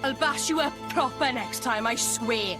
I'll bash you up proper next time, I swear.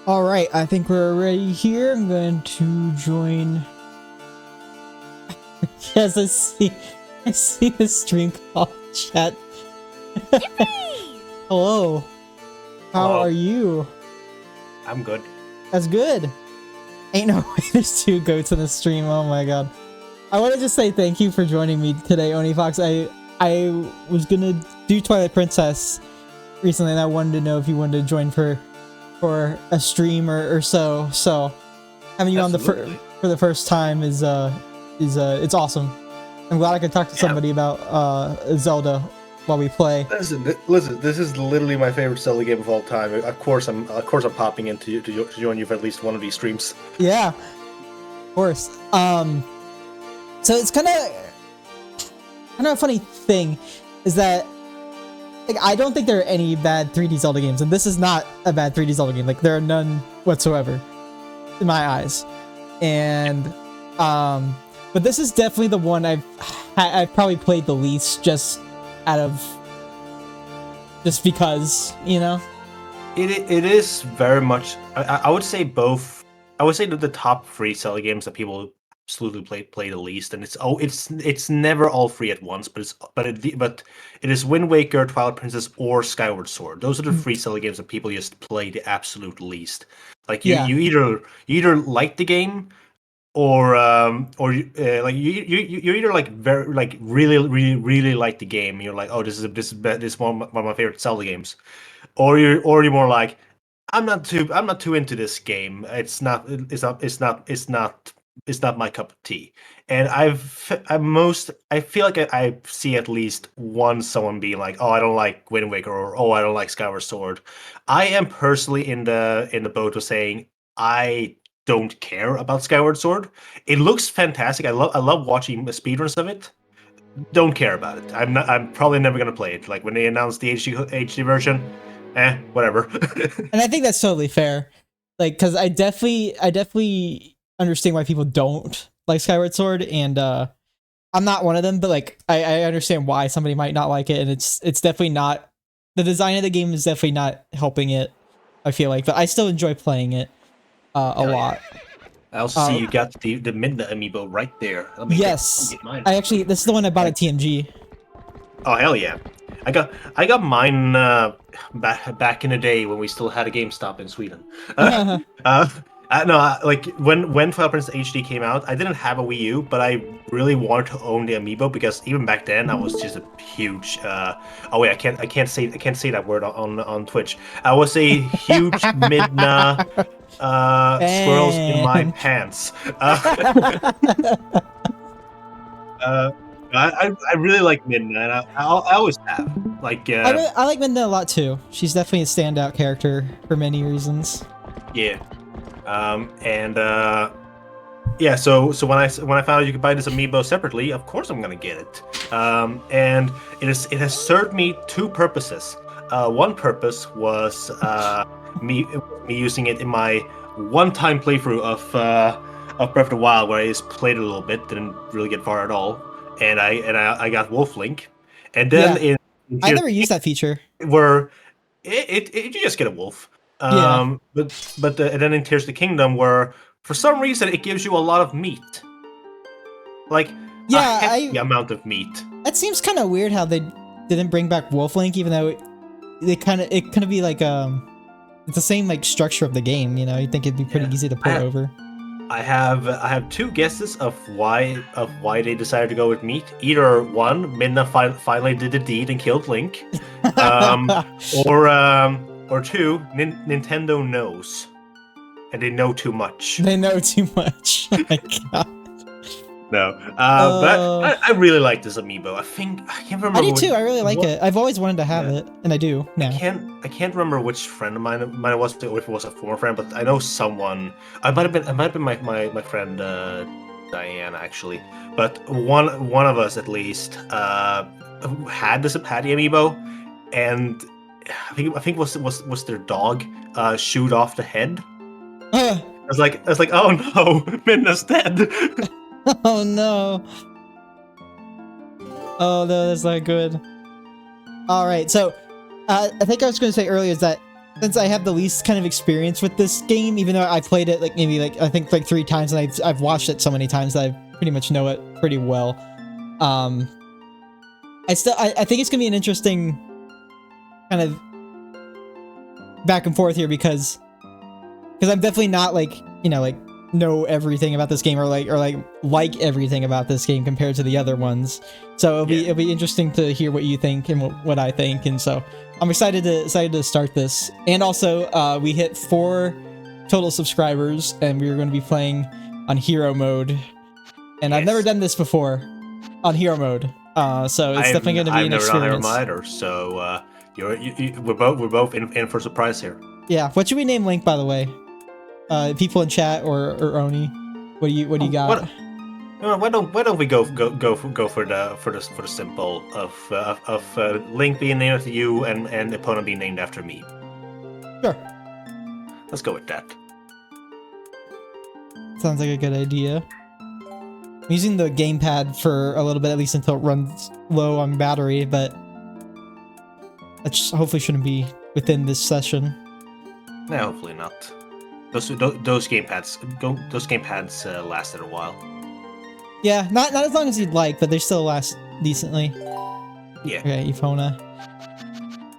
All right, I think we're ready here. I'm going to join. Yes, I see the stream call chat. Hello. How Hello. are you? I'm good. That's good. Ain't no way there's two goats in the stream. Oh my god. I want to just say thank you for joining me today, OniFox. I was gonna do Twilight Princess recently, and I wanted to know if you wanted to join for a stream or so. So having you on for the first time is it's awesome. I'm glad I could talk to somebody about Zelda while we play. Listen, this is literally my favorite Zelda game of all time. Of course I'm popping in to join you for at least one of these streams. Yeah, of course. So it's kind of a funny thing is that, like, I don't think there are any bad 3D Zelda games, and this is not a bad 3D Zelda game. Like, there are none whatsoever in my eyes. And but this is definitely the one I've probably played the least, just because, you know. It is very much. I would say both. I would say that the top 3 Zelda games that people absolutely play the least, and it's never all 3 at once, but it is Wind Waker, Twilight Princess, or Skyward Sword. Those are the 3 Zelda games that people just play the absolute least. Like you either like the game, or like you either like really like the game. And you're like, oh, this is one of my favorite Zelda games, or you're more like, I'm not too into this game. It's not my cup of tea. And I feel like I see at least someone being like, oh, I don't like Wind Waker, or oh, I don't like Skyward Sword. I am personally in the boat of saying I don't care about Skyward Sword. It looks fantastic. I love watching the speedruns of it. Don't care about it. I'm probably never gonna play it. Like when they announced the HD version, whatever. And I think that's totally fair. Like, because I definitely understand why people don't like Skyward Sword, and I'm not one of them, but like I understand why somebody might not like it, and it's definitely not, the design of the game is definitely not helping it, I feel like, but I still enjoy playing it a lot. I also see you got the Midna amiibo right there. Yes, get mine. this is the one I bought at TMG. Oh hell yeah! I got mine back in the day when we still had a GameStop in Sweden. Like when Twilight Princess HD came out, I didn't have a Wii U, but I really wanted to own the amiibo because even back then I was just a huge. Oh wait, I can't say that word on Twitch. I was a huge Midna squirrels in my pants. I really like Midna, and I always have. Like I like Midna a lot too. She's definitely a standout character for many reasons. Yeah. Yeah, so when I found out you could buy this amiibo separately, of course I'm gonna get it. And it has served me 2 purposes. One purpose was me using it in my one-time playthrough of Breath of the Wild, where I just played it a little bit, didn't really get far at all, and I got Wolf Link, and then I never used that feature. Where you just get a wolf. But and then in Tears of the Kingdom, where for some reason it gives you a lot of meat. Like a Yeah, hefty amount of meat. that seems kind of weird how they didn't bring back Wolf Link, even though it kind of be like it's the same like structure of the game. You know, you think it'd be pretty easy to port over. I have two guesses of why they decided to go with meat. Either one, Midna finally did the deed and killed Link, or two, Nintendo knows, and they know too much. They know too much. Oh my god. No, but I really like this amiibo. I can't remember. I do too. I really like it. I've always wanted to have it, and I do now. I can't remember which friend of mine it was, or if it was a former friend, but I know someone. It might have been my friend Diane actually, but one of us at least had the amiibo, and I think was their dog shoot off the head. I was like, oh no, Midna's dead. Oh no. Oh no, that's not good. Alright, so I think I was going to say earlier is that since I have the least kind of experience with this game, even though I played it like maybe like I think like 3 times, and I've watched it so many times that I pretty much know it pretty well. I think it's going to be an interesting kind of back and forth here because I'm definitely not like, you know, like know everything about this game or like everything about this game compared to the other ones. So it'll be interesting to hear what you think and what I think, and so I'm excited to start this. And also we hit 4 total subscribers, and we're going to be playing on hero mode. And I've never done this before on hero mode. So it's definitely going to be an experience. I've never done hero mode, so we're both in for a surprise here. Yeah. What should we name Link, by the way? People in chat or Oni, what do you got? Why don't we go for the simple of Link being named after you and the opponent being named after me. Sure. Let's go with that. Sounds like a good idea. I'm using the gamepad for a little bit, at least until it runs low on battery, but that hopefully shouldn't be within this session. No, hopefully not. Those gamepads lasted a while. Yeah, not as long as you'd like, but they still last decently. Yeah. Okay, Epona.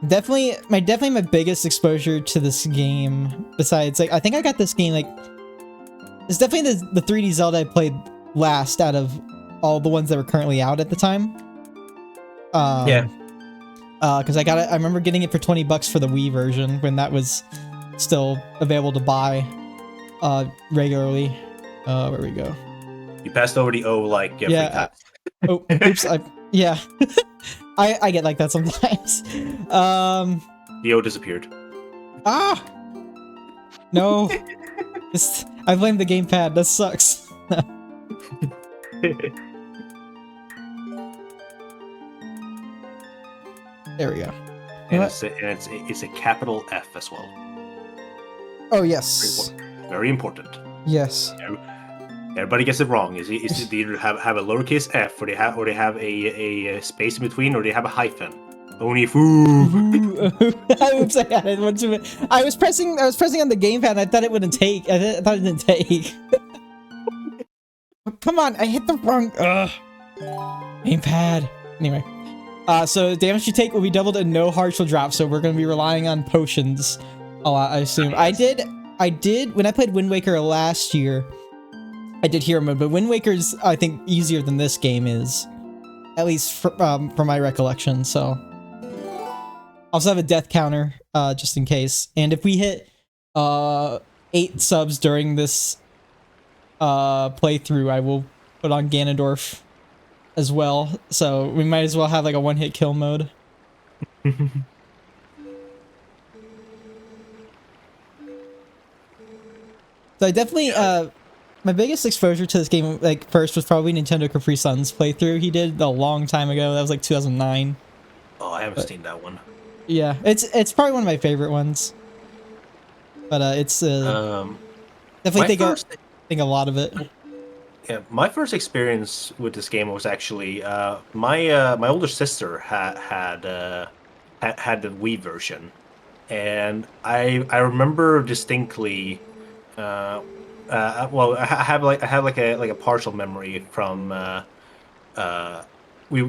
Definitely my biggest exposure to this game. Besides, like, I think I got this game like it's definitely the 3D Zelda I played last out of all the ones that were currently out at the time. Yeah. Because I remember getting it for $20 for the Wii version when that was still available to buy regularly. Where we go? You passed over the O like every time. Oh, oops! Yeah, I get like that sometimes. The O disappeared. Ah, no! I blame the gamepad. That sucks. There we go. And it's a capital F as well. Oh yes. Very important. Yes. Everybody gets it wrong. Is they either have a lowercase f, or they have a space in between, or they have a hyphen. Only foo. Oops, I got it. I was pressing on the gamepad. And I thought it wouldn't take. I thought it didn't take. Come on! I hit the wrong. Gamepad. Anyway. So damage you take will be doubled and no hearts will drop. So we're going to be relying on potions a lot, I assume. I did when I played Wind Waker last year. I did hero mode, but Wind Waker's I think easier than this game is, at least from my recollection. So also have a death counter just in case. And if we hit 8 subs during this playthrough, I will put on Ganondorf as well, so we might as well have like a one-hit kill mode. So I definitely my biggest exposure to this game like first was probably Nintendo Capri Sun's playthrough he did a long time ago. That was like 2009. Oh, I haven't seen that one. Yeah, it's probably one of my favorite ones. But it's definitely think a lot of it. Yeah, my first experience with this game was actually my older sister had the Wii version, and I remember distinctly. Well, I have like a partial memory from we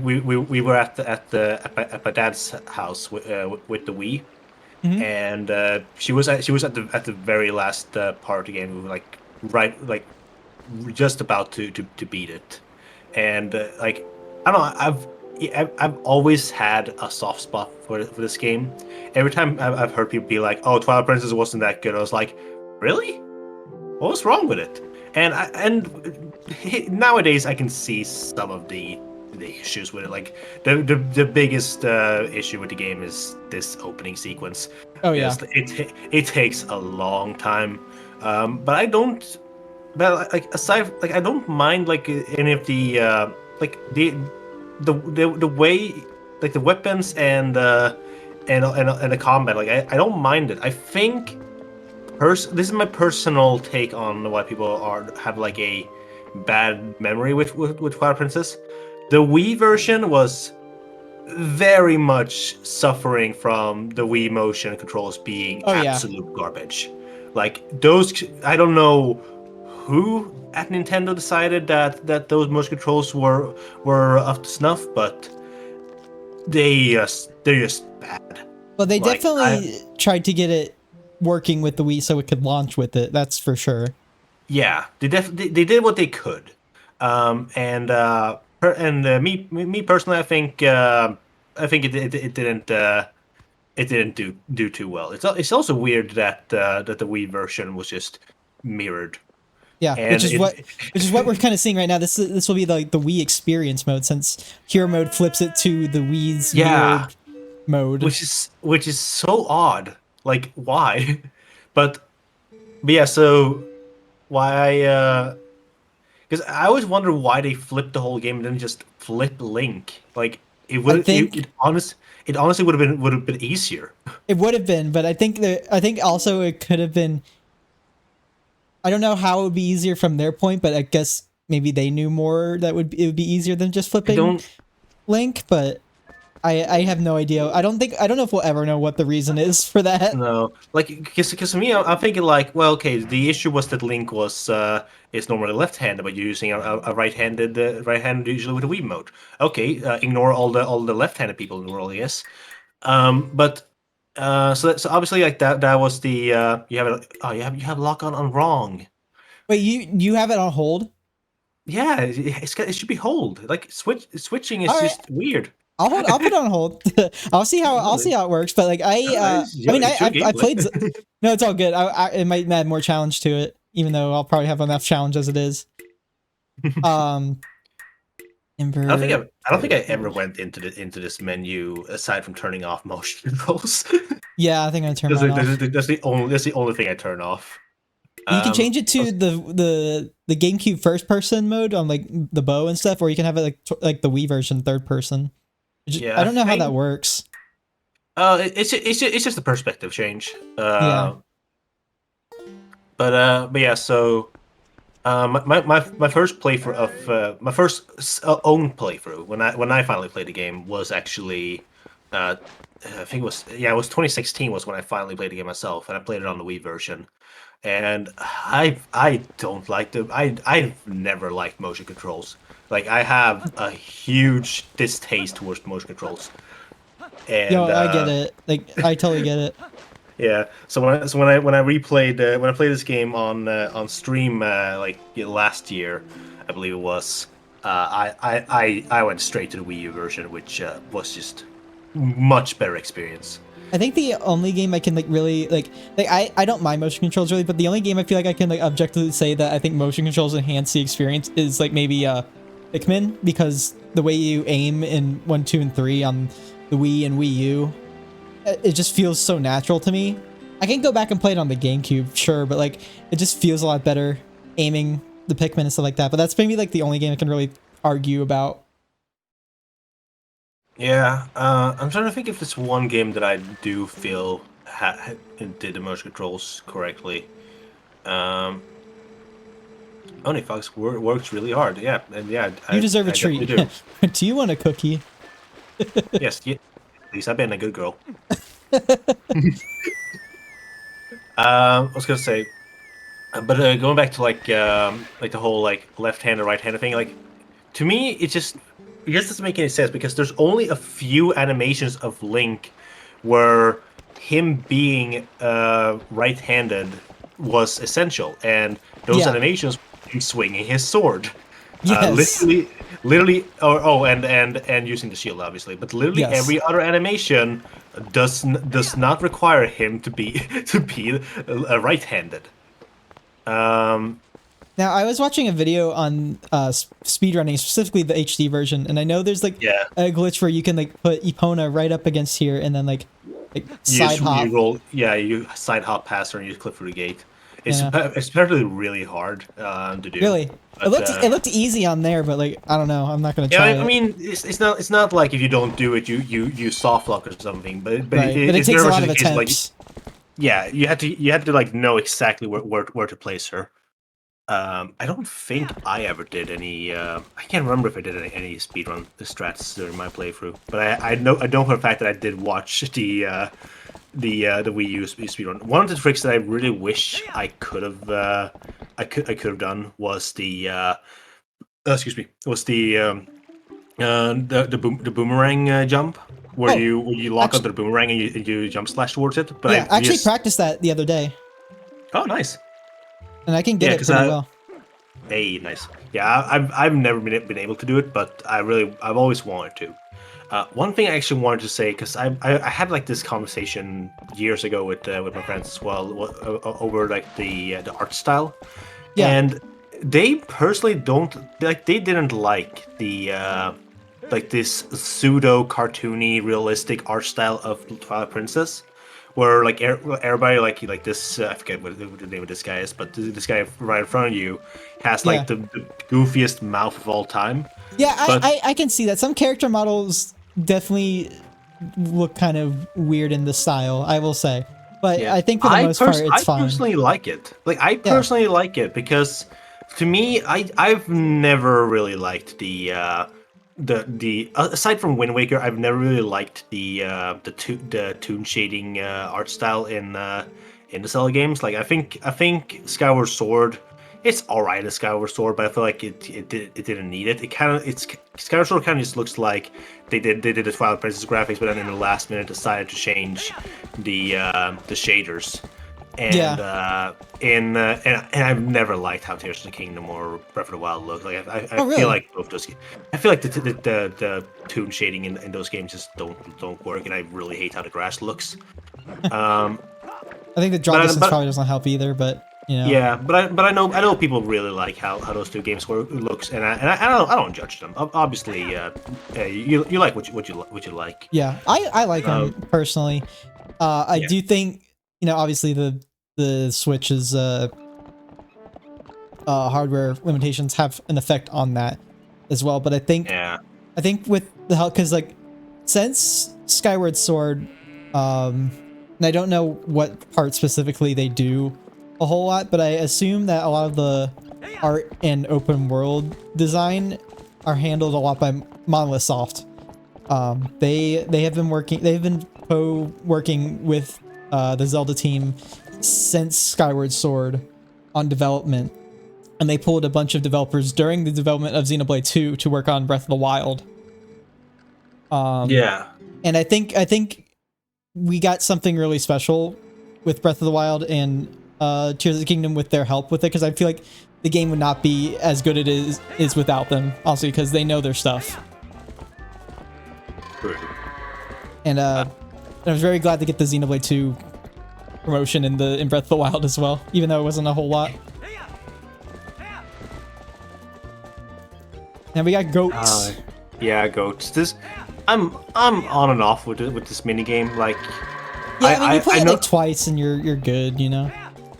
were at my dad's house with the Wii, Hmm. and she was at the very last part of the game. We were like right just about to beat it, and like I don't know, I've always had a soft spot for this game. Every time I've heard people be like, "Oh, Twilight Princess wasn't that good," I was like, "Really? What was wrong with it?" And nowadays I can see some of the issues with it. Like the biggest issue with the game is this opening sequence. Oh yeah. Yes, it takes a long time, but I don't. But like aside, like I don't mind like any of the like the way like the weapons and the combat. Like I don't mind it. I think this is my personal take on why people have like a bad memory with Twilight Princess. The Wii version was very much suffering from the Wii motion controls being Oh yeah. absolute garbage. Like those, I don't know who at Nintendo decided that those motion controls were up to snuff, but they're just bad. Well, they Like I definitely tried to get it working with the Wii so it could launch with it. That's for sure. Yeah, they did what they could, me personally, I think it didn't do too well. It's also weird that the Wii version was just mirrored, Yeah, and it which is what we're kind of seeing right now. This will be like the Wii experience mode since Hero mode flips it to the Wii's yeah, mirrored mode. which is so odd. Like why? But yeah, so why? Because I always wonder why they flipped the whole game and then just flip Link. Like I think it honestly would have been easier. it would have been, but I think also it could have been. I don't know how it would be easier from their point, but I guess maybe they knew more that it would be easier than just I flipping don't Link. But I have no idea. I don't know if we'll ever know what the reason is for that. know. Like, because for me, I'm thinking like, well, okay, the issue was that Link was is normally left-handed, but you're using a right-handed usually with a Wii mode. Okay, ignore all the left-handed people in the world, yes. But so obviously like that was the you have it. Oh, you have lock on wrong. Wait, you have it on hold? Yeah, it should be hold. Like switching is All right. just weird. I'll put it on hold. I'll see how it works. But like I mean It's your I gameplay. played. No, it's all good. It might add more challenge to it, even though I'll probably have enough challenge as it is. Um, I don't think I ever went into this menu aside from turning off motion controls. Yeah, I think I'm gonna turn mine off. That's the only thing I turn off. You can change it I to was- the GameCube first person mode on like the bow and stuff, or you can have it like the Wii version third person. yeah, I I don't know how that think works. it's just a perspective change. Yeah. But yeah, so my first playthrough of my first own playthrough when I finally played the game was actually I think it was 2016 was when I finally played the game myself, and I played it on the Wii version. And I don't like I've never liked motion controls. Like I have a huge distaste towards motion controls. Yo, And I get it. Like I totally get it. yeah, so when I replayed when I played this game on stream like last year, I believe it was, I went straight to the Wii U version, which was just much better experience. I think the only game I can like really like I don't mind motion controls really, but the only game I feel like I can like objectively say that I think motion controls enhance the experience is like maybe Pikmin, because the way you aim in 1, 2, and 3 on the Wii and Wii U, it just feels so natural to me. I can go back and play it on the GameCube, sure, but like it just feels a lot better aiming the Pikmin and stuff like that. But that's maybe like the only game I can really argue about. Yeah, I'm trying to think if there's one game that I do feel did the motion controls correctly. Um, Only Fox works really hard. Yeah, and yeah, You deserve a I definitely treat. do. Do you want a cookie? Yes, yeah, at least I've been a good girl. I was gonna say, but going back to like the whole like left-handed, right-handed thing, like to me, it's just doesn't make any sense because there's only a few animations of Link where him being right-handed was essential, and those Yeah. animations were him swinging his sword. Yes. Literally, and using the shield, obviously, but literally Yes. every other animation does not require him to be to be right-handed. Um, Now, I was watching a video on speedrunning, specifically the HD version, and I know there's like yeah, a glitch where you can like put Epona right up against here and then like side hop. you roll, yeah, you side hop past her and you clip through the gate. You know, It's apparently really hard to do, really, but it looked easy on there, but like I don't know, I'm not gonna yeah, try I it. mean, it's not like if you don't do it, you soft lock or something, but Right, but it it's takes very a much lot of the case of like, attempts. yeah, you had to like know exactly where to place her. I don't think I ever did any. I can't remember if I did any speedrun strats during my playthrough, but I know for a fact that I did watch the Wii U speedrun. One of the tricks that I really wish I could have I could have done was excuse me, was the boomerang jump where Oh, you lock onto actually, the boomerang and you jump slash towards it. But yeah, I actually practiced that the other day, oh nice, and I can get yeah, it because pretty well. hey, nice. Yeah, I've never been able to do it, but I've always wanted to. One thing I actually wanted to say, because I had like this conversation years ago with my friends as well over like the art style, Yeah, and they personally don't like they didn't like the like this pseudo cartoony realistic art style of Twilight Princess, where like everybody like this I forget what the name of this guy is, but this guy right in front of you has yeah, like the goofiest mouth of all time. yeah. But I can see that some character models definitely look kind of weird in the style, I will say, but yeah, I think for the most part, it's I fine. personally like it. Like I Yeah, personally like it because to me, I've never really liked the aside from Wind Waker, I've never really liked the toon shading art style in the Zelda games. Like I think Skyward Sword, it's all right as Skyward Sword, but I feel like it didn't need it. It kind of it's Skyward Sword kind of just looks like they did the Twilight Princess graphics, but then in the last minute decided to change the shaders. yeah. And and I've never liked how Tears of the Kingdom or Breath of the Wild look. Like I Oh, feel really? like both those. I feel like the toon shading in those games just don't work, and I really hate how the grass looks. Um, I think the draw distance but probably doesn't help either, but you know, yeah, but I know people really like how those two games looks, and I don't judge them. Obviously, you like what you like. yeah, I like them Um, personally. I yeah, do think, you know, obviously the Switch's hardware limitations have an effect on that as well. But yeah, I think with the help, because like since Skyward Sword, and I don't know what part specifically they do a whole lot, but I assume that a lot of the art and open world design are handled a lot by Monolith Soft. They have been working with the Zelda team since Skyward Sword on development, and they pulled a bunch of developers during the development of Xenoblade 2 to work on Breath of the Wild. yeah. And I think we got something really special with Breath of the Wild and Tears of the Kingdom with their help with it, because I feel like the game would not be as good it is without them, also because they know their stuff. True. And I was very glad to get the Xenoblade 2 promotion in Breath of the Wild as well, even though it wasn't a whole lot. And we got goats. Yeah, goats. I'm on and off with this mini game. Like, Yeah, I mean, you play I it know, like twice and you're good, you know?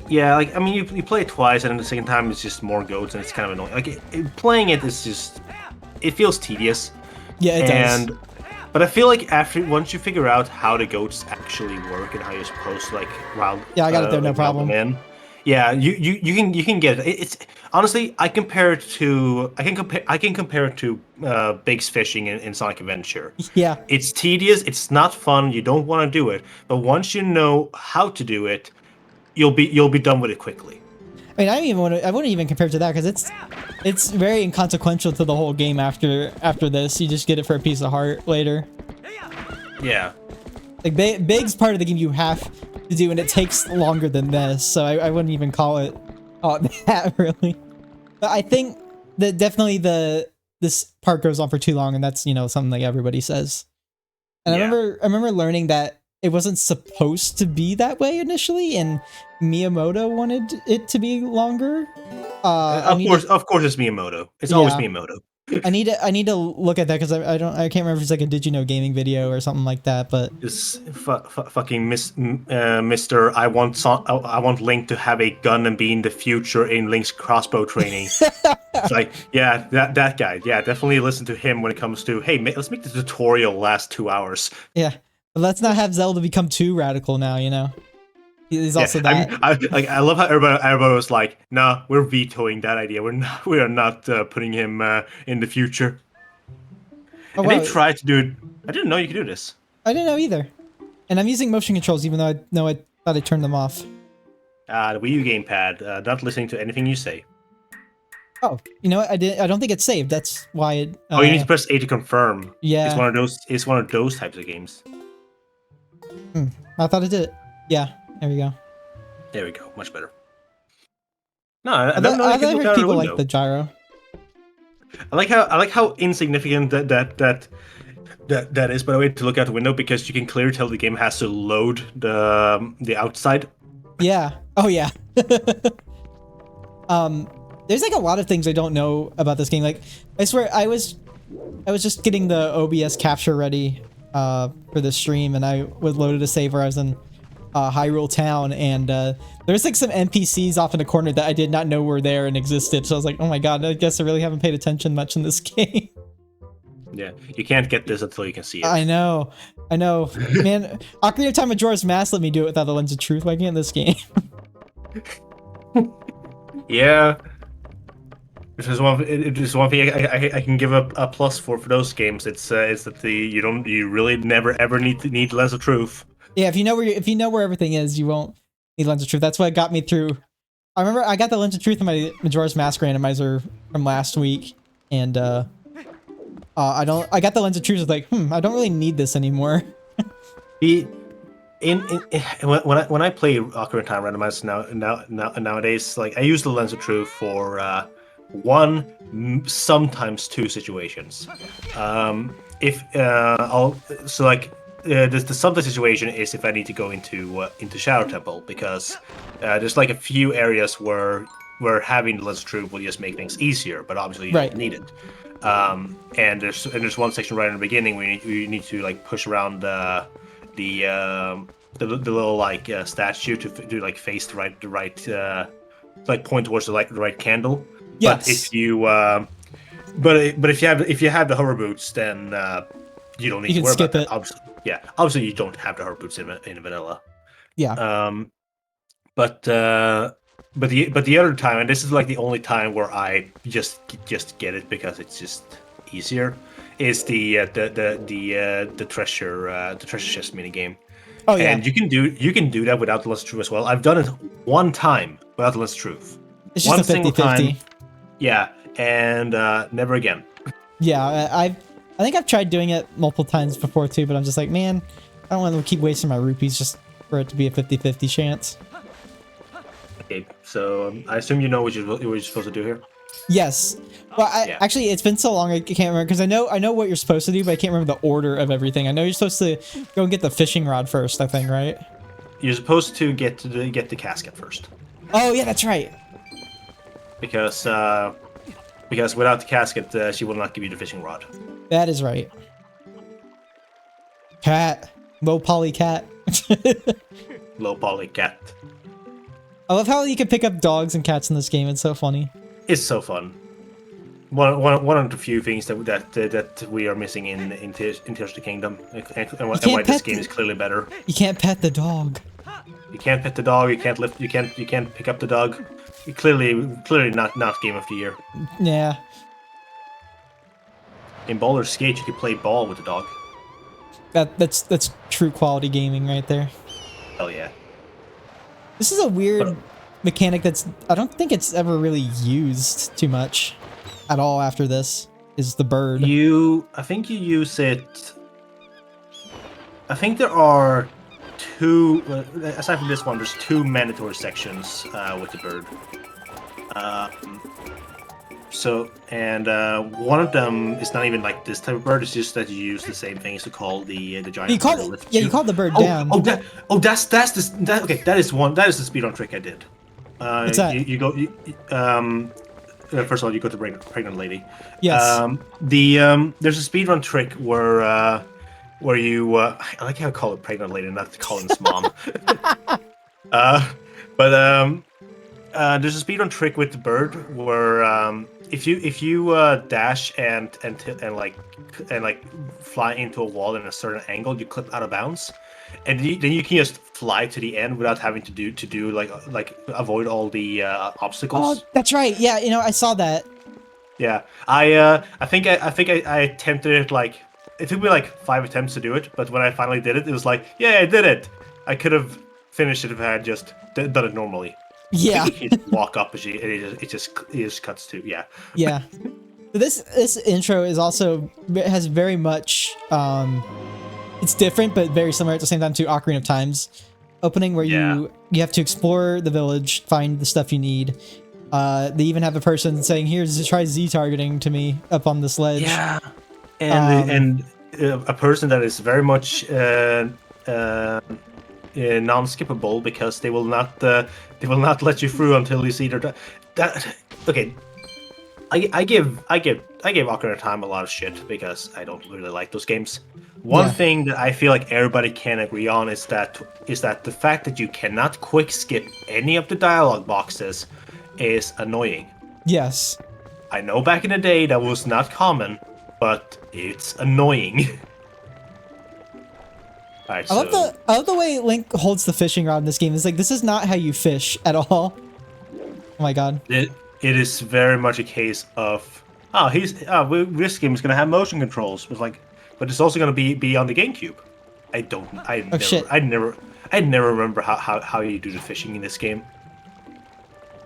yeah, like I mean, you play it twice, and then the second time it's just more goats, and it's kind of annoying. Like playing it is just, it feels tedious, Yeah, it does. and but I feel like once you figure out how the goats actually work and how you're supposed to like route, Yeah, I got it there, no like, route them problem. in, yeah, you can get it. It's honestly, I can compare it to Big's fishing in Sonic Adventure. Yeah, It's tedious, it's not fun, you don't want to do it, but once you know how to do it, you'll be done with it quickly. I mean, I wouldn't even compare it to that because it's very inconsequential to the whole game after this. You just get it for a piece of heart later. Yeah. Like big's part of the game you have to do, and it takes longer than this, so I wouldn't even call it that really. But I think that definitely this part goes on for too long, and that's, you know, something like everybody says. And Yeah. I remember learning that it wasn't supposed to be that way initially, and Miyamoto wanted it to be longer. Of course, it's Miyamoto. It's always Miyamoto. I need to look at that because I can't remember if it's like a Did You Know Gaming video or something like that. But Just fucking Mr. I want Link to have a gun and be in the future in Link's crossbow training. It's like, yeah, that guy. Yeah, definitely listen to him when it comes to, hey, let's make the tutorial last 2 hours. yeah, but let's not have Zelda become too radical now. You know, he's also that. I love how everybody was like, nah, we're vetoing that idea. We are not putting him in the future. Oh, And wow. they tried to do it. I didn't know you could do this. I didn't know either. And I'm using motion controls, even though I thought I turned them off. The Wii U gamepad, not listening to anything you say. Oh, you know what? I don't think it's saved. That's why it. You need to press A to confirm. Yeah. It's one of those types of games. I thought it did. Yeah. There we go. There we go. Much better. No, I don't know. I heard people like the gyro. I like how insignificant that is, by the way, to look out the window, because you can clearly tell the game has to load the outside. Yeah. Oh yeah. There's like a lot of things I don't know about this game. Like, I swear I was just getting the OBS capture ready for the stream, and I was loaded a save where I was in Hyrule Town, and there's like some NPCs off in the corner that I did not know were there and existed. So I was like, oh my god, I guess I really haven't paid attention much in this game. Yeah, you can't get this until you can see it. I know, man. Ocarina of Time Majora's Mask let me do it without the Lens of Truth. Why can't this game? Yeah. It is one thing I can give a plus for those games. It's that you really never ever need Lens of Truth. Yeah, if you know where everything is, you won't need Lens of Truth. That's what got me through. I remember I got the Lens of Truth in my Majora's Mask randomizer from last week, and I got the Lens of Truth. Like, I don't really need this anymore. When I play Ocarina of Time randomized nowadays, like I use the Lens of Truth for one, sometimes two situations. The sometimes situation is if I need to go into Shadow Temple, because there's like a few areas where having the Lens of Truth will just make things easier, but obviously you don't need it. And there's one section right in the beginning where you need to like push around the little like statue to like face the right like point towards the right candle. Yes. But if you if you have the hover boots, then you don't need to worry about that. Obviously you don't have the hover boots in vanilla. Yeah. But the other time, and this is like the only time where I just get it because it's just easier, is the treasure chest mini game. Oh yeah. And you can do that without the Lens of Truth as well. I've done it one time without the Lens of Truth. It's just a 50-50. Yeah, and never again. Yeah, I think I've tried doing it multiple times before too, but I'm just like, man, I don't want to keep wasting my rupees just for it to be a 50-50 chance. Okay, so I assume you know what you're supposed to do here. Yes. Well, actually, it's been so long I can't remember, because I know what you're supposed to do, but I can't remember the order of everything. I know you're supposed to go and get the fishing rod first, I think, right? You're supposed to get the casket first. Oh yeah, that's right. Because without the casket, she will not give you the fishing rod. That is right. Cat. Low poly cat. Low poly cat. I love how you can pick up dogs and cats in this game. It's so funny. It's so fun. One of the few things that we are missing in Tears of the Kingdom, and why this game is clearly better. You can't pet the dog. You can't pet the dog. You can't lift. You can't pick up the dog. Clearly not game of the year. Yeah. In Baldur's Gate, you can play ball with the dog. That's true quality gaming right there. Hell yeah. This is a weird mechanic that's I don't think it's ever really used too much at all after this is the bird. I think you use it. I think there are two. Aside from this one, there's two mandatory sections with the bird. One of them is not even like this type of bird. It's just that you use the same things to call the giant. You call it, yeah, you called the bird down. That's okay. That is the speedrun trick I did. What's that? First of all, you go to pregnant lady. Yes. There's a speedrun trick where you I like how I call it pregnant lady, not Colin's mom. There's a speedrun trick with the bird where if you dash and fly into a wall in a certain angle, you clip out of bounds, and then you can just fly to the end without having to do like avoid all the obstacles. Oh, that's right. Yeah, I saw that. Yeah, I think I attempted it like it took me like 5 attempts to do it, but when I finally did it, it was like, yeah, I did it. I could have finished it if I had just done it normally. Yeah. You just walk up and it just cuts to Yeah. This intro is also has very much it's different but very similar at the same time to Ocarina of Time's opening, where you have to explore the village, find the stuff you need. They even have a person saying, "Here's try Z targeting to me up on this ledge." Yeah, and a person that is very much non-skippable because they will not let you through until you see their that. Okay, I give Ocarina of Time a lot of shit because I don't really like those games. One thing that I feel like everybody can agree on is that the fact that you cannot quick skip any of the dialogue boxes is annoying. Yes. I know back in the day that was not common, but it's annoying. Right, I love the way Link holds the fishing rod in this game. It's like, this is not how you fish at all. Oh my god. It is very much a case of this game is gonna have motion controls, but it's also gonna be on the GameCube. I never remember how you do the fishing in this game.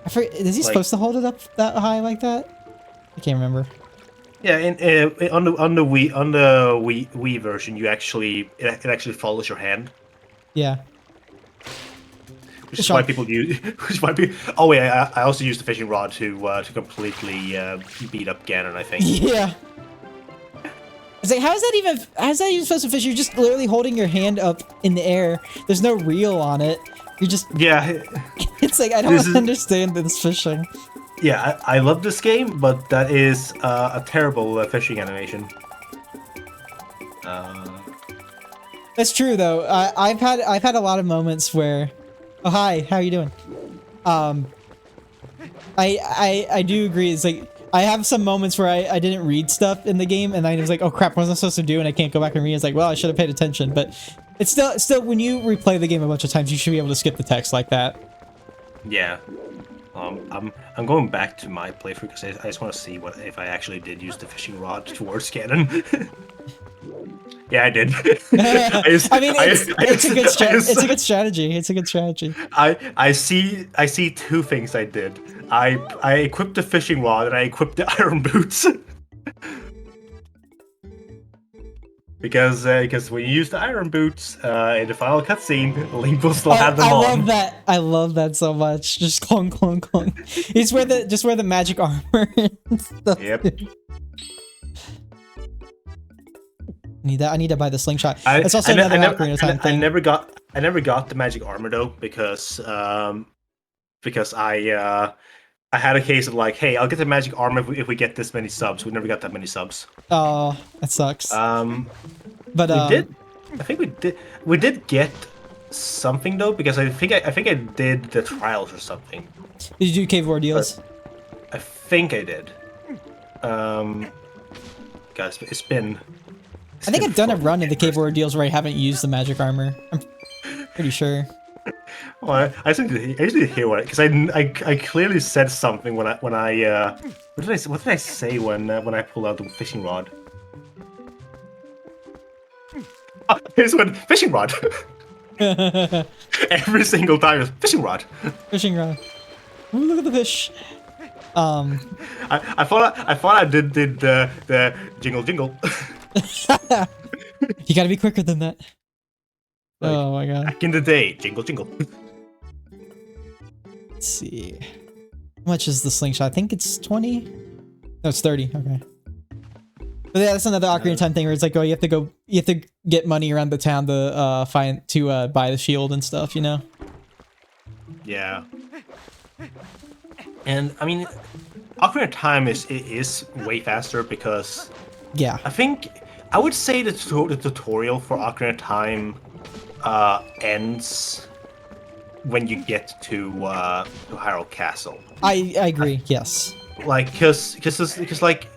I forget, is he supposed to hold it up that high like that? I can't remember. Yeah, on the Wii version, it actually follows your hand. Yeah. Which is why people use. Oh yeah, I also use the fishing rod to completely beat up Ganon, I think. Yeah. It's like, how's that even supposed to fish? You're just literally holding your hand up in the air. There's no reel on it. You're just It's like, I don't understand this fishing. Yeah, I love this game, but that is a terrible fishing animation. That's true though. I've had a lot of moments where, oh hi, how are you doing? I do agree. It's like, I have some moments where I didn't read stuff in the game, and I was like, oh crap, what was I supposed to do? And I can't go back and read. It's like, well, I should have paid attention. But it's still when you replay the game a bunch of times, you should be able to skip the text like that. Yeah. I'm going back to my playthrough because I just want to see if I actually did use the fishing rod towards Ganon. Yeah, I did. It's a good strategy. It's a good strategy. I see two things I did. I equipped the fishing rod and I equipped the iron boots. Because when you use the iron boots in the final cutscene, Link will still have them on. I love that. I love that so much. Just clunk, clunk, clunk. Just wear the magic armor and stuff. Yep. I need to buy the slingshot. It's also another Ocarina of Time thing. I never got the magic armor though because I had a case of like, hey, I'll get the magic armor if we get this many subs. We never got that many subs. Oh, that sucks. But we did. I think we did. We did get something though because I think I did the trials or something. Did you do Cave of Ordeals? I think I did. Guys, it's been. I think I've done a run in the Cave of Ordeals where I haven't used the magic armor. I'm pretty sure. Well, I just need to hear what, because I clearly said something when I what did I say when I pulled out the fishing rod? Oh, here's one fishing rod. Every single time is fishing rod. Fishing rod. Ooh, look at the fish. I thought I did the jingle jingle. You gotta be quicker than that. Like, Oh my god. back in the day, jingle jingle. Let's see. How much is the slingshot? I think it's 20? No, it's 30. Okay. But yeah, that's another Ocarina of Time thing where it's like, oh, you have to get money around the town to buy the shield and stuff, you know? Yeah. And I mean, Ocarina of Time is way faster because Yeah. I would say the tutorial for Ocarina of Time ends when you get to Hyrule Castle. I agree, yes. Like, cause like.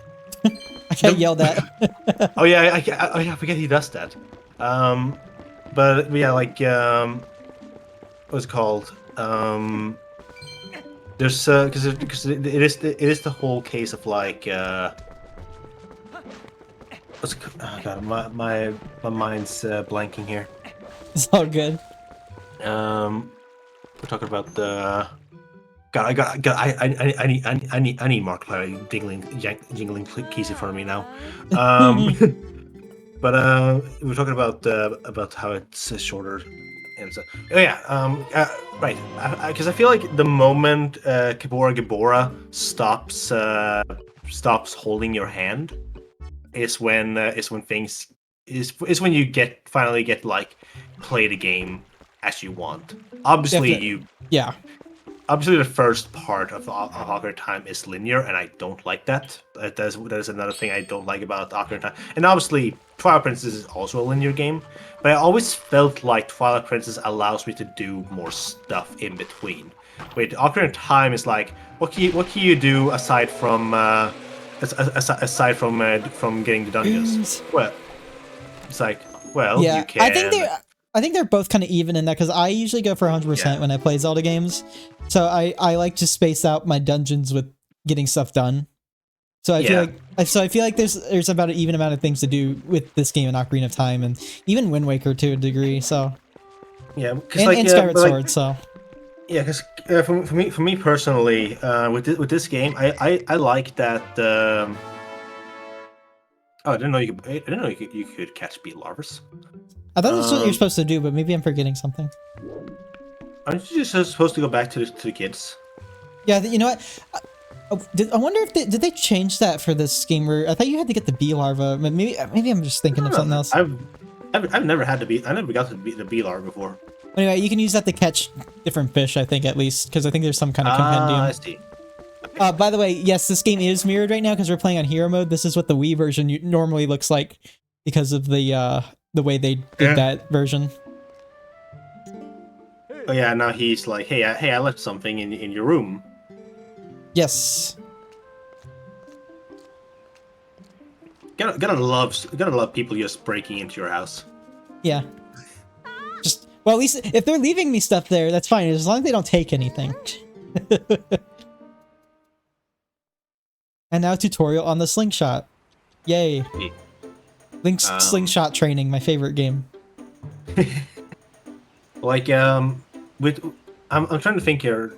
I got yelled at. Oh yeah, I forget he does that. But yeah, like what's it called? There's because it is the whole case of like what's it called? Oh god, my mind's blanking here. It's all good. We're talking about the. God, I need Markiplier jingling keys in front of me now. But we're talking about how it's shorter, and so oh yeah, right. Because I feel like the moment Gabora stops holding your hand is when things is when you finally get like play the game as you want. Obviously, yeah. Obviously, the first part of Ocarina of Time is linear, and I don't like that. That is another thing I don't like about Ocarina of Time. And obviously, Twilight Princess is also a linear game, but I always felt like Twilight Princess allows me to do more stuff in between. With Ocarina of Time, is like, what can you do aside from getting the dungeons? Well, it's like, well, yeah, you can. I think they're both kind of even in that because I usually go for 100% when I play Zelda games. So I like to space out my dungeons with getting stuff done. So I feel like there's about an even amount of things to do with this game in Ocarina of Time and even Wind Waker to a degree. So yeah, and Skyward Sword. So yeah, because for me personally, with this game, I like that. Oh, I didn't know you could catch bee larvas. I thought that's what you're supposed to do, but maybe I'm forgetting something. Aren't you just supposed to go back to the kids? Yeah, you know what? I wonder if did they change that for this game? Where I thought you had to get the bee larva. Maybe I'm just thinking of something else. I've never had I never got the bee larva before. Anyway, you can use that to catch different fish. I think at least because I think there's some kind of compendium. I see. By the way, yes, this game is mirrored right now because we're playing on hero mode. This is what the Wii version normally looks like because of the way they did that version. Oh yeah, now he's like, hey, I left something in your room. Yes. Gotta love people just breaking into your house. Yeah. Just well, at least if they're leaving me stuff there, that's fine as long as they don't take anything. And now tutorial on the slingshot. Yay. Link's slingshot training, my favorite game. Like I'm trying to think here.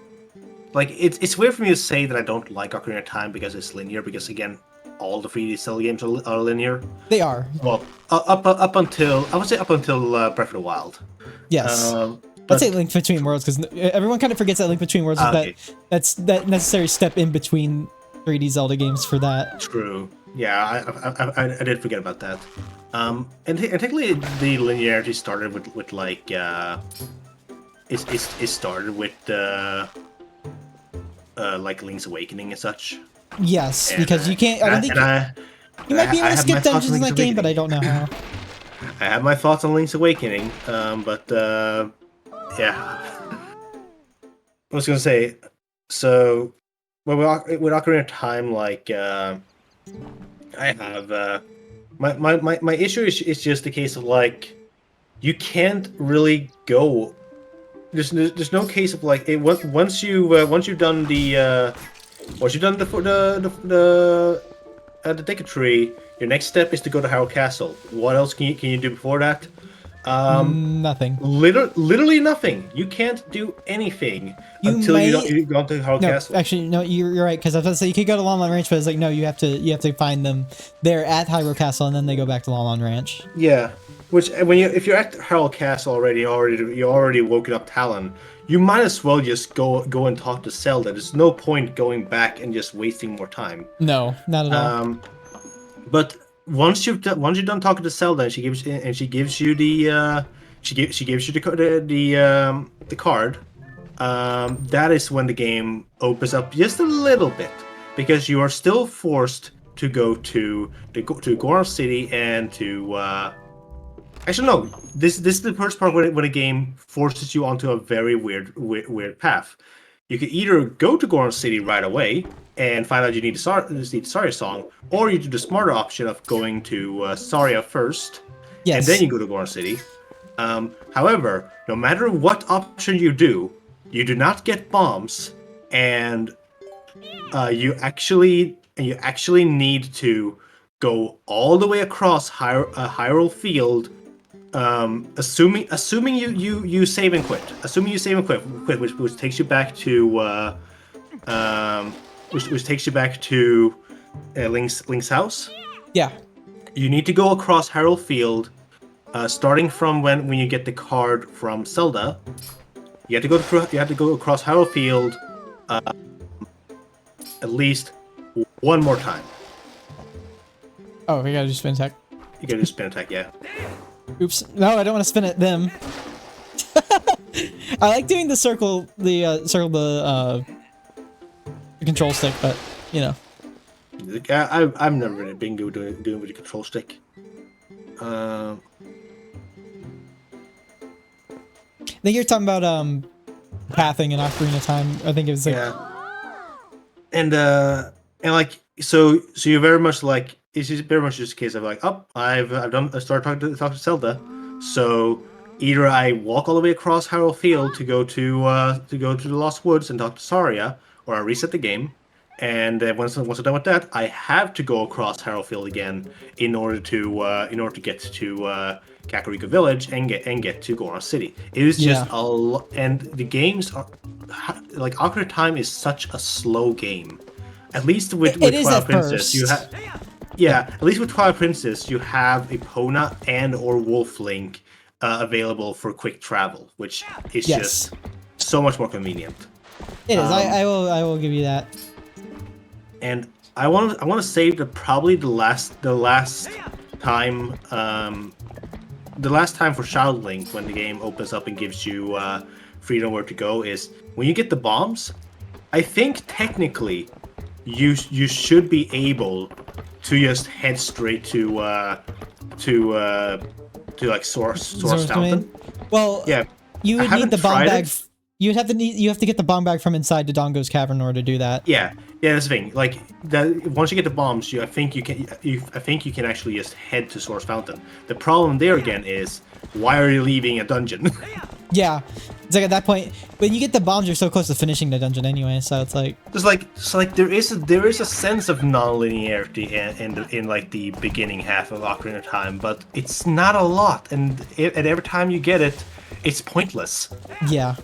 Like it's weird for me to say that I don't like Ocarina of Time because it's linear. Because again, all the 3D Zelda games are linear. They are. Well, up until I would say up until Breath of the Wild. Yes. I'd say Link Between Worlds because everyone kind of forgets that Link Between Worlds is that's that necessary step in between 3D Zelda games for that. True. Yeah, I did forget about that. And technically the linearity started with like it started with like Link's Awakening and such. Yes, and, because you can't. I don't think you might be able to skip dungeons in that game, but I don't know how. I have my thoughts on Link's Awakening, but yeah. I was gonna say, so with Ocarina of Time, like I have my issue is just a case of like you can't really go. There's no case of like once you've done the Deku Tree, your next step is to go to Hyrule Castle. What else can you do before that? Nothing. Literally nothing. You can't do anything until you go to Hyrule No, Castle. actually, no, you're right. Because I was about to say you could go to Lon Lon Ranch, but it's like no, you have to find them there at Hyrule Castle, and then they go back to Lon Lon Ranch. Yeah, which if you're at Hyrule Castle already, you already woken up Talon. You might as well just go and talk to Zelda. There's no point going back and just wasting more time. No, not at all. But once you're done talking to Zelda, and she gives you the card. That is when the game opens up just a little bit, because you are still forced to go to Goron City and to. Actually, no. This is the first part when a game forces you onto a very weird path. You can either go to Goron City right away and find out you need the Saria song, or you do the smarter option of going to Saria first, and then you go to Goron City. However, no matter what option you do not get bombs, and you actually need to go all the way across Hyrule Field. Assuming you save and quit. Assuming you save and quit, which takes you back to which takes you back to Link's house. Yeah. You need to go across Hyrule Field, starting from when you get the card from Zelda. You have to go across Hyrule Field at least one more time. Oh, we gotta do spin attack. You gotta do spin attack, yeah. Oops. No, I don't want to spin at them. I like doing the circle, the control stick, but you know. I've never really been good doing with the control stick. I think you're talking about pathing in Ocarina of Time. I think it was like and like so you're very much like it's just very much just a case of like, I started talking to Zelda, so either I walk all the way across Hyrule Field to go to the Lost Woods and talk to Saria, or I reset the game, and once I'm done with that, I have to go across Hyrule Field again in order to get to Kakariko Village and get to Goron City. It is just a lot, and the games are like Ocarina of Time is such a slow game. At least with Twilight Princess, you have. Yeah, at least with Twilight Princess, you have Epona and or Wolf Link available for quick travel, which is just so much more convenient. It is. I will give you that. And I want to say that probably the last time for Child Link, when the game opens up and gives you freedom where to go, is when you get the bombs. I think technically you should be able to just head straight to like Source Fountain. Well, yeah, you would need the bomb bag. You have to get the bomb bag from inside Dodongo's cavern in order to do that. Yeah, that's the thing. Like that, once you get the bombs, I think you can actually just head to Source Fountain. The problem there again is, why are you leaving a dungeon? Yeah, it's like at that point when you get the bombs, you're so close to finishing the dungeon anyway. So it's like there is a sense of non-linearity in like the beginning half of Ocarina of Time, but it's not a lot, and every time you get it, it's pointless. Yeah.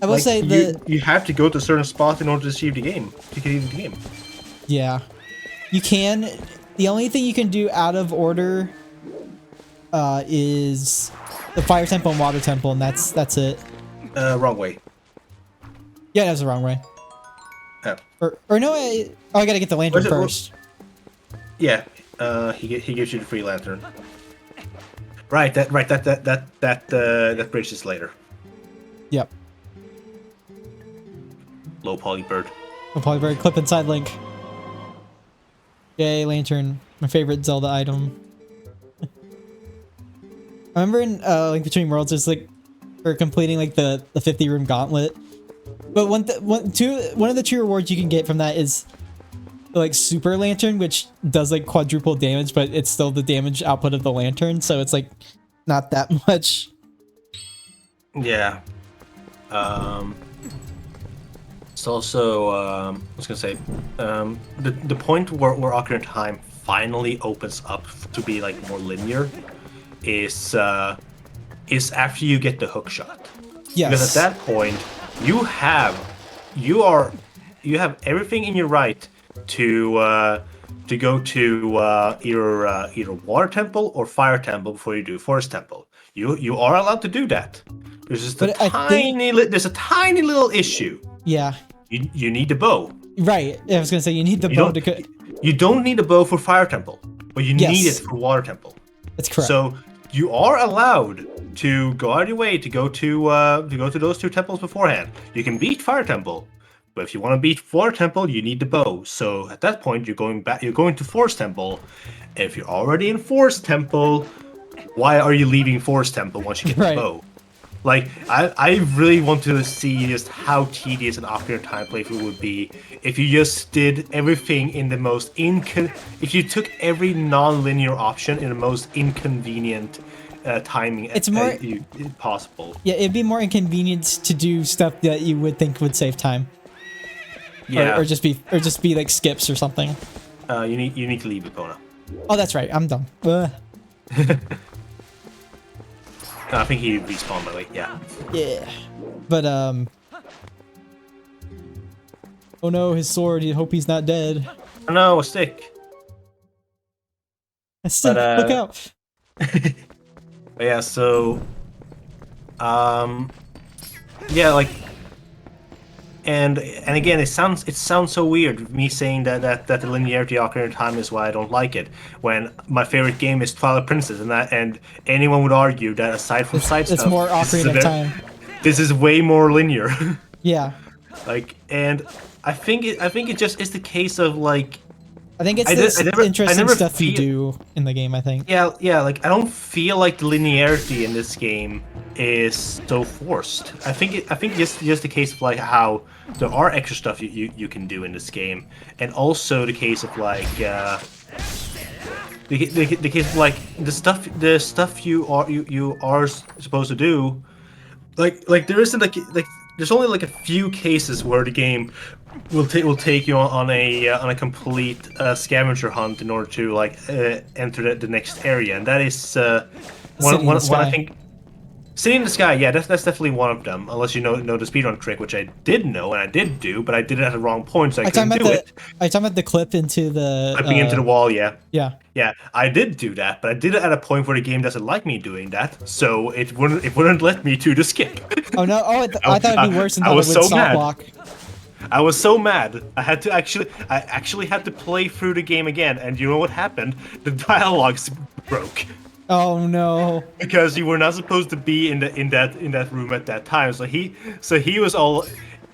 I will say you have to go to a certain spot in order to achieve the game. To get the game. Yeah, you can. The only thing you can do out of order is the Fire Temple and Water Temple, and that's it. Wrong way. Yeah, that's the wrong way. Oh. Or no, I gotta get the lantern first. Yeah, he gives you the free lantern. Right, that bridge is later. Yep. Low Polybird. Low Polybird, clip inside Link. Yay, lantern. My favorite Zelda item. I remember in Link Between Worlds, there's like, for completing like the 50 room gauntlet. But one of the two rewards you can get from that is like Super Lantern, which does like quadruple damage, but it's still the damage output of the lantern, so it's like not that much. Yeah. It's also I was gonna say the point where Ocarina of Time finally opens up to be like more linear is after you get the hook shot. Yes. Because at that point, you have everything in your right to go to either water temple or fire temple before you do forest temple. You are allowed to do that. There's just But I think- there's a tiny little issue. Yeah. You need the bow. Right. I was gonna say you need the bow to. You don't need a bow for fire temple, but you need Yes. it for water temple. That's correct. So you are allowed to go out of your way to go to those two temples beforehand. You can beat fire temple, but if you want to beat water temple, you need the bow. So at that point, you're going to forest temple. And if you're already in forest temple, why are you leaving forest temple once you get Right. the bow? Like, I really want to see just how tedious an Ocarina of Time playthrough would be if you just did everything in the most if you took every non-linear option in the most inconvenient timing It's more- possible. Yeah, it'd be more inconvenient to do stuff that you would think would save time. Yeah. Or just be like skips or something. You need to leave Epona. Oh, that's right. I'm dumb. I think he respawned by the way. Yeah. Yeah. But oh no, his sword. You hope he's not dead. Oh no, a stick. A stick. But, Look out. But yeah, so yeah, like and again, it sounds so weird me saying that the linearity of Ocarina of Time is why I don't like it, when my favorite game is Twilight Princess, and anyone would argue that aside from side It's stuff, more Ocarina of Time. this is way more linear. Yeah. Like, and I think it just is the case of like, I think it's I this never interesting stuff you feel- do in the game, I think. yeah, like I don't feel like the linearity in this game is so forced. I think just the case of like how there are extra stuff you can do in this game, and also the case of like the case of like the stuff you are supposed to do, like there isn't like there's only like a few cases where the game will take you on a complete scavenger hunt in order to like enter the next area, and that is one I think. City in the Sky, yeah, that's definitely one of them. Unless you know the speedrun trick, which I did know and I did do, but I did it at the wrong point, so I couldn't do it. Are you talking about the clip into the Clipping into the wall, yeah. Yeah. Yeah, I did do that, but I did it at a point where the game doesn't like me doing that, so it wouldn't let me do the skip. Oh no! Oh, I thought it'd be worse than I it would was so stop mad. block. I was so mad. I actually had to play through the game again, and you know what happened? The dialogues broke. Oh no! Because you were not supposed to be in that room at that time. So he was all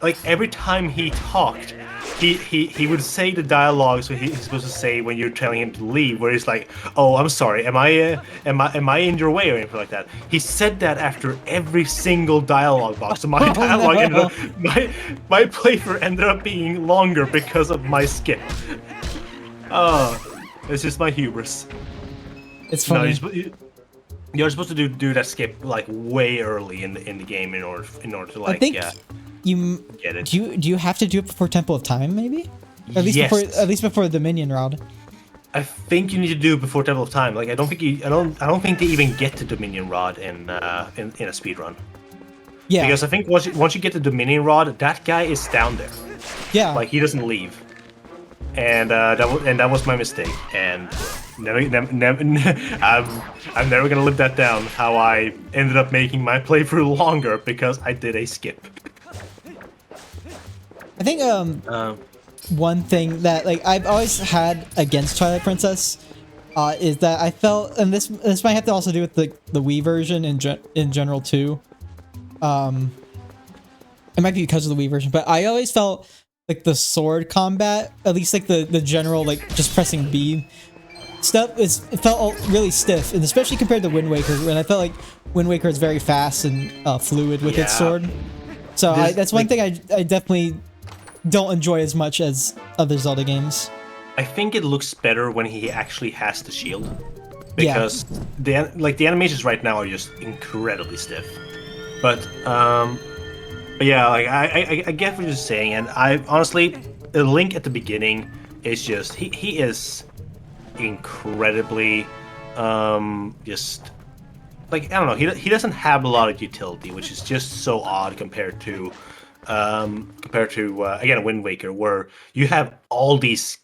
like, every time he talked, he would say the dialogue so he's supposed to say when you're telling him to leave, where he's like, "Oh, I'm sorry, am I in your way?" or anything like that. He said that after every single dialogue box. So my dialogue ended up, my playthrough ended up being longer because of my skip. Oh, it's just my hubris. It's No, funny. you're supposed to do that skip like way early in the game in order to like I think you get it. do you have to do it before Temple of Time, maybe? At least Yes. before the minion rod. I think you need to do it before Temple of Time. Like I don't think they even get to Dominion Rod in a speed run. Yeah. Because I think once you get to Dominion Rod, that guy is down there. Yeah. Like he doesn't leave. And that was my mistake. And never I'm never gonna live that down. How I ended up making my playthrough longer because I did a skip. I think one thing that like I've always had against Twilight Princess is that I felt, and this might have to also do with the Wii version in general too. It might be because of the Wii version, but I always felt like the sword combat, at least like the general like just pressing B stuff, it felt really stiff, and especially compared to Wind Waker, when I felt like Wind Waker is very fast and fluid with its sword. So that's one thing I definitely don't enjoy as much as other Zelda games. I think it looks better when he actually has the shield, because the animations right now are just incredibly stiff. But yeah, like I get what you're saying, and I honestly, the Link at the beginning is just he is incredibly just like I don't know, he doesn't have a lot of utility, which is just so odd compared to again Wind Waker, where you have all these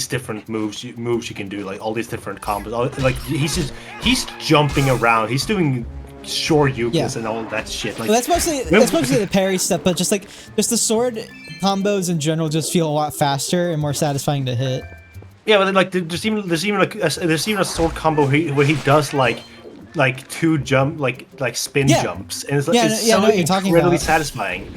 different moves you can do, like all these different combos. Like he's jumping around, he's doing Shoryukens and all that shit. Like well, that's mostly the parry stuff, but just the sword combos in general just feel a lot faster and more satisfying to hit. Yeah, but like there's even a sword combo where he does like two spin jumps, and it's so incredibly satisfying.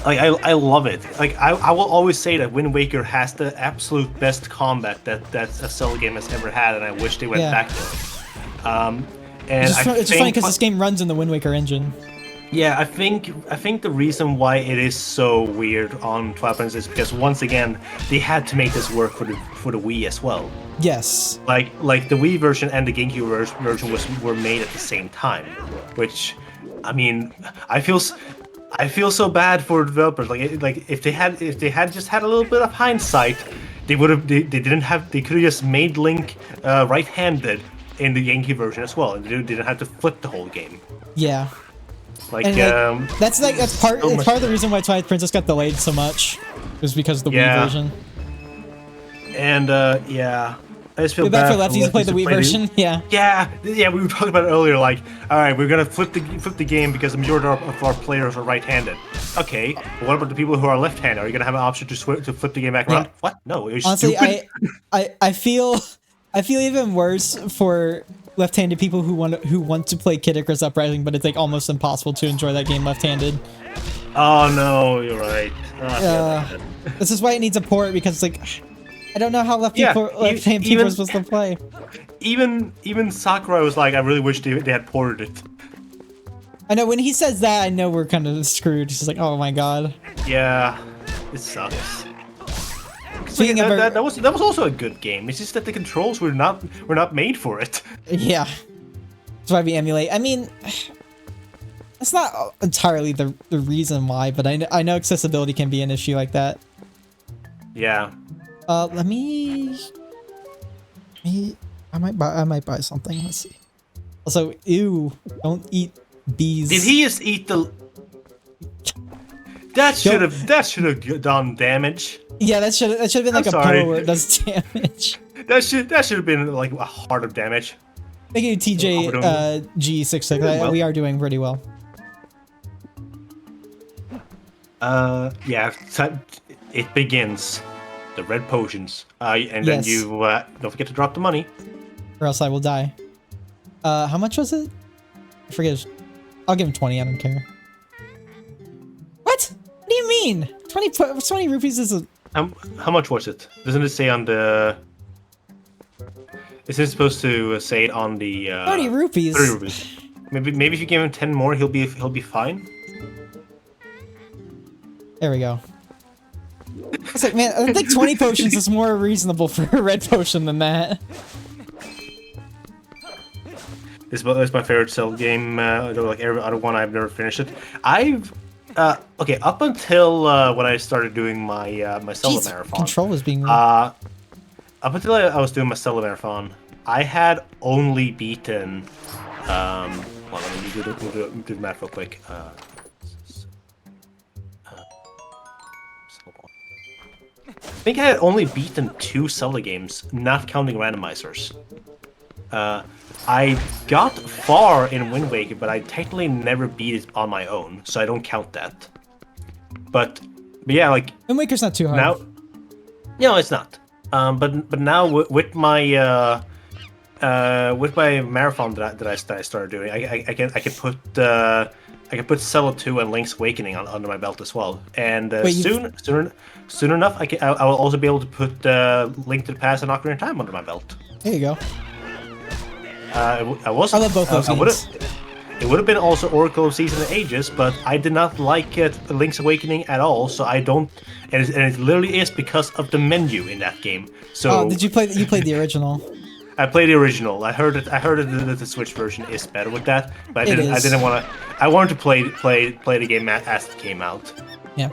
Like I love it. Like I will always say that Wind Waker has the absolute best combat that a Zelda game has ever had, and I wish they went back to it. And it's just funny because this game runs in the Wind Waker engine. Yeah, I think the reason why it is so weird on Twilight Princess is because once again they had to make this work for the Wii as well. Yes. Like the Wii version and the GameCube version were made at the same time, which, I mean, I feel so bad for developers. Like if they had just had a little bit of hindsight, they could have just made Link right-handed in the GameCube version as well, and they didn't have to flip the whole game. Yeah. Like, that's part of the reason why Twilight Princess got delayed so much, was because of the Wii version. And yeah, I just feel bad bad for lefties to play the Wii version. Yeah, we were talking about it earlier. Like, all right, we're gonna flip the game because the majority of our players are right-handed. Okay, but what about the people who are left-handed? Are you gonna have an option to flip the game back around? What? No, you're honestly, stupid. I feel even worse for left-handed people who want to play Kid Icarus Uprising, but it's like almost impossible to enjoy that game left-handed. Oh no, you're right. This is why it needs a port, because it's like I don't know how left-handed people are supposed to play. Even Sakurai was like, I really wish they had ported it. I know when he says that, I know we're kind of screwed. He's like, oh my god. Yeah, it sucks. That was also a good game. It's just that the controls were not made for it. Yeah, that's why we emulate. I mean, that's not entirely the reason why, but I know accessibility can be an issue like that. Yeah. Let me. I might buy something. Let's see. Also, ew! Don't eat bees. Did he just eat the? That should have done damage. Yeah, that should have been like a puddle where it does damage. That should have been like a heart of damage. Thank you, TJ G66. We are doing pretty well. Yeah, it begins. The red potions. And then you don't forget to drop the money. Or else I will die. How much was it? I forget. I'll give him 20, I don't care. What? What do you mean? 20 rupees is a... How much was it? Doesn't it say on the... Is it supposed to say it on the... 30 rupees? 30 rupees. Maybe if you give him 10 more, he'll be fine. There we go. It's like, man, I think 20 potions is more reasonable for a red potion than that. This is my favorite Zelda game. Like every other one, I've never finished it. Okay, up until when I started doing my my Zelda marathon. Control is being. Up until I was doing my Zelda marathon, I had only beaten. Well, let me do the math real quick. I think I had only beaten 2 Zelda games, not counting randomizers. I got far in Wind Waker, but I technically never beat it on my own, so I don't count that. But yeah, like Wind Waker's not too hard. Now, no, it's not. But now with my marathon that I started doing, I can put Zelda 2 and Link's Awakening under my belt as well. And soon enough, I will also be able to put Link to the Past and Ocarina of Time under my belt. There you go. I love both those games. It would have been also Oracle of Seasons and Ages, but I did not like Link's Awakening at all. So I don't, and it literally is because of the menu in that game. So did you play? You played the original. I played the original. I heard that the Switch version is better with that, but I didn't want to. I wanted to play the game as it came out. Yeah.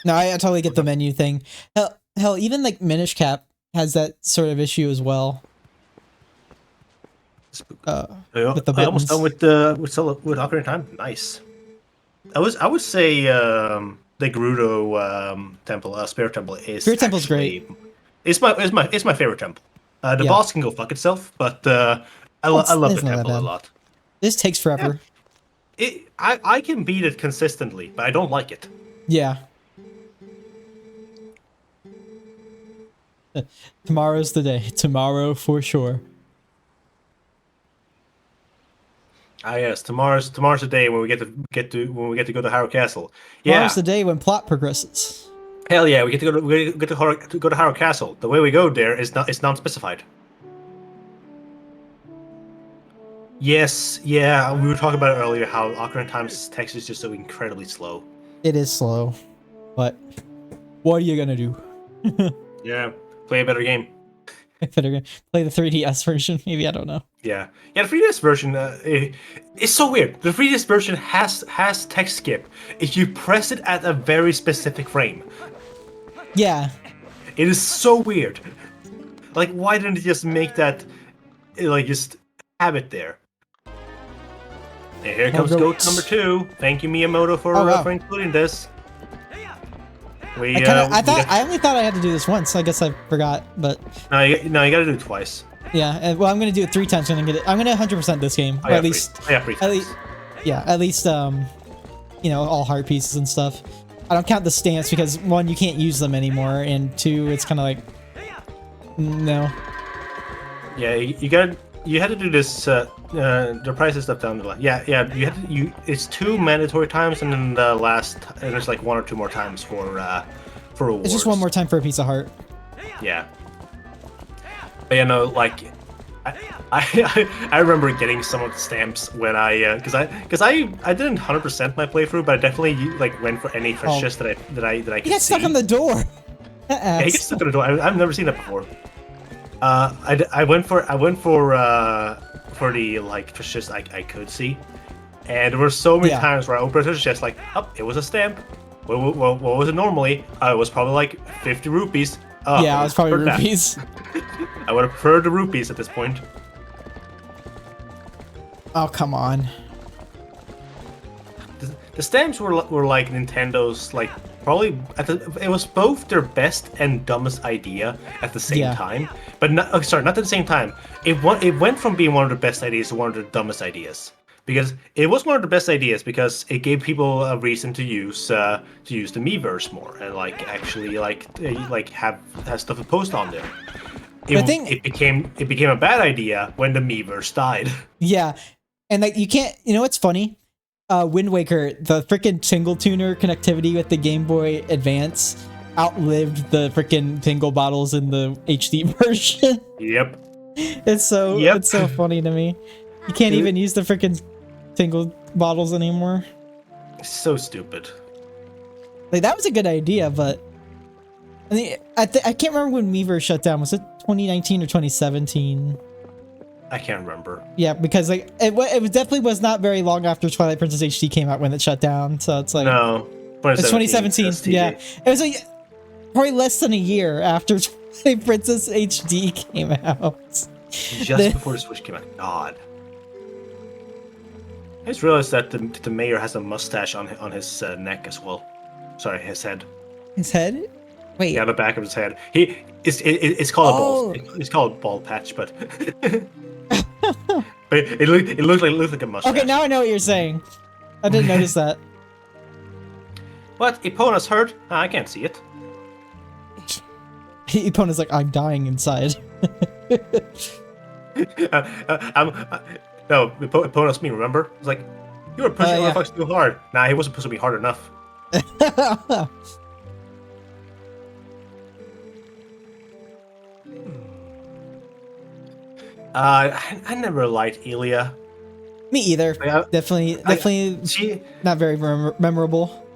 No, I totally get the menu thing. Hell, even like Minish Cap has that sort of issue as well. with the I almost buttons. done with Ocarina of Time. Nice. I would say the Gerudo temple, Spirit Temple is Spirit Temple's great. It's my favorite temple. The Yeah. boss can go fuck itself, but I love the it's not that temple a bad. lot. This takes forever. I can beat it consistently, but I don't like it. Yeah. Tomorrow's the day. Tomorrow for sure. Ah yes, tomorrow's the day when we get to go to Harrow Castle. Yeah, Tomorrow's the day when plot progresses. hell yeah, we get to go to Harrow Castle. The way we go there is non-specified. Yes, yeah, we were talking about it earlier how Ocarina of Time's text is just so incredibly slow. It is slow, but what are you gonna do? Yeah, play a better game. Better play the 3DS version. Maybe, I don't know. Yeah, the 3DS version it's so weird. The 3DS version has text skip if you press it at a very specific frame. Yeah. It is so weird. Like, why didn't it just make that, like, just have it there? And here comes goat number 2. Thank you, Miyamoto, for including this. I only thought I had to do this once. I guess I forgot, but No, you gotta do it twice. yeah. Well, I'm gonna do it 3 times. I'm gonna 100% this game, or at least, at least, you know, all heart pieces and stuff. I don't count the stamps because 1, you can't use them anymore, and 2, it's kind of like, no. Yeah, you had to do this. The prices stuff down the line. Yeah. It's 2 mandatory times, and then the last, and there's like 1 or 2 more times for rewards. It's just 1 more time for a piece of heart. Yeah. But you know, like, I remember getting some of the stamps when because I didn't 100% my playthrough, but I definitely like went for any fishes that I could see. He got stuck on the door. Yeah, he gets stuck on the door. I've never seen that before. I went for the like fishes I could see, and there were so many times where I opened a chest like, oh, it was a stamp. What was it normally? It was probably like 50 rupees. Yeah, it was probably rupees. I would have preferred the rupees at this point. Oh, come on. The stamps were like Nintendo's, like, probably it was both their best and dumbest idea at the same time. But not at the same time. It went from being one of the best ideas to one of the dumbest ideas. Because it was one of the best ideas because it gave people a reason to use the Miiverse more and like actually like have stuff to post on there. It became a bad idea when the Miiverse died. Yeah, and like you can't. You know what's funny? Wind Waker, the freaking single tuner connectivity with the Game Boy Advance outlived the freaking tingle bottles in the HD version. Yep. It's so funny to me. You can't even use the freaking tingle bottles anymore. So stupid. Like, that was a good idea, but I mean, I can't remember when Miiverse shut down. Was it 2019 or 2017? I can't remember. Yeah, because like it definitely was not very long after Twilight Princess HD came out when it shut down. So it's like, no, it's 2017. Yeah, it was like probably less than a year after Twilight Princess HD came out. Just before the Switch came out. God. I just realized that the mayor has a mustache on his neck as well. Sorry, his head. His head? Wait. Yeah, the back of his head. It's called a bald. It's called a bald patch, but but it looked like a mustache. Okay, now I know what you're saying. I didn't notice that. What? Epona's hurt? I can't see it. Epona's like, I'm dying inside. No, Epona's me, remember? It's like, you were pushing motherfuckers too hard. Nah, he wasn't pushing me hard enough. I never liked Elia. Me either. Definitely not very memorable.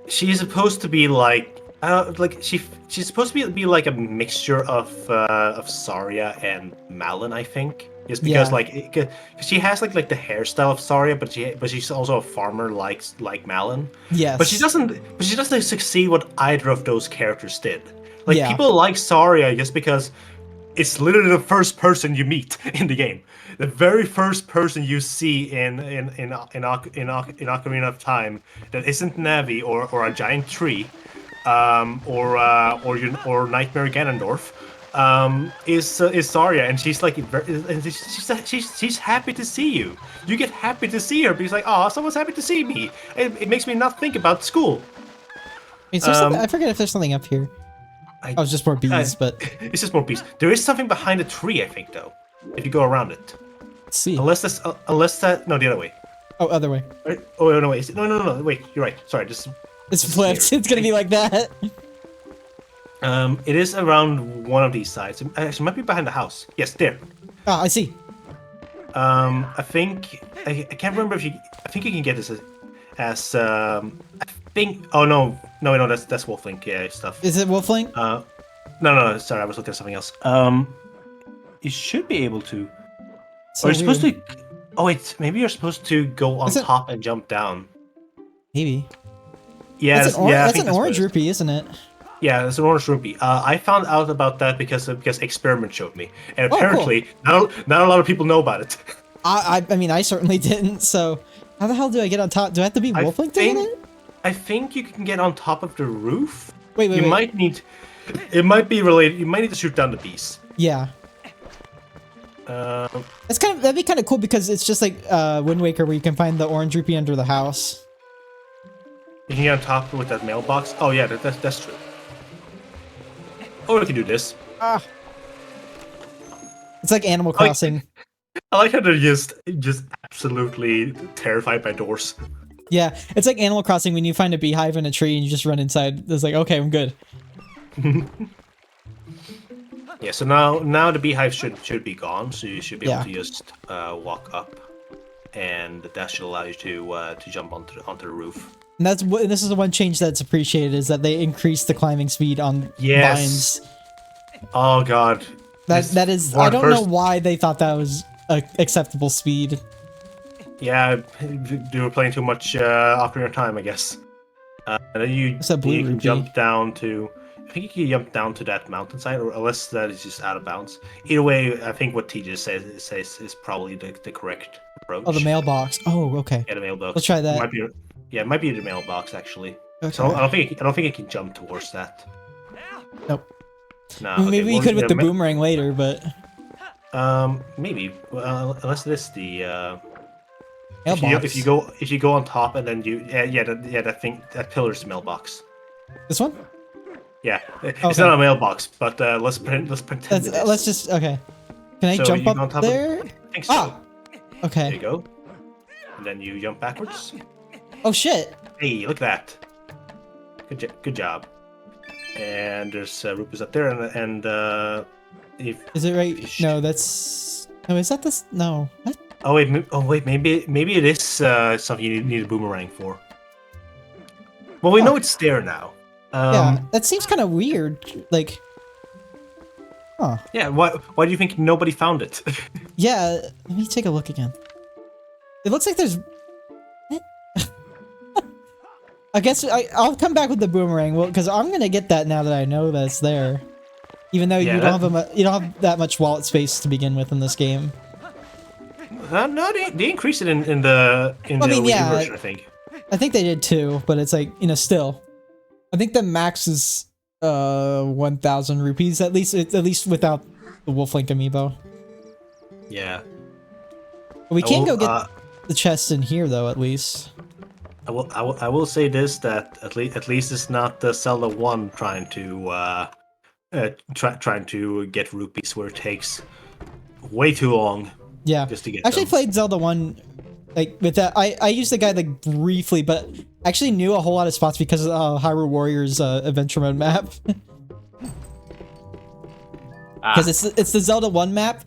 She's supposed to be like, she's supposed to be like a mixture of Saria and Malon, I think. Just because like she has like the hairstyle of Saria, but she's also a farmer like Malon. Yes. But she doesn't succeed what either of those characters did. Like people like Saria just because It's literally the first person you meet in the game. The very first person you see in Ocarina of Time that isn't Navi or a giant tree, or Nightmare Ganondorf, is Zarya, and she's like, and she's happy to see you. You get happy to see her because like, oh, someone's happy to see me. It makes me not think about school. Is there something? I forget if there's something up here. Oh, it's just more bees, but it's just more bees. There is something behind the tree, I think, though. If you go around it, let's see. unless no, the other way. Oh, other way. Right? Oh no, wait, no, wait. You're right. Sorry, just it's flipped. It's gonna be like that. It is around one of these sides. Actually, it might be behind the house. Yes, there. Oh, I see. I think I can't remember if you. I think you can get this as I think. Oh no, that's Wolflink. Yeah, stuff. Is it Wolflink? No. Sorry, I was looking at something else. You should be able to. So or you're supposed to. Oh wait, maybe you're supposed to go on Is it- top and jump down. Maybe. Yeah, That's an orange rupee, isn't it? Yeah, that's an orange rupee. I found out about that because Experiment showed me, and Oh, apparently not a lot of people know about it. I mean, I certainly didn't. So, how the hell do I get on top? Do I have to be Wolflink to get it? I think you can get on top of the roof. Wait. You might need. It might be related. You might need to shoot down the bees. Yeah. That'd be kind of cool because it's just like Wind Waker, where you can find the orange rupee under the house. You can get on top with that mailbox. Oh yeah, that's true. Oh, we can do this. It's like Animal Crossing. I like how they're just absolutely terrified by doors. Yeah, it's like Animal Crossing when you find a beehive in a tree and you just run inside. It's like, okay, I'm good. Yeah, so now the beehive should be gone, so you should be able to just walk up, and that should allow you to jump onto the roof. And this is the one change that's appreciated, is that they increased the climbing speed on vines. Oh god. That is, I don't know why they thought that was acceptable speed. Yeah, they were playing too much Ocarina of Time, I guess. And then you can jump down to. I think you can jump down to that mountainside, or unless that is just out of bounds. Either way, I think what TJ says is probably the correct approach. Oh, the mailbox. Oh, okay. Yeah, the mailbox. Let's try that. It might be the mailbox actually. Okay. So I don't think it can jump towards that. Nope. No. Maybe you could with the boomerang later, but. Maybe. Well, unless it is the. Mailbox. If you go on top and then that pillar's the mailbox. This one? Yeah, it's not a mailbox, but let's pretend. Let's just okay. Can I jump up there? I think so. Ah, okay. There you go. And then you jump backwards. Oh shit! Hey, look at that. Good job. And there's rupees up there, and is it right? No, that's no. Is that this? No. What? Oh wait. Maybe it is something you need a boomerang for. Well, we know it's there now. Yeah, that seems kind of weird. Like, huh? Yeah. Why do you think nobody found it? Yeah. Let me take a look again. It looks like there's. I guess I'll come back with the boomerang, because I'm gonna get that now that I know that's there. Even though you don't have that much wallet space to begin with in this game. No, they increased it in the Wii version, I think. I think they did too, but it's like, still. I think the max is 1,000 rupees at least without the Wolflink amiibo. Yeah. We can go get the chest in here though, at least. I will say this, that at least it's not the Zelda 1 trying to get rupees, where it takes way too long. Yeah. Just to get actually them. Played Zelda 1 like with that. I used the guide like briefly, but actually knew a whole lot of spots because of Hyrule Warriors adventure mode map. Because it's the Zelda 1 map,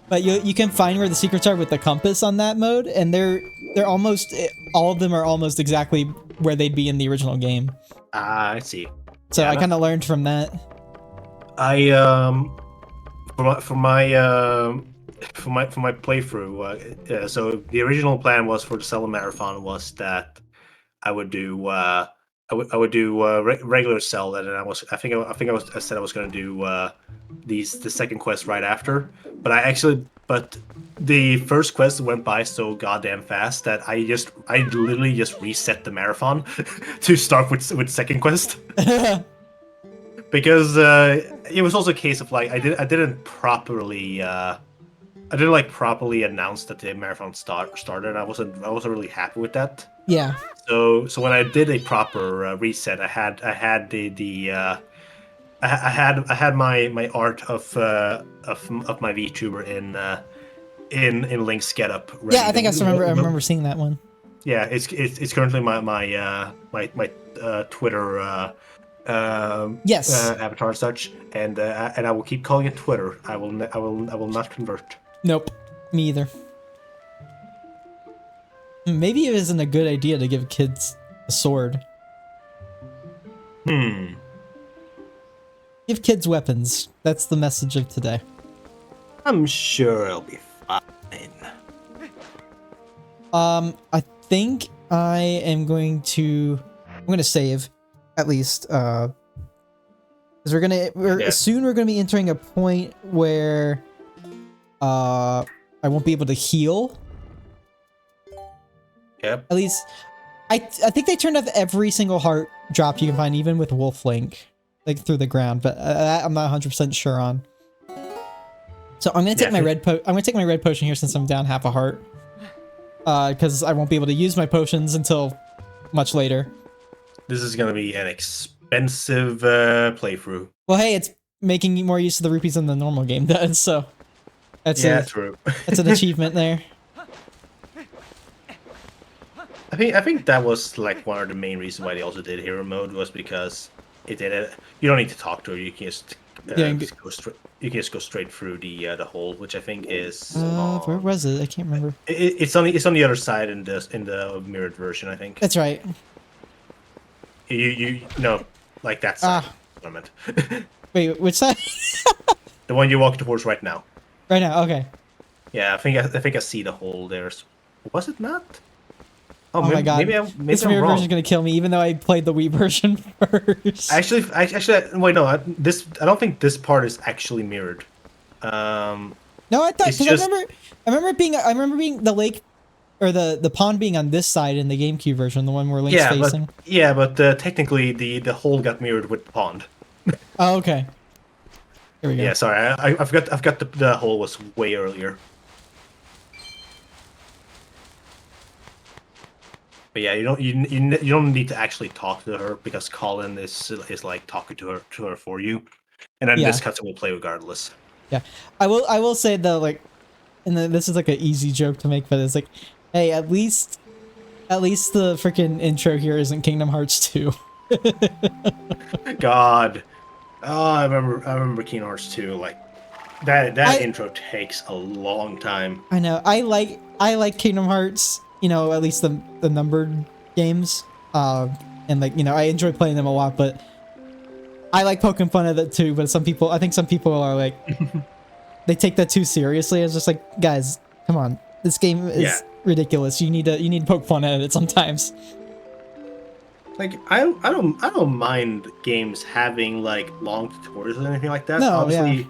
but you can find where the secrets are with the compass on that mode, and they're almost all of them are almost exactly where they'd be in the original game. I see. So I kind of learned from that. For my playthrough, so the original plan was for the Zelda marathon was that I would do regular Zelda, and I said I was going to do the second quest right after. But the first quest went by so goddamn fast that I literally just reset the marathon to start with second quest. Because it was also a case of like I didn't properly properly announce that the marathon started. I wasn't really happy with that. Yeah. So when I did a proper reset, I had I had my art of my VTuber in Link's getup ready. Yeah, I think I remember seeing that one. Yeah, it's currently my Twitter yes avatar and such, and I will keep calling it Twitter. I will not convert. Nope, me either. Maybe it isn't a good idea to give kids a sword. Give kids weapons. That's the message of today. I'm sure it'll be fine. I think I am going to. I'm going to save, at least, because soon we're gonna be entering a point where, I won't be able to heal. Yep. At least, I think they turned off every single heart drop you can find, even with Wolf Link, like through the ground. But I'm not 100% sure on. So I'm gonna take my red potion here since I'm down half a heart. Because I won't be able to use my potions until much later. This is gonna be an expensive playthrough. Well, hey, it's making more use of the rupees than the normal game does, so that's true. That's an achievement there. I think that was like one of the main reasons why they also did hero mode, was because it did it. You don't need to talk to her. You can just go straight. You can just go straight through the hole, which I think is. Where was it? I can't remember. It's on the other side in the mirrored version, I think. That's right. You no, like that side. I meant. Wait, which side? The one you walk towards right now. Right now, okay. Yeah, I think I see the hole there. Was it not? Oh my god! Maybe this mirror version is gonna kill me, even though I played the Wii version first. Actually, wait, no. I don't think this part is actually mirrored. No, I thought, because I remember being the lake, or the pond being on this side in the GameCube version, the one where Link's facing. But technically the hole got mirrored with the pond. Oh, okay. Here we go. Yeah, sorry, I've got the hole was way earlier. But yeah, you don't need to actually talk to her, because Colin is like talking to her for you, and then this cutscene will play regardless. Yeah, I will say though, like, and this is like an easy joke to make, but it's like, hey, at least the freaking intro here isn't Kingdom Hearts 2. God, oh, I remember Kingdom Hearts 2. Like that intro takes a long time. I know. I like Kingdom Hearts. You know, at least the numbered games, and like, you know, I enjoy playing them a lot, but I like poking fun at it too. But I think some people are like, they take that too seriously. It's just like, guys, come on, this game is ridiculous. You need to poke fun at it sometimes. Like I don't mind games having like long tutorials or anything like that. No, honestly. Yeah.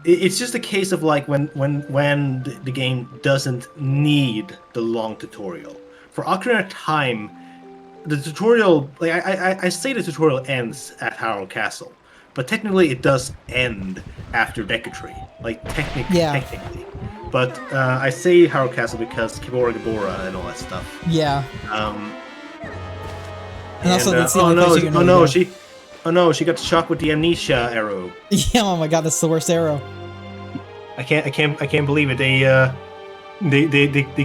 It's just a case of like when the game doesn't need the long tutorial. For Ocarina of Time, the tutorial, like I say the tutorial ends at Harrow Castle, but technically it does end after Deku Tree. Like technically. But I say Harrow Castle because Kibora Gabora and all that stuff. Yeah. And also that's the only place you can really go. Oh no, she got shot with the amnesia arrow. Yeah, oh my god, that's the worst arrow. I can't believe it. They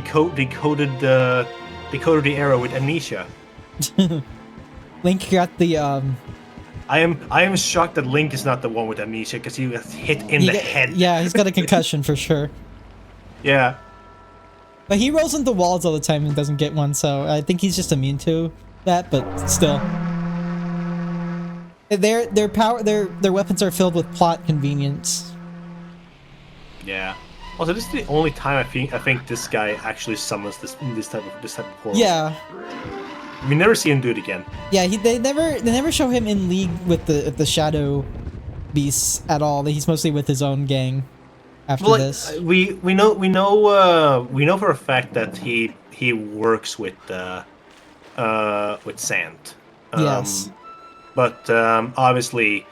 coded the arrow with amnesia. Link got the I am shocked that Link is not the one with amnesia, because he was hit in the head. Yeah, he's got a concussion for sure. Yeah. But he rolls into walls all the time and doesn't get one, so I think he's just immune to that, but still. Their weapons are filled with plot convenience. Yeah. Also, this is the only time I think this guy actually summons this type of portal. Yeah. We never see him do it again. Yeah, they never show him in league with the shadow beasts at all. He's mostly with his own gang after Well, like this. we know for a fact that he works with Sand. Yes. But obviously,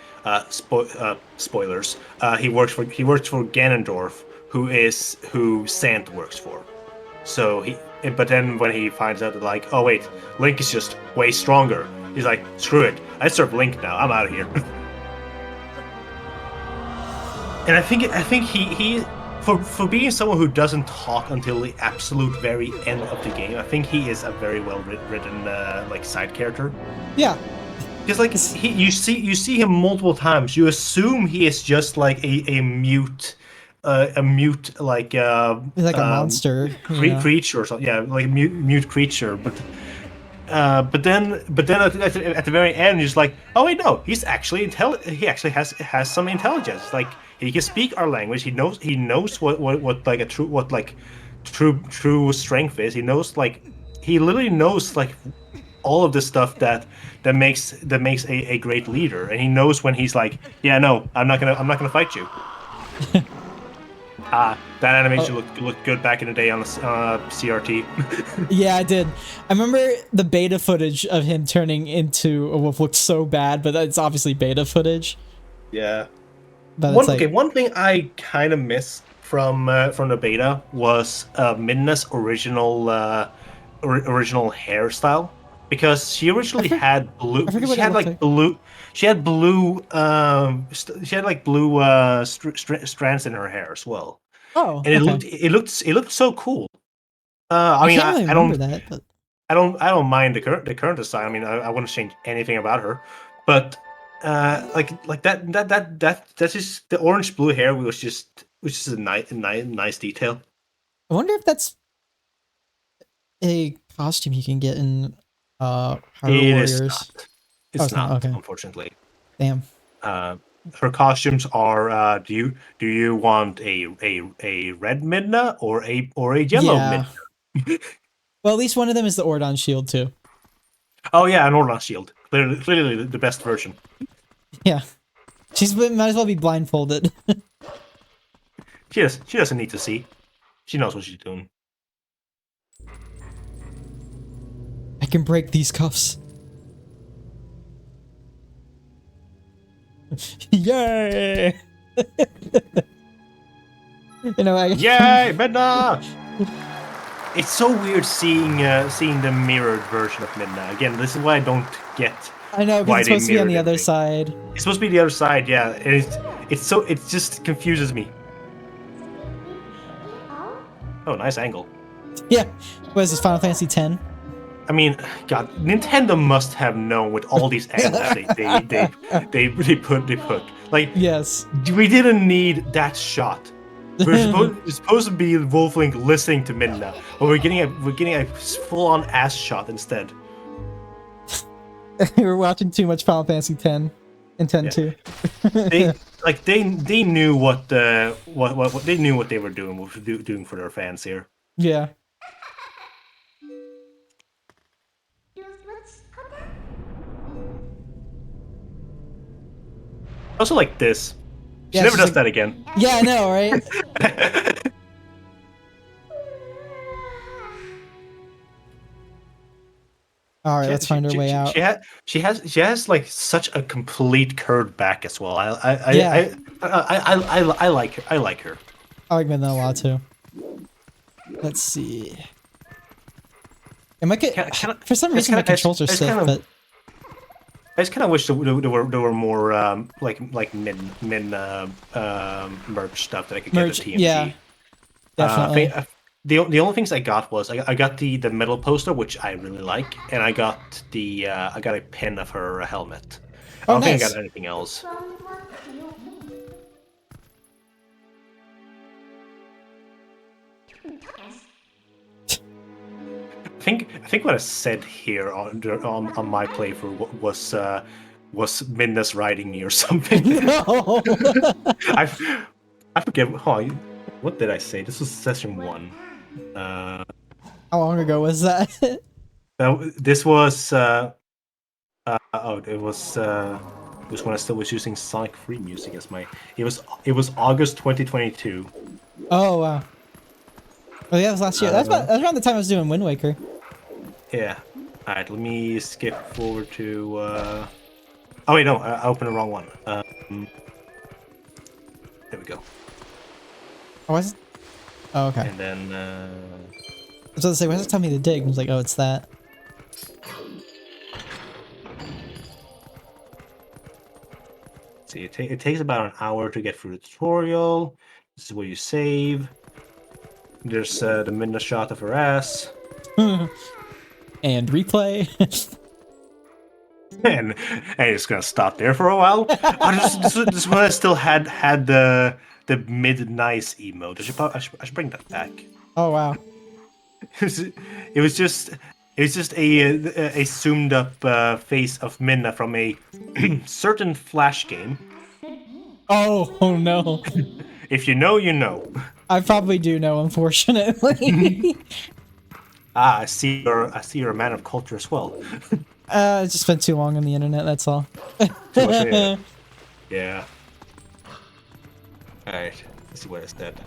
spoilers. He works for Ganondorf, who Sant works for. So but then when he finds out that like, oh wait, Link is just way stronger, he's like, screw it, I serve Link now. I'm out of here. And I think he for being someone who doesn't talk until the absolute very end of the game, I think he is a very well written like side character. Yeah. Because like you see him multiple times. You assume he is just like a mute, like He's like a monster, you know? creature or something. Yeah, like a mute creature. But then at the very end, you're just like, oh wait, no, he's actually He actually has some intelligence. Like he can speak our language. He knows what like a true strength is. He literally knows like all of the stuff that makes a great leader, and he knows when he's like, yeah, no, I'm not gonna fight you. That animation looked good back in the day on the CRT. Yeah, I did. I remember the beta footage of him turning into a wolf looked so bad, but it's obviously beta footage. Yeah. But One it's like, one thing I kind of missed from the beta was Midna's original hairstyle, because she originally had blue. I forget what She it had looked like like. blue. She had blue. She had like blue strands in her hair as well, Oh, and okay. it looked so cool. I I mean, can't really I remember don't that, but I don't mind the current design. I mean, I wouldn't change anything about her, but like that's just the orange blue hair was just a nice detail. I wonder if that's a costume you can get in Hyrule It is Warriors. not. Oh, It's it's not. not, Okay. unfortunately. Damn. Uh, Her costumes are. Do you want a red Midna or a yellow Yeah. Midna? Well, at least one of them is the Ordon shield too. Oh yeah, an Orlon shield. Clearly the best version. Yeah. Might as well be blindfolded. She doesn't need to see. She knows what she's doing. I can break these cuffs. Yay! You know, Yay, Midna! It's so weird seeing the mirrored version of Midna. Again, this is why I don't get I know, because why it's they supposed to be on mirrored the other everything. side. It's supposed to be the other side, yeah. And it just confuses me. Oh, nice angle. Yeah. What is this, Final Fantasy X? I mean, God, Nintendo must have known with all these angles they put. Like, Yes. we didn't need that shot. It's supposed to be Wolflink listening to Midna, but we're getting a full-on ass shot instead. We were watching too much Final Fantasy X and 10 Yeah. too. They knew what they knew what they were doing for their fans here. Yeah. Also, like this, she Yeah, never she's does like- that again. Yeah, I know, right? All right, let's find our way out. She has like such a complete curved back as well. Yeah. I like her. I like her. I like Midna a lot too. Let's see. It might get for some reason my controls are stiff, but I just kind of wish there were more like min merch stuff that I could get at TMG. Yeah, definitely. The only things I got was I got the metal poster, which I really like, and I got a pin of her helmet. I don't think I got anything else. I think what I said here on my playthrough was Midna's riding me or something. No. I forget. Oh, what did I say? This was session 1. How long ago was that? This was it was was when I still was using Sonic Free Music as my. It was August 2022. Oh wow. Oh yeah, that was last year. That's around the time I was doing Wind Waker. Yeah. All right. Let me skip forward to. Oh wait, no, I opened the wrong one. There we go. Oh, was it? Oh, okay. And then. I was going to say, why does it tell me to dig? I was like, oh, it's that. See, it takes about an hour to get through the tutorial. This is where you save. There's the Midna shot of her ass. And replay. and it's gonna stop there for a while. This one I still had the mid-nice emote. I should bring that back. Oh wow. It was just a zoomed up face of Minna from a certain Flash game. Oh no. If you know, you know. I probably do know, unfortunately. I see you're a man of culture as well. I just spent too long on the internet, that's all. Too much, yeah. Yeah. Alright, let's see what it's dead.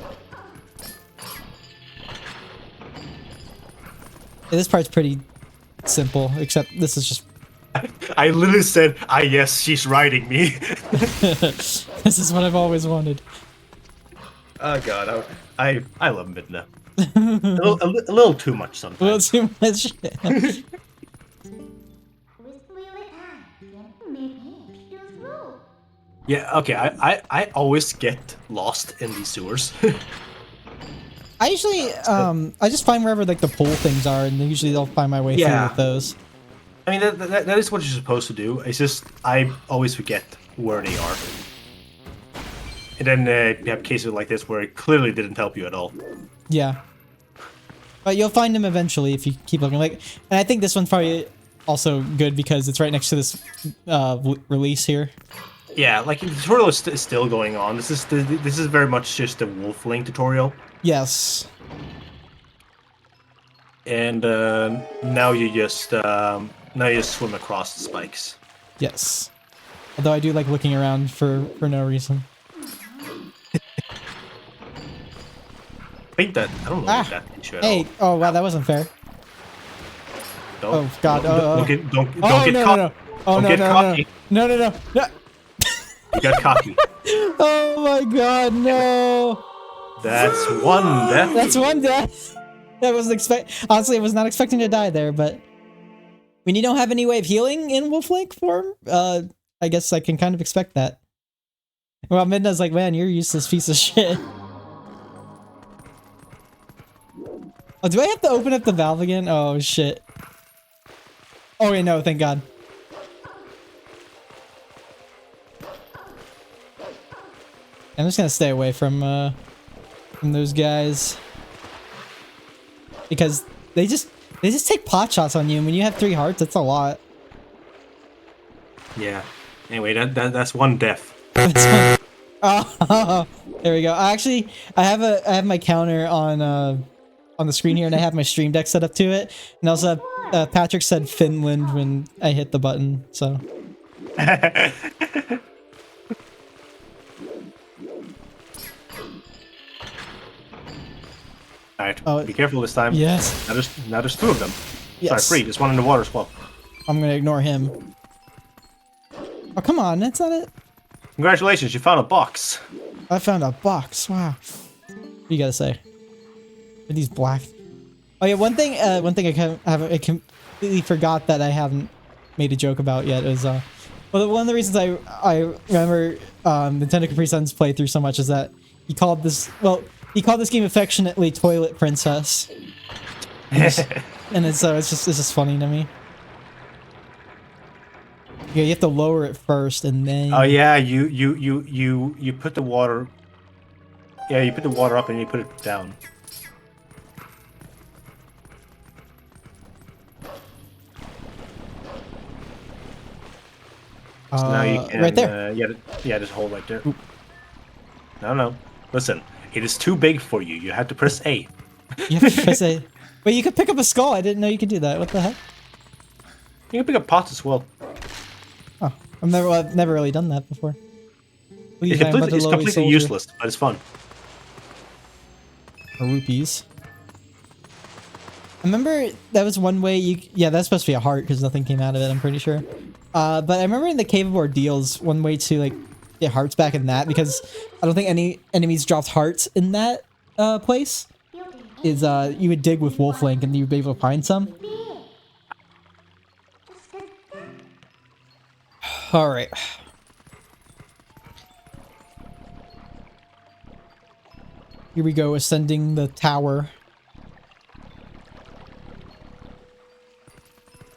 This part's pretty simple, except this is just... I literally said, yes, she's riding me. This is what I've always wanted. Oh god, I love Midna. a little too much sometimes. A little too much. Yeah, okay, I always get lost in these sewers. I usually, I just find wherever like the pool things are, and usually they'll find my way through with those. I mean, that is what you're supposed to do. It's just, I always forget where they are. And then you have cases like this where it clearly didn't help you at all. Yeah. But you'll find them eventually if you keep looking. Like, and I think this one's probably also good because it's right next to this release here. Yeah, like the tutorial is still going on. This is very much just a Wolfling tutorial. Yes. And now you just swim across the spikes. Yes. Although I do like looking around for no reason. I don't know that issue at hey! all. Oh wow, that wasn't fair. Don't, oh god! Don't get no, cocky. No. Oh don't no, get no, cocky. no, no, no, no. You got cocky. Oh my god, no! That's one death. That's one death. That wasn't honestly, I was not expecting to die there, but when you don't have any way of healing in Wolf-Link form, I guess I can kind of expect that. Well, Midna's like, man, you're a useless piece of shit. Oh, do I have to open up the valve again? Oh shit. Oh wait, no, thank god. I'm just gonna stay away from those guys. Because they just take pot shots on you, and when you have 3 hearts, that's a lot. Yeah. Anyway, that's one death. That's one. Oh, there we go. I have my counter on the screen here, and I have my stream deck set up to it. And also, Patrick said Finland when I hit the button, so. Alright, be careful this time. Yes. Now there's 2 of them. Yes. Sorry, 3. There's one in the water as well. I'm gonna ignore him. Oh, come on, that's not it. Congratulations, you found a box. I found a box. Wow. What do you gotta say? Are these black? Oh yeah, one thing I completely forgot that I haven't made a joke about yet is well, one of the reasons I remember Nintendo Capri Sun's playthrough so much is that he called this game affectionately Toilet Princess. And it's just funny to me. Yeah, you have to lower it first and then. Oh yeah, you put the water. Yeah, you put the water up and you put it down. So now you can, right there. Yeah, just hold right there. Oop. No. Listen, it is too big for you. You have to press A. You have to press A. Wait, you could pick up a skull. I didn't know you could do that. What the heck? You can pick up pots as well. Oh. I've never really done that before. Please, It's I am but a lowly completely soldier. useless, but it's fun. Or rupees. I remember that was one way you... Yeah, that's supposed to be a heart because nothing came out of it, I'm pretty sure. But I remember in the Cave of Ordeals, one way to like get hearts back in that, because I don't think any enemies dropped hearts in that place, is you would dig with Wolf Link and you'd be able to find some. Alright. Here we go, ascending the tower.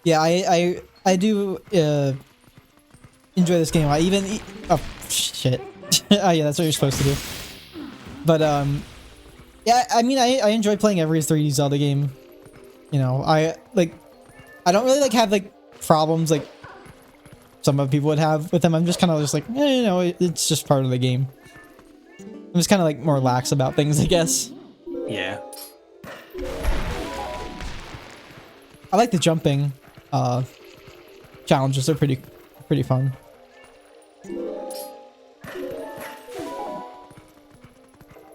Yeah, I do enjoy this game a lot. Even oh shit. Oh yeah, that's what you're supposed to do. But yeah, I mean I enjoy playing every 3D Zelda game. You know, I don't really like have like problems like some other people would have with them. I'm just kind of just like, you know, it's just part of the game. I'm just kind of like more lax about things, I guess. Yeah. I like the jumping challenges. They're pretty fun.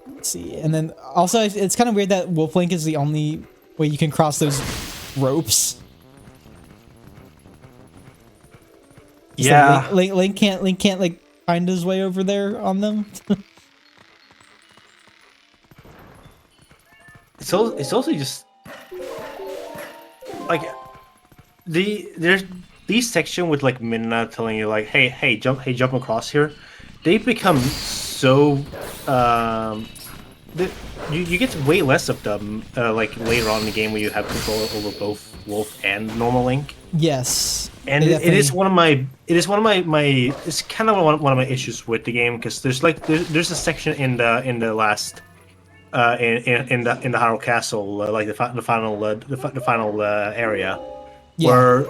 Let's see, and then also it's kind of weird that Wolf Link is the only way you can cross those ropes. Yeah. Like, Link can't like find his way over there on them. It's also just like there's these section with like Minna telling you like, hey jump across here. They become so you get way less of them like later on in the game when you have control over both Wolf and normal Link. Yes, and it is one of my it's kind of one of my issues with the game, because there's a section in the last in the Hyrule Castle, like the final area, yeah. where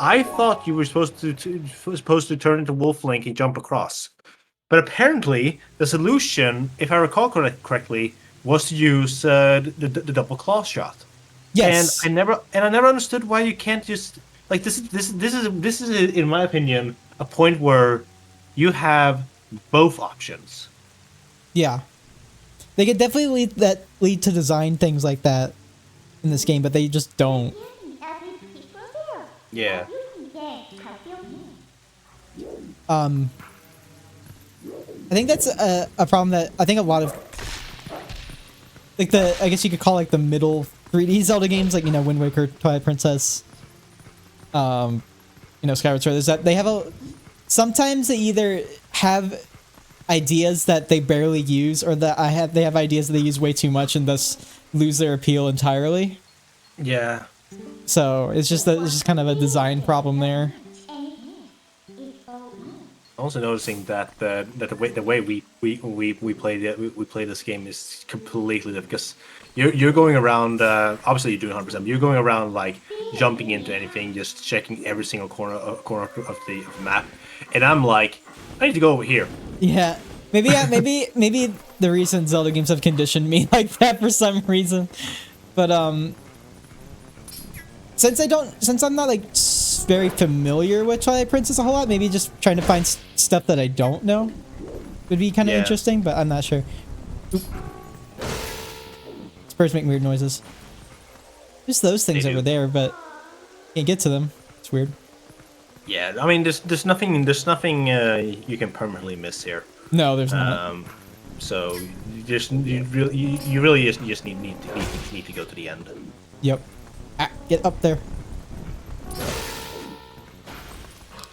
I thought you were supposed to turn into Wolf Link and jump across, but apparently the solution, if I recall correctly, was to use the double claw shot. Yes, And I never understood why you can't just like this is in my opinion a point where you have both options. yeah. They could definitely lead to design things like that in this game, but they just don't. Yeah. I think that's a problem that I think a lot of like I guess you could call like the middle 3D Zelda games, like, you know, Wind Waker, Twilight Princess, you know, Skyward Sword, is that they have sometimes they either have ideas that they barely use, or that they have ideas that they use way too much and thus lose their appeal entirely. Yeah. So it's just kind of a design problem there. Also noticing that the way we play this game is completely different, because you're going around, obviously you're doing 100%. You're going around like jumping into anything, just checking every single corner of the map, and I'm like, I need to go over here. Yeah, maybe the recent Zelda games have conditioned me like that for some reason, but since I'm not like very familiar with Twilight Princess a whole lot, maybe just trying to find stuff that I don't know would be kind of interesting, but I'm not sure. Oop. Birds make weird noises. Just those things over there, but can't get to them. It's weird. Yeah, I mean, there's nothing you can permanently miss here. No, there's not. So you really just need to go to the end. Yep. Ah, get up there.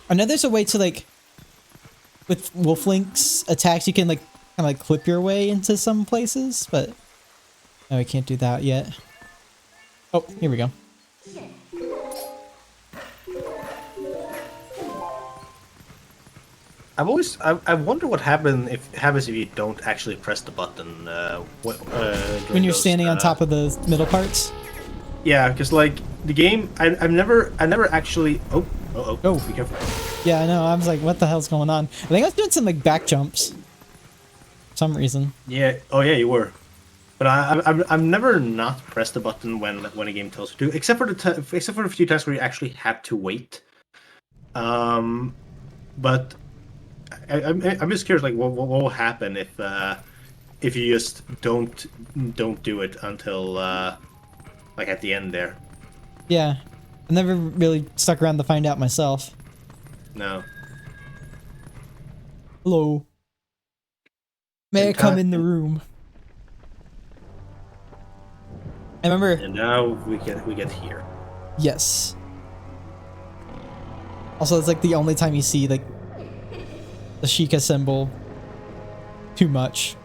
I know there's a way to like, with Wolf Link's attacks, you can like kind of like clip your way into some places, but no, I can't do that yet. Oh, here we go. I wonder what happens if you don't actually press the button when you're standing on top of the middle parts. Yeah, because like the game, I've never actually. Oh, be careful. Yeah, I know. I was like, what the hell's going on? I think I was doing some like back jumps. For some reason. Yeah. Oh yeah, you were. But I've never not pressed the button when a game tells you to, except for the few times where you actually have to wait. But I'm just curious, like, what will happen if you just don't do it until like at the end there? Yeah. I never really stuck around to find out myself. No. Hello. May I come in the room? I remember. And now we get here. Yes. Also, it's like the only time you see like the Sheikah symbol too much.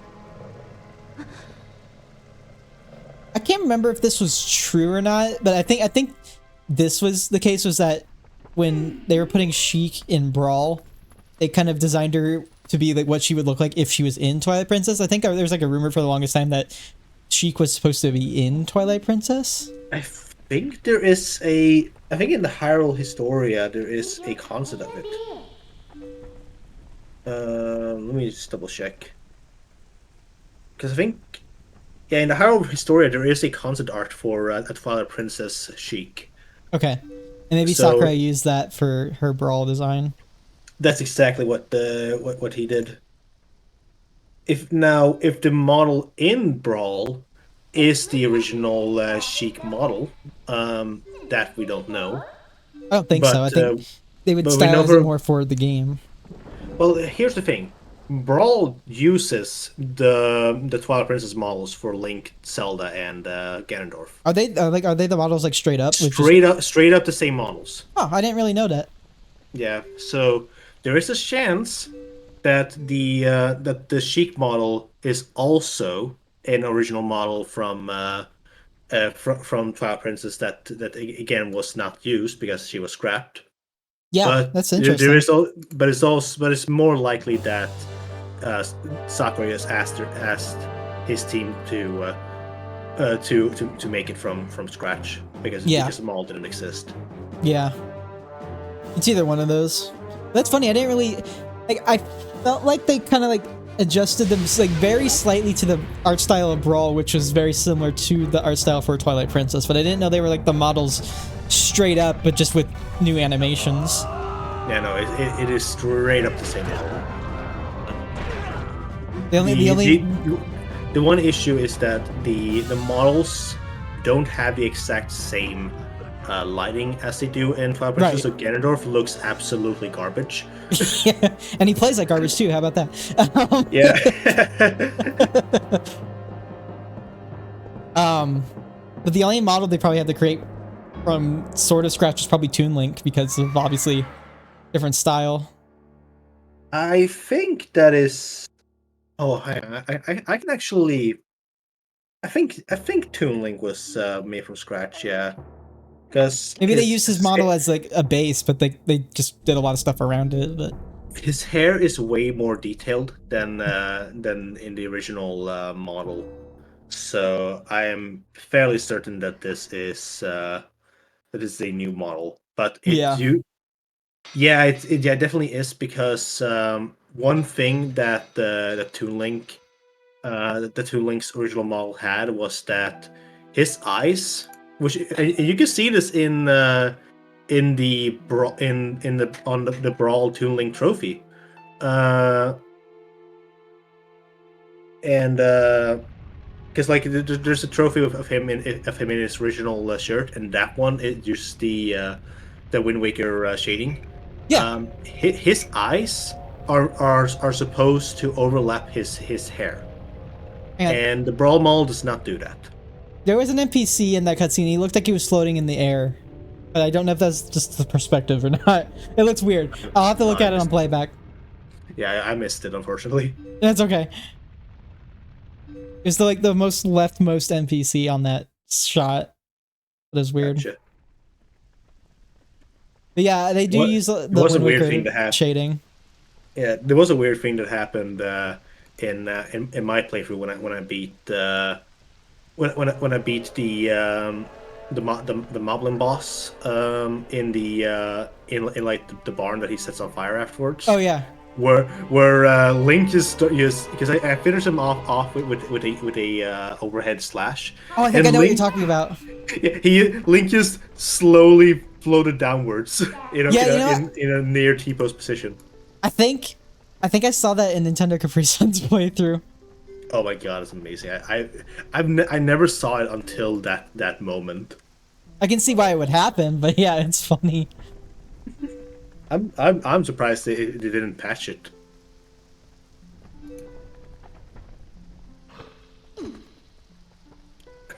I can't remember if this was true or not, but I think this was the case, was that when they were putting Sheik in Brawl, they kind of designed her to be like what she would look like if she was in Twilight Princess. I think there was like a rumor for the longest time that Sheik was supposed to be in Twilight Princess. I think there is a. I think in the Hyrule Historia there is a concept of it. Let me just double check. Because I think, yeah, in the Hyrule Historia there is a concept art for a Twilight Princess Sheik. Okay, and maybe So- Sakurai used that for her Brawl design. That's exactly what he did. If the model in Brawl is the original Sheik model, that we don't know. I don't think so. I think they would but we stylize never- it more for the game. Well, here's the thing. Brawl uses the Twilight Princess models for Link, Zelda, and Ganondorf. Are they the models like straight up? with Straight up the same models. Oh, I didn't really know that. Yeah, so there is a chance that the Sheik model is also an original model from Twilight Princess that again was not used because she was scrapped. Yeah, But that's there interesting. is but it's more likely that Sakurai has asked his team to make it from scratch because the model didn't exist. Yeah. It's either one of those. That's funny. I didn't really like. I felt like they kind of like adjusted them like very slightly to the art style of Brawl, which was very similar to the art style for Twilight Princess. But I didn't know they were like the models straight up, but just with new animations. Yeah, no, it is straight up the same model. The one issue is that the models don't have the exact same lighting as they do in Twilight Princess, so Ganondorf looks absolutely garbage. Yeah, and he plays like garbage too. How about that? Yeah. But the only model they probably had to create from sort of scratch is probably Toon Link because of obviously different style. I think that is. Oh, I can actually. I think Toon Link was made from scratch. Yeah. Because maybe they used his model as like a base, but they just did a lot of stuff around it. But his hair is way more detailed than in the original model, so I am fairly certain that this is a new model. But it definitely is because one thing that the Toon Link, the Toon Link's original model had was that his eyes. Which and you can see this in the Brawl Toon Link trophy, and because like there's a trophy of him in his original shirt, and that one it uses the Wind Waker shading. Yeah, his eyes are supposed to overlap his hair, and the Brawl model does not do that. There was an NPC in that cutscene. He looked like he was floating in the air, but I don't know if that's just the perspective or not. It looks weird. I'll have to look at it on playback. Yeah, I missed it, unfortunately. That's okay. It's the most leftmost NPC on that shot. That is weird. Gotcha. But yeah, they do use the Wind Waker shading. Yeah, there was a weird thing that happened in my playthrough when I beat when I beat the Moblin boss in like the barn that he sets on fire afterwards. Oh yeah. Where Link just because I finished him off with a overhead slash. Oh, I think I know what you're talking about. Yeah, Link just slowly floated downwards Yeah, you know, in a near T-pose position. I think I saw that in Nintendo Capri Sun's playthrough. Oh my god, it's amazing. I never saw it until that moment. I can see why it would happen, but yeah, it's funny. I'm surprised they didn't patch it.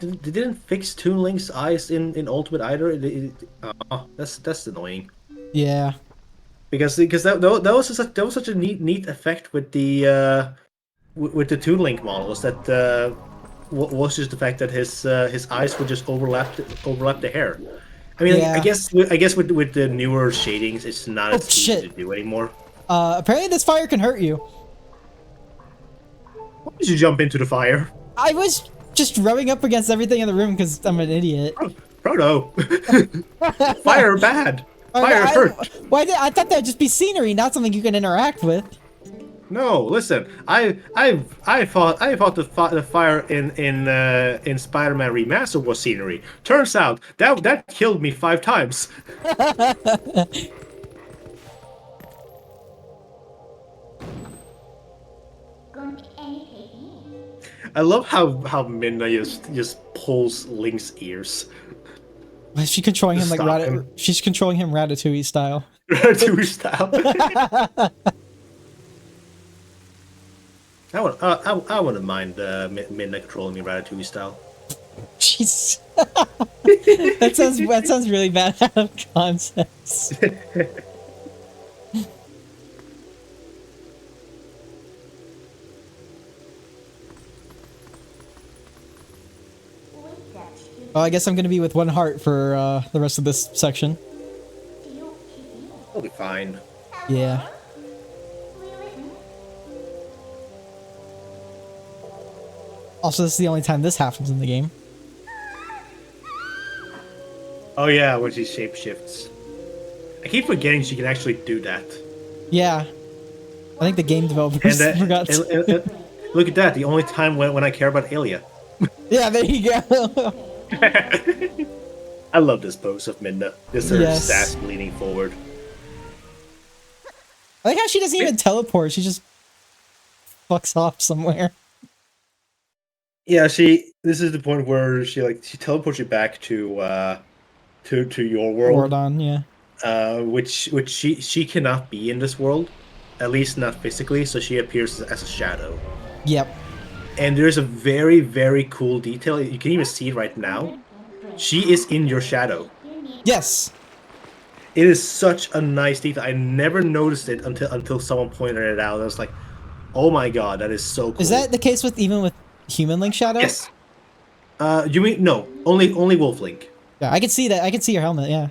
They didn't fix Toon Link's eyes in Ultimate either. That's annoying. Yeah. Because that was such a neat effect with the with the Toon Link models that was just the fact that his eyes would just overlap the hair. I mean, Yeah. I guess with the newer shadings, it's not Oh as easy shit. to do anymore. Apparently this fire can hurt you. Why did you jump into the fire? I was just rubbing up against everything in the room because I'm an idiot. Proto, fire bad. Fire hurt. I thought that'd just be scenery, not something you can interact with. No, listen. I thought the fire in Spider-Man Remastered was scenery. Turns out that killed me 5 times. I love how Minna just pulls Link's ears. She's controlling him like Stop him. she's controlling him Ratatouille style. Ratatouille style. I wouldn't mind Minna controlling me Ratatouille style. Jeez. that sounds really bad out of context. Oh, I guess I'm gonna be with one heart for the rest of this section. I'll be fine. Yeah. Also, this is the only time this happens in the game. Oh yeah, when she shapeshifts. I keep forgetting she can actually do that. Yeah. I think the game developers forgot. And look at that, the only time when I care about Alia. Yeah, there you go. I love this pose of Minna. Just her sass leaning forward. I like how she doesn't even teleport. She just fucks off somewhere. Yeah, this is the point where she teleports you back to your world. Wardon, yeah. Which she cannot be in this world, at least not physically. So she appears as a shadow. Yep. And there's a very, very cool detail. You can even see it right now. She is in your shadow. Yes. It is such a nice detail. I never noticed it until someone pointed it out. I was like, oh my god, that is so cool. Is that the case even with Human Link Shadow? Yes. You mean no? Only Wolf Link. Yeah, I can see that. I can see your helmet. Yeah.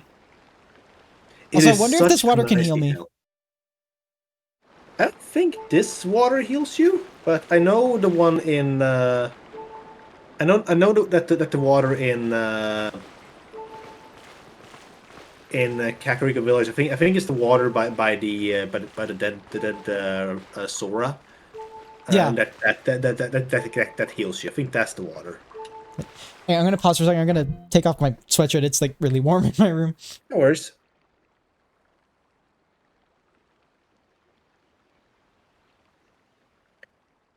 Also, I wonder if this water can heal me. I don't think this water heals you, but I know the one in. I know that the water in Kakariko Village. I think it's the water by the dead Sora. Yeah. That heals you. I think that's the water. Hey, I'm gonna pause for a second. I'm gonna take off my sweatshirt. It's like really warm in my room. No worries.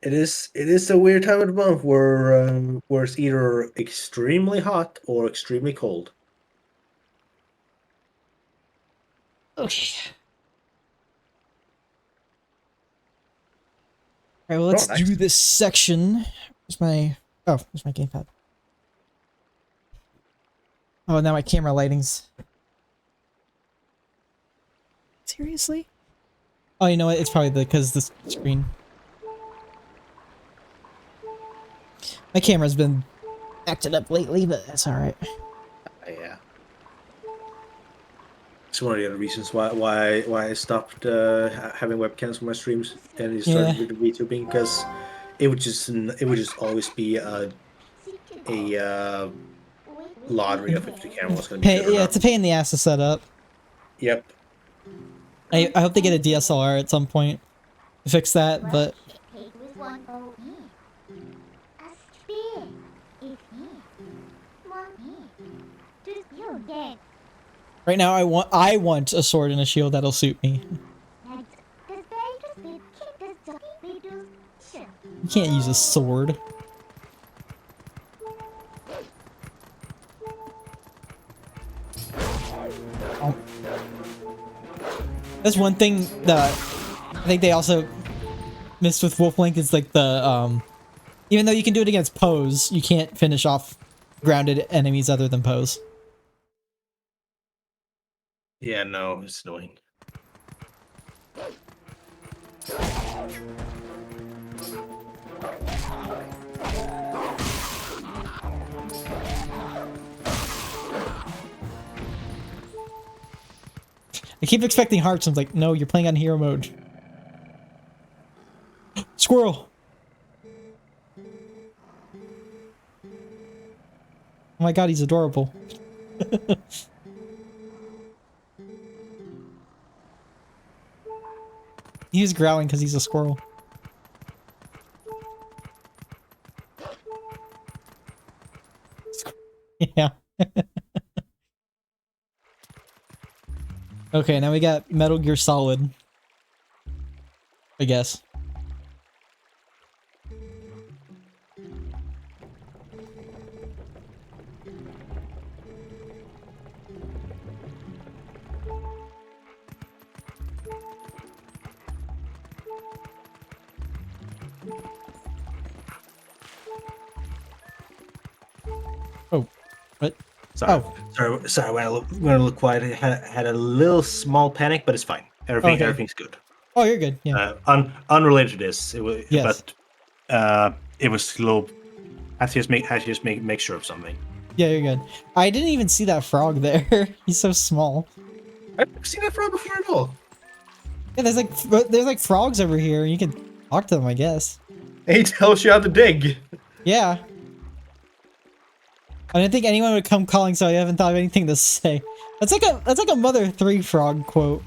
It is a weird time of the month where it's either extremely hot or extremely cold. Okay. All right, well, let's do this section. Where's my... Oh, there's my gamepad. Oh, now my camera lighting's... Seriously? Oh, you know what? It's probably because the screen... My camera's been acting up lately, but that's alright. Yeah. It's one of the other reasons why I stopped having webcams for my streams and started with the VTubing, because it would just always be a lottery of if the camera was going to be good or not. It's a pain in the ass to set up. Yep. I hope they get a DSLR at some point to fix that, but... Right now, I want a sword and a shield that'll suit me. You can't use a sword. Oh. That's one thing that I think they also missed with Wolf Link is like the even though you can do it against Pose, you can't finish off grounded enemies other than Pose. Yeah, no, it's annoying. I keep expecting hearts. I'm like, no, you're playing on hero mode. Squirrel. Oh my god, he's adorable. He's growling because he's a squirrel. Yeah. Okay, now we got Metal Gear Solid. I guess. Oh, what? Sorry, Oh. sorry. When I look quiet, I had a little small panic, but it's fine. Okay. Everything's good. Oh, you're good. Yeah. Unrelated to this, Yes. but it was slow. I had to just make sure of something. Yeah, you're good. I didn't even see that frog there. He's so small. I've never seen that frog before at all. Yeah, there's like frogs over here. You can talk to them, I guess. He tells you how to dig. Yeah. I didn't think anyone would come calling, so I haven't thought of anything to say. That's like a Mother 3 frog quote.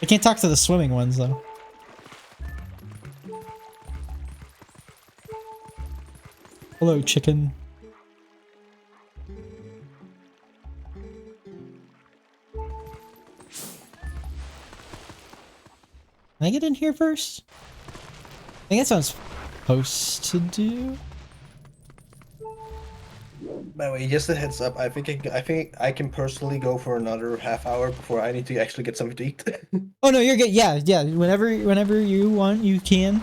I can't talk to the swimming ones though. Hello, chicken. Can I get in here first? I think that's what I'm supposed to do. By the way, just a heads up. I think I can personally go for another half hour before I need to actually get something to eat. Oh no, you're good. Yeah, yeah. Whenever you want, you can.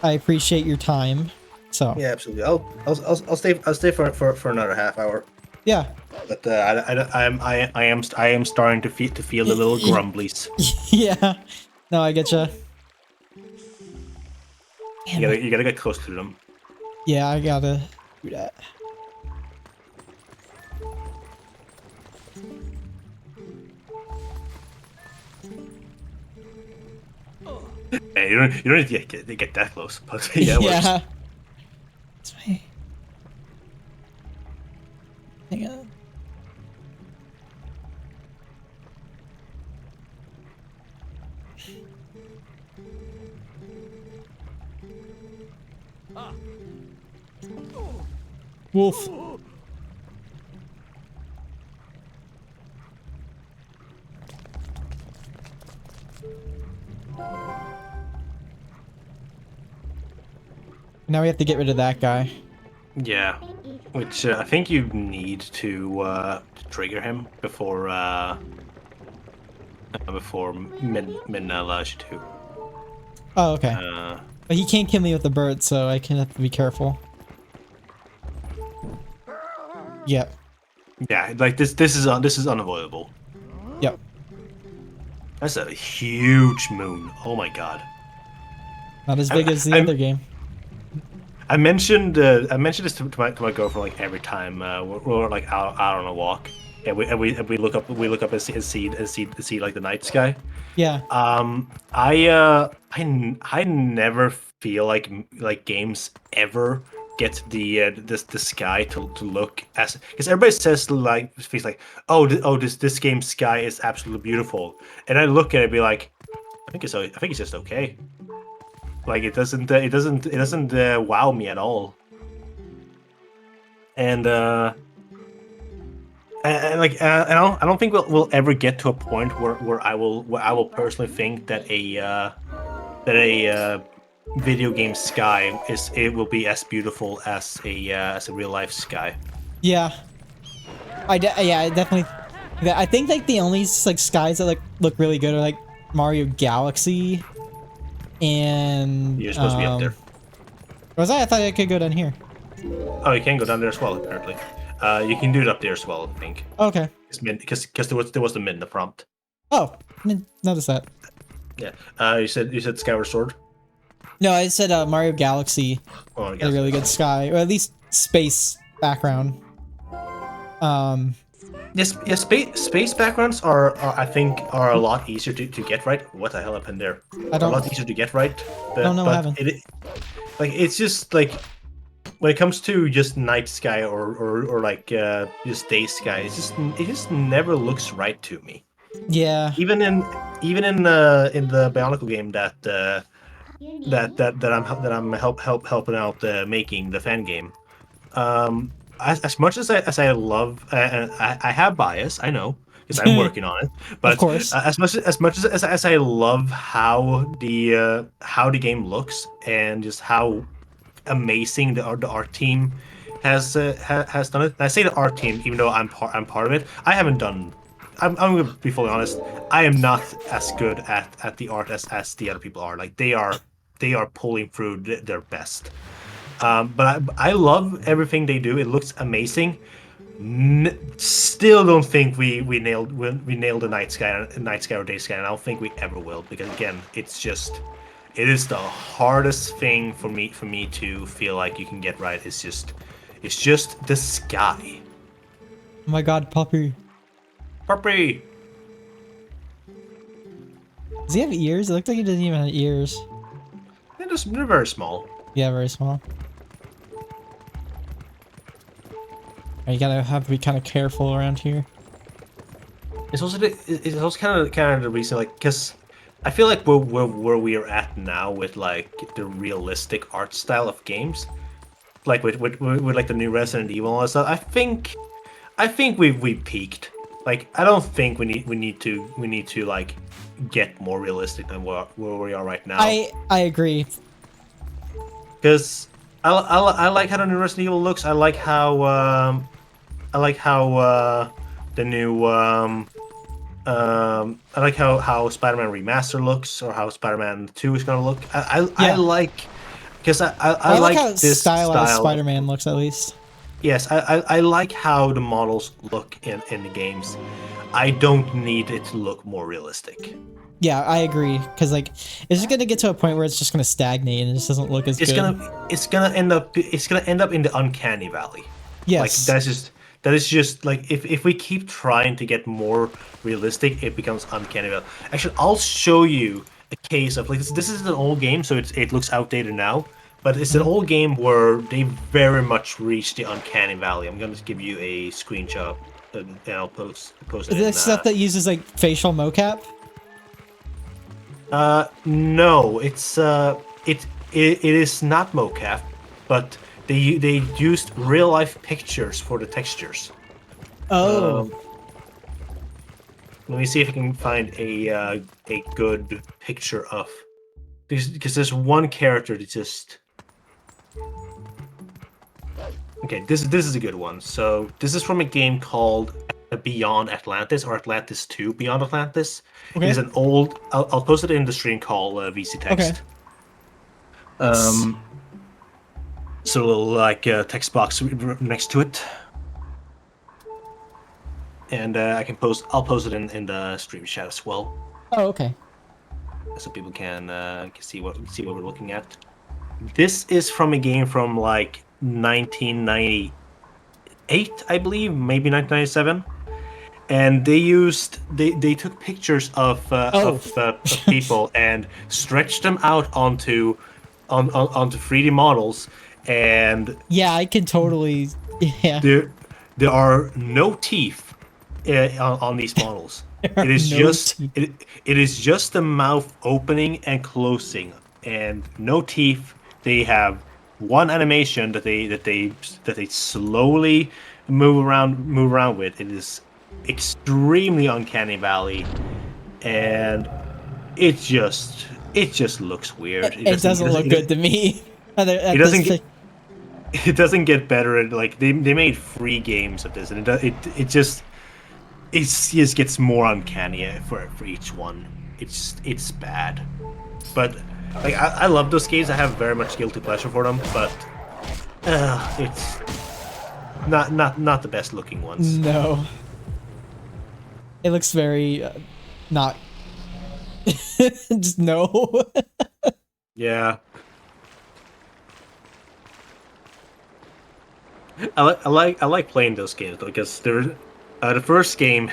I appreciate your time. So Yeah, absolutely. I'll stay for another half hour. yeah. But I am starting to feel the little grumblies. Yeah. No, I getcha. You gotta get close to them. Yeah, I gotta do that. Hey, you don't need to get that close. But yeah, it works. Yeah. That's me. Hang on. Wolf. Now we have to get rid of that guy. Yeah, which I think you need to trigger him before Midna allows you to. Oh, okay. But he can't kill me with the bird, so I can have to be careful. Yep. Yeah, like this is unavoidable. Yep. That's a huge moon. Oh my god. Not as big as the other game. I mentioned this to my girlfriend like every time we're like out on a walk, and we look up and see like the night sky. Yeah. I never feel like games ever get the sky to look as, because everybody says like feels like this game's sky is absolutely beautiful, and I look at it and be like, I think it's just okay. Like it doesn't wow me at all. And I don't think we'll ever get to a point where I will personally think that a video game sky it will be as beautiful as a real life sky. Yeah, yeah, I definitely. I think like the only like skies that like look really good are like Mario Galaxy, and You're supposed to be up there. was I? I thought I could go down here. Oh, you can go down there as well. Apparently, you can do it up there as well. I think. Okay. Because there was the mid in the prompt. Oh, I didn't notice that. Yeah. You said Skyward Sword. No, I said Mario Galaxy. Oh, I A guess. really good sky, or at least space background. Yes, space backgrounds are I think are a lot easier to get right. What the hell happened there? I don't. A lot easier to get right. Don't know what happened. Like it's just like when it comes to just night sky or like just day sky, it just never looks right to me. Yeah. Even in the Bionicle game that I'm helping out making the fan game. As much as I love, I have bias, I know, because I'm working on it. But Of course. as much as I love how the game looks and just how amazing the art team has done it. And I say the art team, even though I'm part of it. I haven't done. I'm gonna be fully honest. I am not as good at the art as the other people are. Like they are pulling through their best. But I love everything they do. It looks amazing. Still don't think we nailed the night sky or day sky, and I don't think we ever will, because again, it is the hardest thing for me to feel like you can get right. It's just the sky. Oh my God, puppy. Puppy. Does he have ears? It looked like he doesn't even have ears. They're very small. Yeah, very small. You gotta have to be kind of careful around here. It's also kind of the reason, like, because I feel like where we are at now with like the realistic art style of games, like with like the new Resident Evil and all that stuff. I think we peaked. Like I don't think we need to like get more realistic than where we are right now. I agree. Because I like how the new Resident Evil looks. I like how the new I like how Spider-Man Remaster looks, or how Spider-Man 2 is gonna look. I like, because I like how this stylized style. Spider-Man looks, at least. Yes, I like how the models look in the games. I don't need it to look more realistic. Yeah, I agree. Because like, it's just gonna get to a point where it's just gonna stagnate and it just doesn't look as good. It's gonna end up in the uncanny valley. Yes. Like that is just like if we keep trying to get more realistic, it becomes uncanny valley. Actually, I'll show you a case of like this is an old game, so it looks outdated now. But it's an old game where they very much reached the uncanny valley. I'm gonna give you a screenshot, and I'll post it. Is this stuff that uses like facial mocap? No, it is not mocap, but they used real life pictures for the textures. Oh. Let me see if I can find a good picture of this, because there's one character that just. Okay, this is a good one. So this is from a game called Beyond Atlantis, or Atlantis 2 Beyond Atlantis. Okay. It is an old. I'll post it in the stream call VC text. Okay. So a little like text box next to it, and I'll post it in the stream chat as well. Oh, okay. So people can see what we're looking at. This is from a game from like 1998, I believe, maybe 1997, and they took pictures of people and stretched them out onto 3D models, and yeah, I can totally. Yeah. There are no teeth on these models. It is it is just the mouth opening and closing, and no teeth. They have one animation that they slowly move around with. It is extremely uncanny valley, and it just looks weird. It doesn't look good to me. It doesn't get it doesn't get better. And like they made free games of this, and it just gets more uncanny for each one. It's bad, but like I love those games. I have very much guilty pleasure for them, but it's not the best looking ones. No, it looks very not. Just no. Yeah. I like playing those games though, because they're the first game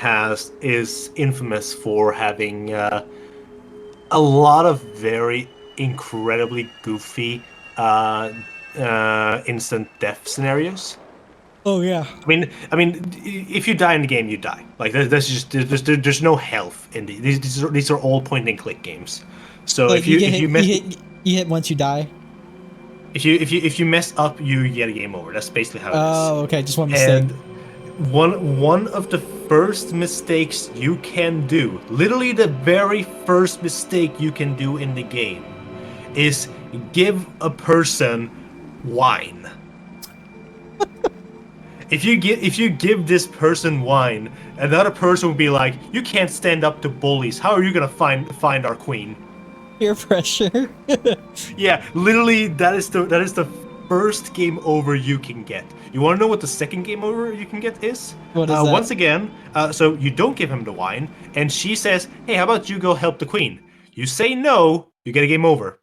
is infamous for having a lot of very incredibly goofy instant death scenarios. Oh yeah. I mean, if you die in the game, you die. Like there's no health in these are all point and click games. So Like if you you hit once you die. if you mess up, you get a game over. That's basically how it is. Oh, okay, just one mistake. And one of the first mistakes you can do, literally the very first mistake you can do in the game, is give a person wine. If you give this person wine, another person will be like, "You can't stand up to bullies. How are you gonna find our queen?" Peer pressure. Yeah, literally, that is the first game over you can get. You want to know what the second game over you can get is? What is that? Once again, so you don't give him the wine, and she says, "Hey, how about you go help the queen?" You say no, you get a game over.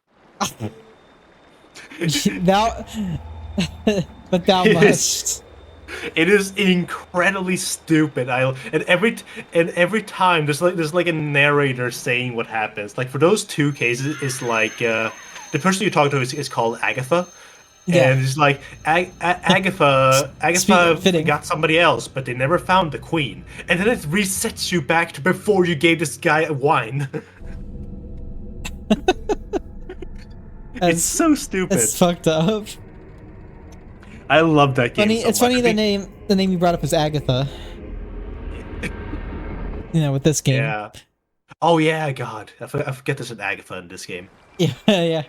Thou, but thou must. It is incredibly stupid. And every time there's like a narrator saying what happens. Like for those two cases, it's like the person you talk to is called Agatha. Yeah. And it's like Agatha Fitting. got somebody else, but they never found the queen. And then it resets you back to before you gave this guy a wine. It's so stupid. It's fucked up. I love that game. Funny, so it's much. funny the name you brought up was Agatha. You know, with this game. Yeah. Oh yeah, God, I forget there's an Agatha in this game. Yeah, yeah.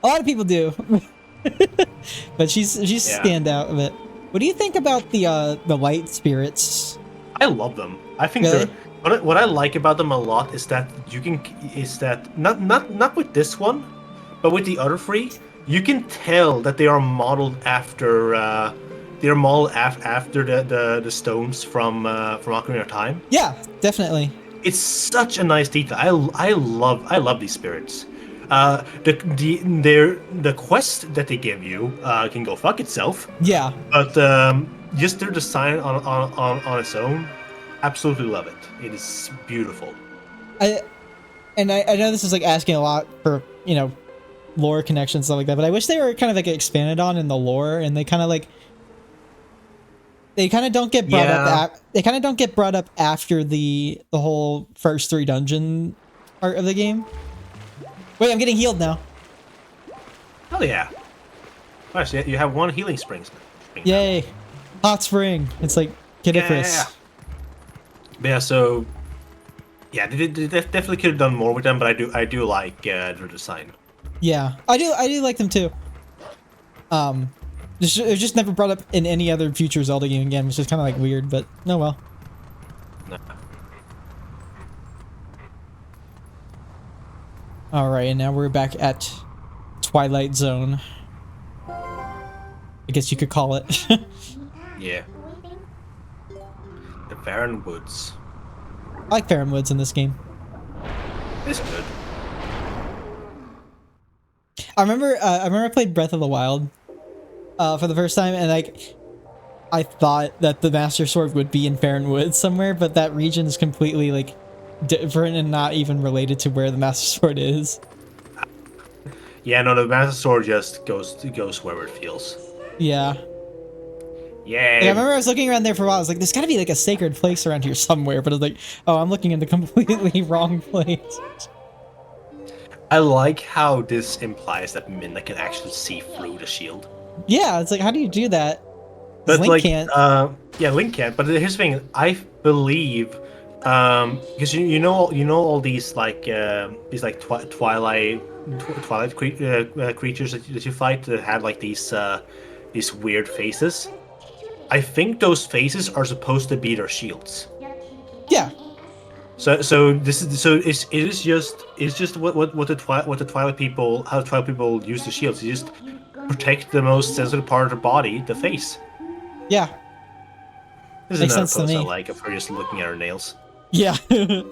A lot of people do. But she's standout of it. What do you think about the light spirits? I love them. I think Really? what I like about them a lot is that not with this one, but with the other three, you can tell that they are modeled after the stones from Ocarina of Time. Yeah, definitely. It's such a nice detail. I love these spirits. The quest that they give you can go fuck itself. Yeah. But just their design on its own, absolutely love it. It is beautiful. I know this is like asking a lot for, you know, lore connections, stuff like that, but I wish they were kind of like expanded on in the lore, and they kind of don't get brought up. They kind of don't get brought up after the whole first 3 dungeon part of the game. Wait, I'm getting healed now. Hell yeah! Nice. You have 1 healing spring. Yay! Hot spring. It's like Kidifris. Yeah. Yeah. So yeah, they definitely could have done more with them, but I do like their design. Yeah, I do like them too. They're just never brought up in any other future Zelda game again, which is kind of like weird, but no well. Nah. All right, and now we're back at Twilight Zone. I guess you could call it. Yeah. The Barren Woods. I like Barren Woods in this game. It's good. I remember I played Breath of the Wild for the first time, and like I thought that the Master Sword would be in Barren Woods somewhere, but that region is completely like different and not even related to where the Master Sword is. Yeah, no, the Master Sword just goes wherever it feels. Yeah. Yeah. Like, I remember I was looking around there for a while. I was like, there's got to be like a sacred place around here somewhere, but I was like, oh, I'm looking in the completely wrong place. I like how this implies that Minna can actually see through the shield. Yeah, it's like, how do you do that? But Link like, can't. yeah, Link can't. But here's the thing: I believe, because you know all these like Twilight creatures that you fight that have like these weird faces. I think those faces are supposed to be their shields. Yeah. So this is it's just what the Twilight people, how the Twilight people use the shields. You just protect the most sensitive part of the body, the face. Yeah. This is Makes another sense to pose I me. like of her just looking at her nails. Yeah. And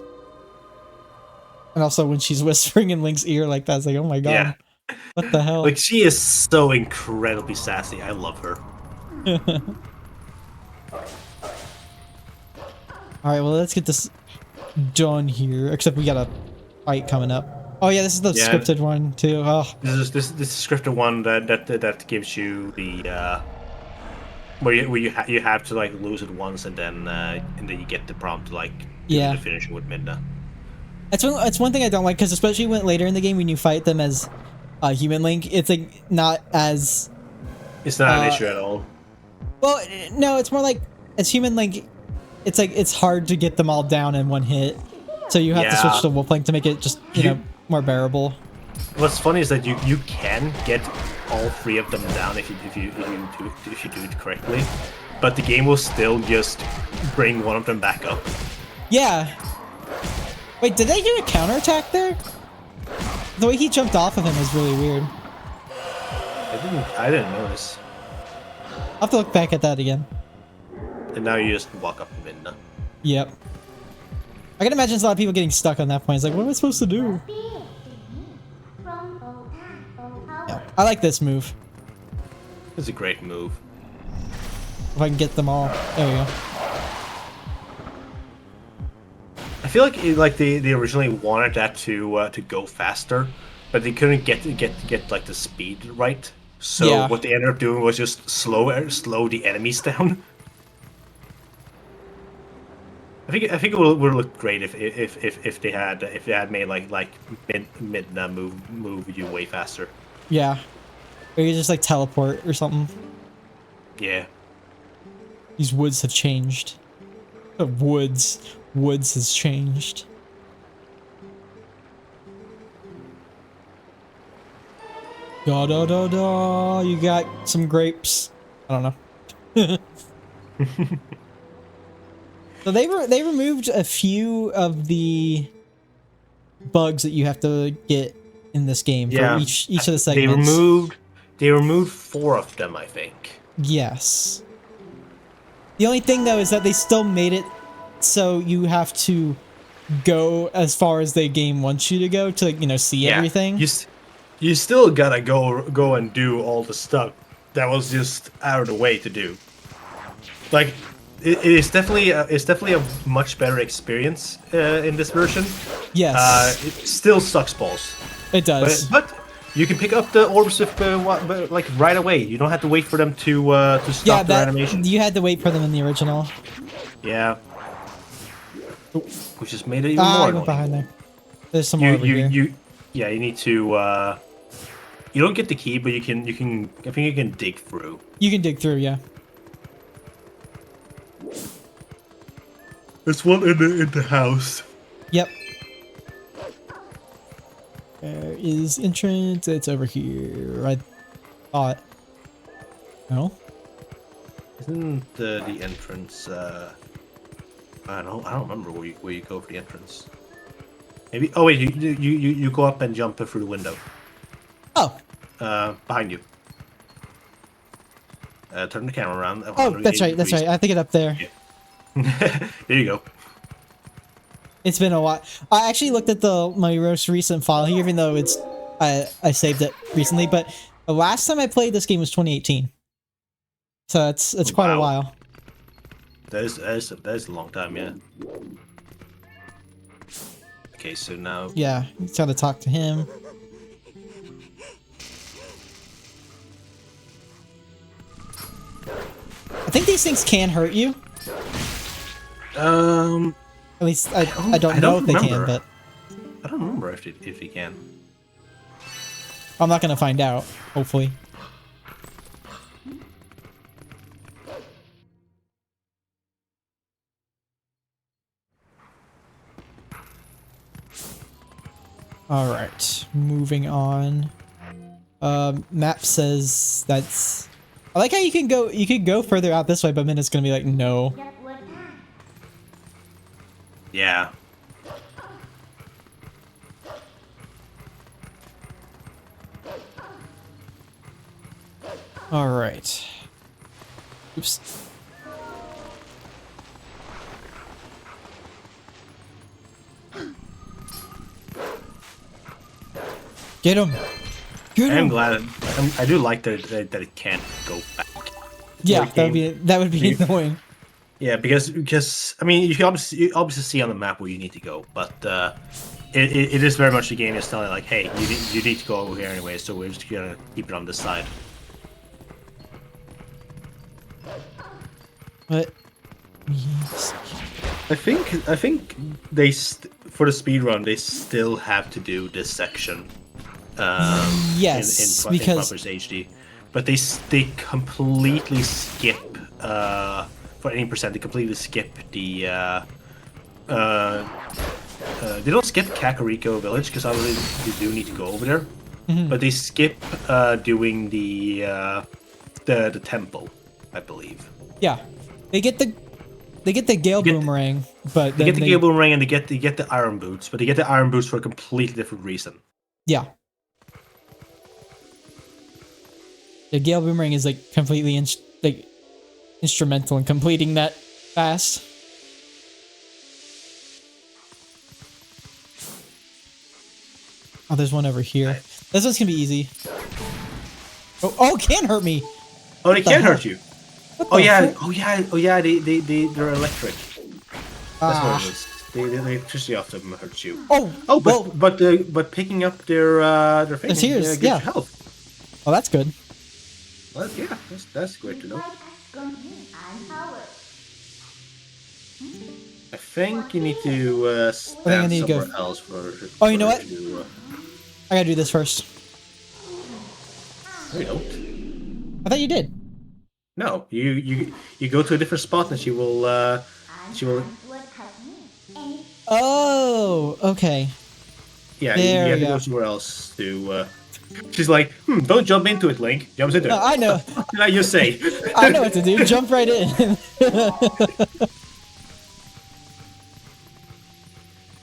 also when she's whispering in Link's ear like that, it's like, oh my Yeah, god, what the hell? like she is so incredibly sassy. I love her. All right, well, let's get this done here. Except we got a fight coming up. Oh yeah, this is the Yeah. scripted one too. Oh, This is scripted one that gives you the where you have to like lose it once and then you get the prompt to like do yeah. the finisher with Midna. That's one thing I don't like, because especially when later in the game when you fight them as human Link, it's like not as It's not an issue at all. well. No, it's more like as human Link, it's like it's hard to get them all down in one hit, so you have to switch to Wolf Link to make it just you know more bearable. What's funny is that you can get all three of them down if you do it correctly, but the game will still just bring one of them back up. Yeah. Wait, did they do a counterattack there? The way he jumped off of him was really weird. I didn't notice. I'll have to look back at that again. And now you just walk up to Midna. Yep. I can imagine a lot of people getting stuck on that point. It's like, what am I supposed to do? Yeah, I like this move. It's a great move. If I can get them all. There we go. I feel like they originally wanted that to go faster, but they couldn't get like the speed right. So what they ended up doing was just slow the enemies down. I think it would look great if they had made like Midna move you way faster. Yeah. Or you just like teleport or something. Yeah. These woods have changed. Woods has changed. Da da da da. You got some grapes. I don't know. So they removed a few of the bugs that you have to get in this game for each of the segments. They removed 4 of them, I think. Yes. The only thing though is that they still made it so you have to go as far as the game wants you to go to, you know, see everything. You still gotta go and do all the stuff that was just out of the way to do. Like, it's definitely a much better experience in this version. Yes. It still sucks balls. It does. But you can pick up the orbs like right away. You don't have to wait for them to stop their animation. You had to wait for them in the original. Yeah. Which just made it even more I annoying. went behind there. There's some more over here. Yeah, you need to. You don't get the key, but you can. I think you can dig through. You can dig through, yeah. There's one in the house. Yep. There is entrance. It's over here. I thought. No. Isn't the entrance? I don't remember where you go for the entrance. Maybe. Oh wait, you go up and jump through the window. Oh. Behind you. Turn the camera around. Oh, that's right. That's right. I think it up there. Yeah. There you go. It's been a while. I actually looked at my most recent file here, even though it's I saved it recently. But the last time I played this game was 2018, so it's quite a while. That is a long time, yeah. Okay, so now. Yeah, you try to talk to him. I think these things can hurt you. At least I don't know if they can, but I don't remember if he can. I'm not gonna find out. Hopefully. All right, moving on. Map says that's. I like how you can go. You could go further out this way, but then it's gonna be like no. Yeah. All right. Oops. Get him! Get him! I'm glad. I do like that it can't go back. Yeah, Like, that would be annoying. Yeah, because I mean, you obviously see on the map where you need to go, but it is very much the game is telling like, hey, you need to go over here anyway, so we're just gonna keep it on this side. But I think they for the speed run they still have to do this section. Yes, in because Proper's HD, but they completely skip for any percent. They completely skip the they don't skip Kakariko Village because obviously they do need to go over there, but they skip doing the temple, I believe. yeah, they get the Gale Boomerang, but They then get the Gale Boomerang and they get the Iron Boots, but they get the Iron Boots for a completely different reason. Yeah. The Gale Boomerang is like completely instrumental in completing that fast. Oh, there's one over here. This one's gonna be easy. Oh, it can hurt me. Oh, they can hurt you. What Oh the yeah, fuck? oh yeah. They're electric. That's what it is. The electricity off them hurts you. Oh, But picking up their thing tears, gives yeah. you health. Oh, that's good. Well, yeah, that's great to know. I think you need to stand need to go somewhere else for. Oh, you know what? To, I gotta do this first. no, you don't. I thought you did. No, you go to a different spot and she will. Oh, okay. Yeah, There you have we to go go. somewhere else to. She's like, don't jump into it, Link. Jumps into it. I know. What did I just say? I know what to do. Jump right in.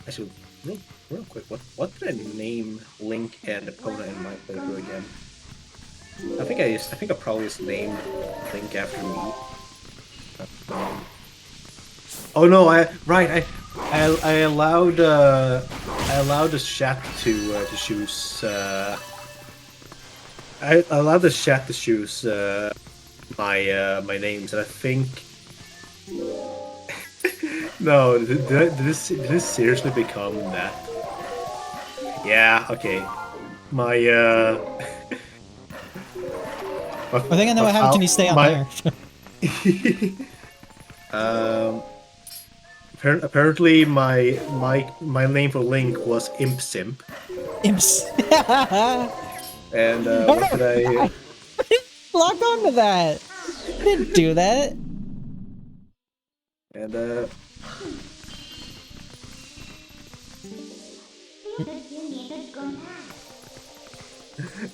Actually, real quick, what did I name Link and Epona in my playthrough again? I think I probably just named Link after me. Oh no, I allowed the chat to choose. I allowed the chat to choose my names, and I think. No, did this seriously become that? Yeah, okay. My I think I know what happens when you stay out there. Apparently my name for Link was Imp Simp. Imps. And Oh, what no. did I Lock onto that. I didn't do that.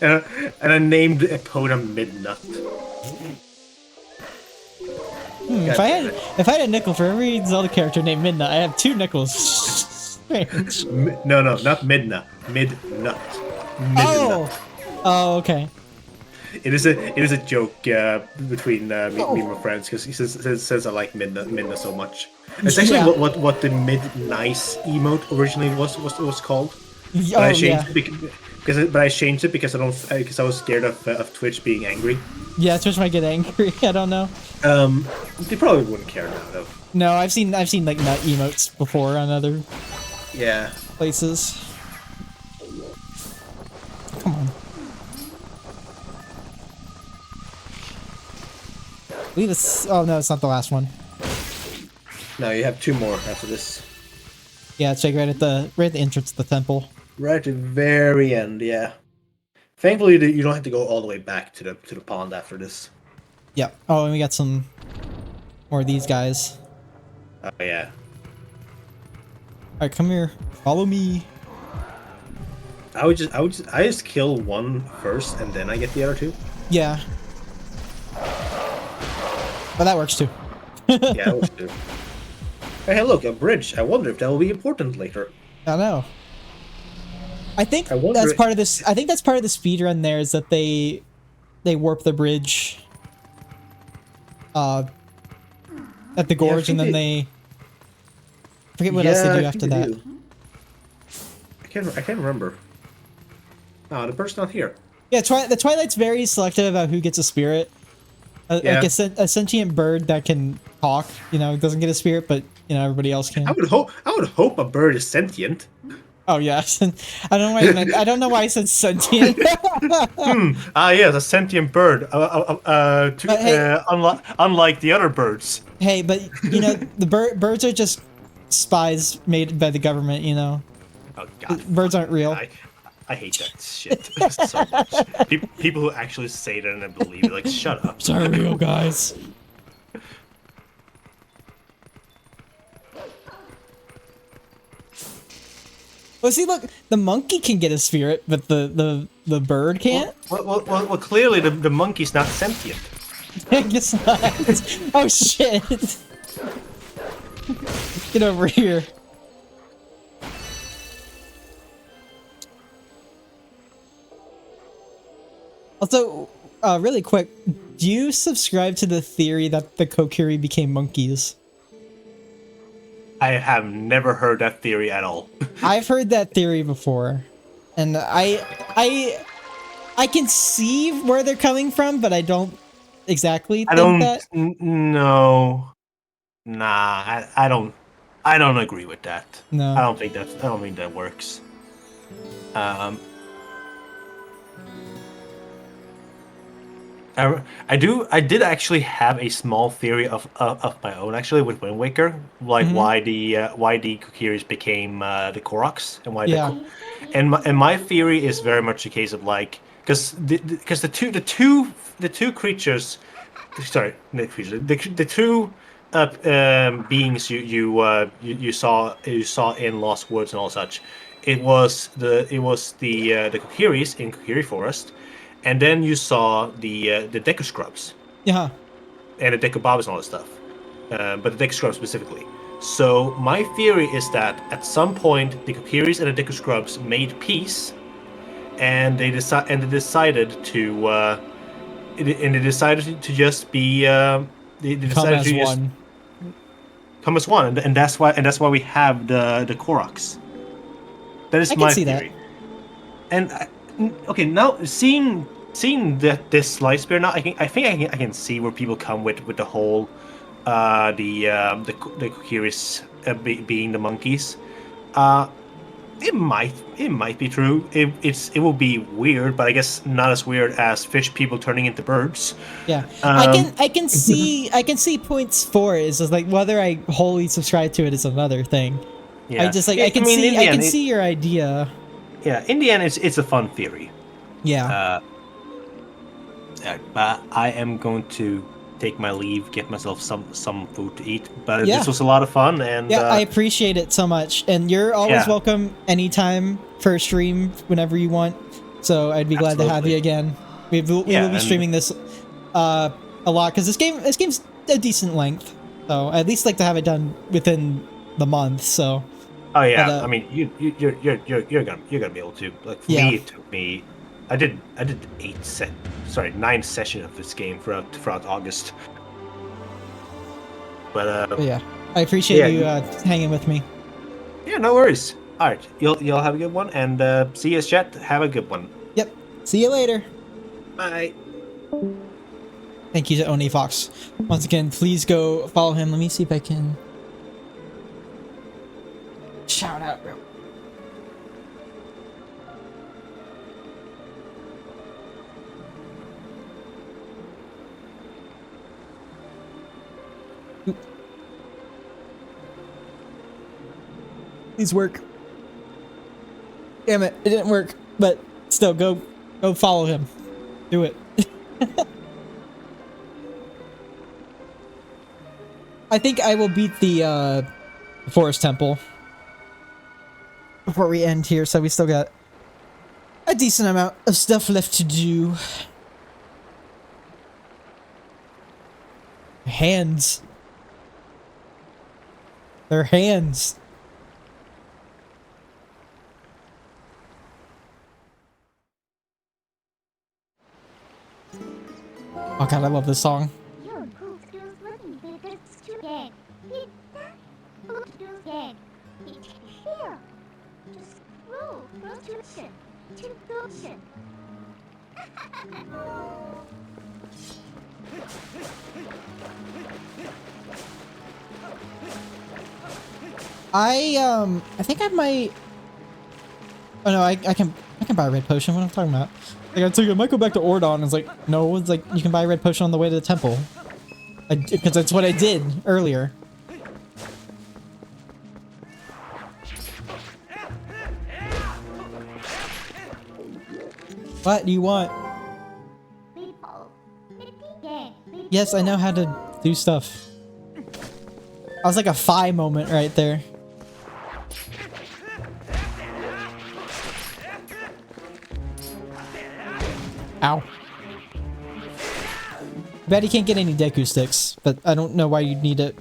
and and I named Epona Midnut. If I had a nickel for every Zelda character named Midna, I have 2 nickels. Strange. No, not Midna. Midnut. Oh. Oh, okay. It is a joke between me and my friends because he says I like Midna so much. It's actually Yeah. what the Mid Nice emote originally was called. But Oh, I changed yeah. it because I changed it because I was scared of Twitch being angry. Yeah, Twitch might get angry. I don't know. They probably wouldn't care now though. No, I've seen like nut emotes before on other Yeah. places. Come on. I believe it's. Oh no, it's not the last one. No, you have 2 more after this. Yeah, it's like right at the entrance to the temple. Right at the very end, yeah. Thankfully, you don't have to go all the way back to the pond after this. Yep. Oh, and we got some more of these guys. Oh yeah. Alright, come here. Follow me. I just kill one first and then I get the other two. Yeah. But that works too. Yeah, I was too. Hey, look, a bridge. I wonder if that will be important later. I know. I think I wonder that's part of this. I think that's part of the speed run. There is that they warp the bridge at the gorge, and then they forget what else they do after that. I can't remember. Oh, the person's not here. Yeah, the Twilight's very selective about who gets a spirit. Yeah. Like a sentient bird that can talk, doesn't get a spirit, but everybody else can. I would hope a bird is sentient. Oh yeah, I don't know why I don't know why I said sentient. Yes, a sentient bird. Unlike the other birds. Hey, but the birds are just spies made by the government. Oh God, birds aren't real. I hate that shit so much. People who actually say that and I believe it, like, shut up. Birds aren't real, guys. Well, see, look, the monkey can get a spirit, but the bird can't. Well, clearly the monkey's not sentient. I guess not. Oh shit! Get over here. Also, really quick, do you subscribe to the theory that the Kokiri became monkeys? I have never heard that theory at all. I've heard that theory before, and I can see where they're coming from, but I don't exactly think that. No. Nah, I don't agree with that. No. I don't think that works. I did actually have a small theory of my own, actually, with Wind Waker, like why the Kokiris became the Koroks, and why and my theory is very much a case of, like, because the two creatures, sorry, the two beings you saw in Lost Woods and all such, it was the Kokiris in Kokiri Forest. And then you saw the Deku Scrubs. Yeah. And the Deku Babas and all that stuff. But the Deku Scrubs specifically. So my theory is that at some point the Kokiris and the Deku Scrubs made peace, and they decided to just be they decided to just come as one, and that's why we have the Koroks. That is my theory. And okay, now seeing this slice spear now, I think I can see where people come with the whole the Kokiris being the monkeys. It might be true. It will be weird, but I guess not as weird as fish people turning into birds. Yeah, I can see points for it. It's just like whether I wholly subscribe to it is another thing. Yeah. I just like I can see your idea. Yeah, in the end, it's a fun theory. Yeah. But I am going to take my leave, get myself some food to eat. But this was a lot of fun, and I appreciate it so much. And you're always welcome anytime for a stream whenever you want. So I'd be glad to have you again. We will be streaming this a lot because this game's a decent length. So I at least like to have it done within the month. So. Oh yeah, but, I mean you're gonna be able to. Like for me, it took me. I did 9 sessions of this game throughout August. But yeah, I appreciate you hanging with me. Yeah, no worries. All right, you'll have a good one, and see you, chat. Have a good one. Yep. See you later. Bye. Thank you to Oni Fox. Once again, please go follow him. Let me see if I can. Shout out, bro. Please work. Damn it, it didn't work. But still, go follow him. Do it. I think I will beat the Forest Temple before we end here, so we still got a decent amount of stuff left to do. Hands. Their hands. Oh god, I love this song. I think I might. Oh no, I can buy a red potion. What am I talking about? Like I might go back to Ordon. It's like no, it's like you can buy a red potion on the way to the temple. Because that's what I did earlier. What do you want? Yes, I know how to do stuff. I was like a Phi moment right there. Ow. Bet he can't get any Deku sticks, but I don't know why you'd need it.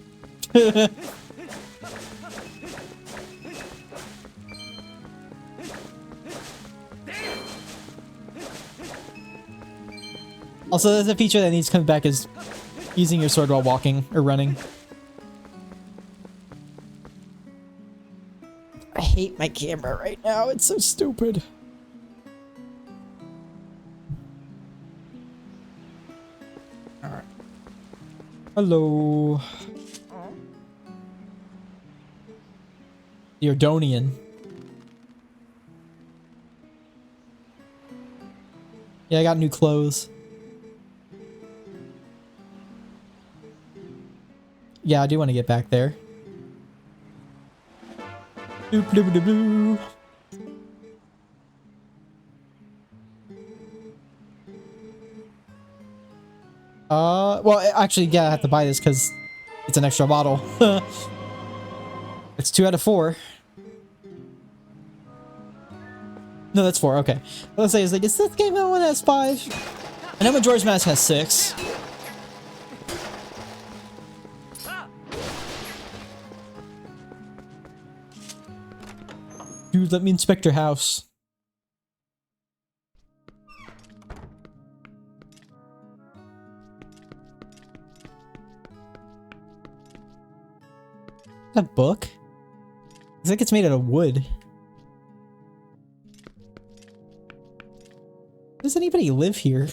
Also, there's a feature that needs to come back is using your sword while walking or running. I hate my camera right now. It's so stupid. Alright. Hello. The Ordonian. Yeah, I got new clothes. Yeah, I do want to get back there. Doop doop doop doo. Well, actually, yeah, I have to buy this because it's an extra bottle. It's 2 out of 4. No, that's 4. Okay. Let's say, is like, is this game one has 5? I know Majora's Mask has 6. Dude, let me inspect your house. That book? It's like it's made out of wood. Does anybody live here?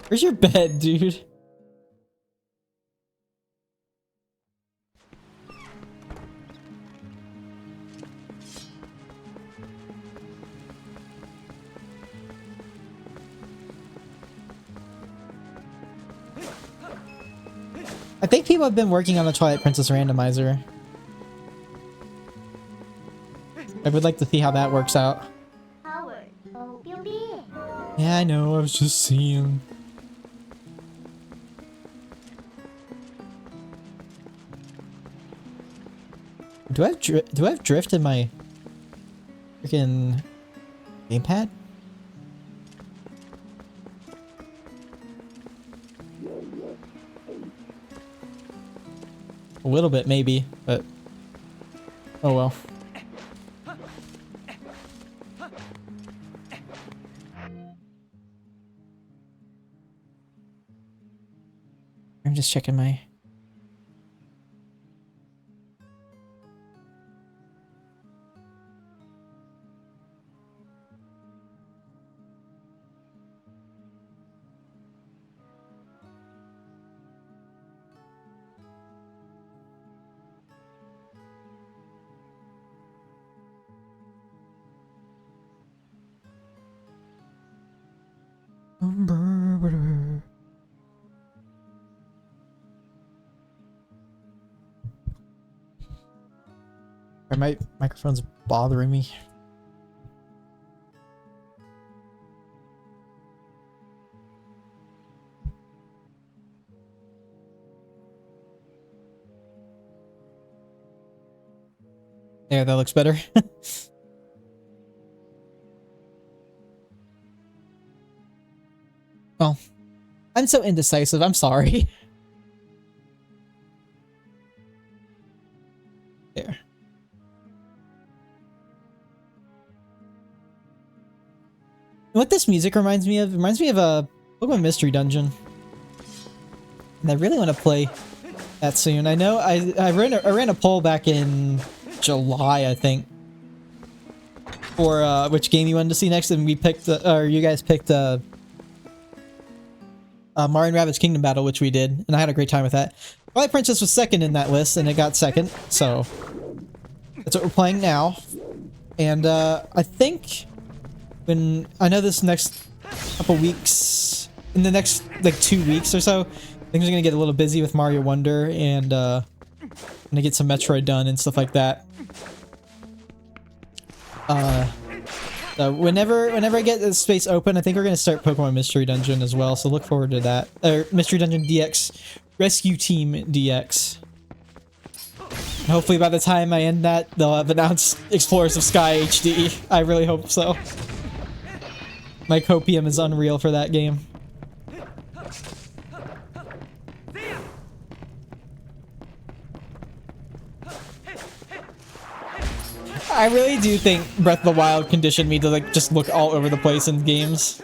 Where's your bed, dude? I think people have been working on the Twilight Princess randomizer. I would like to see how that works out. Yeah, I know, I was just seeing. Do I have drift in my freaking gamepad? A little bit, maybe, but oh well. I'm just checking my... My microphone's bothering me. There, that looks better. Well, I'm so indecisive. I'm sorry. There. What this music reminds me of? It reminds me of a Pokemon Mystery Dungeon. And I really want to play that soon. I know I ran a poll back in July, I think, for which game you wanted to see next, and we picked, or you guys picked Mario and Rabbids Kingdom Battle, which we did, and I had a great time with that. Twilight Princess was second in that list, and it got second, so that's what we're playing now. And I think I know this next couple weeks, in the next like 2 weeks or so, things are gonna get a little busy with Mario Wonder, and I'm gonna get some Metroid done and stuff like that. So whenever I get the space open, I think we're gonna start Pokemon Mystery Dungeon as well. So look forward to that. Or Mystery Dungeon DX, Rescue Team DX. And hopefully by the time I end that, they'll have announced Explorers of Sky HD. I really hope so. My copium is unreal for that game. I really do think Breath of the Wild conditioned me to like just look all over the place in games.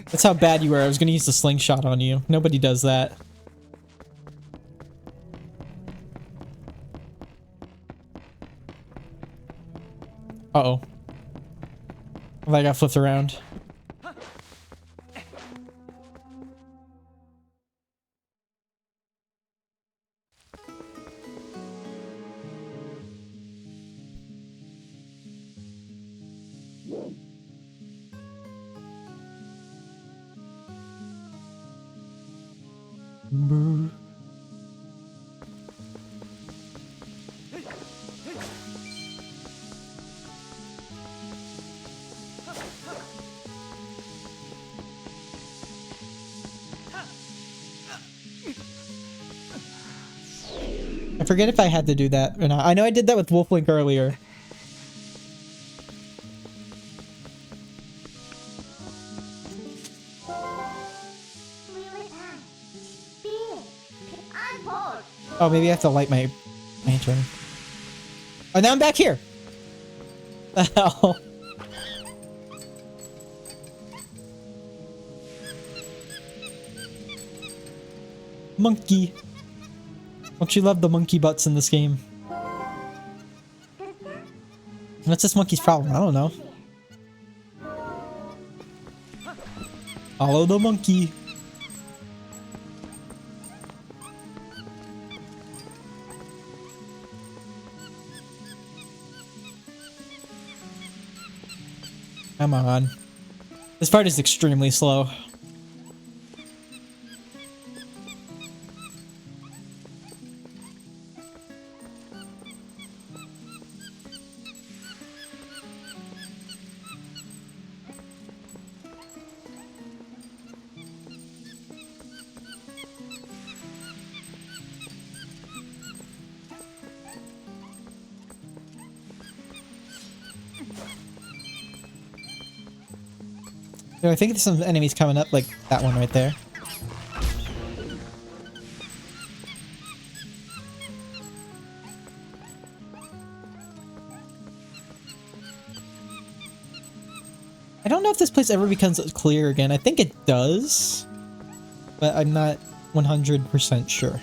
That's how bad you were. I was gonna use the slingshot on you. Nobody does that. Uh-oh. I got flipped around. I forget if I had to do that or not. I know I did that with Wolflink earlier. Oh, maybe I have to light my lantern. Oh, now I'm back here. The hell? Monkey. Don't you love the monkey butts in this game? What's this monkey's problem? I don't know. Follow the monkey. Come on. This part is extremely slow. I think there's some enemies coming up, like that one right there. I don't know if this place ever becomes clear again. I think it does, but I'm not 100% sure.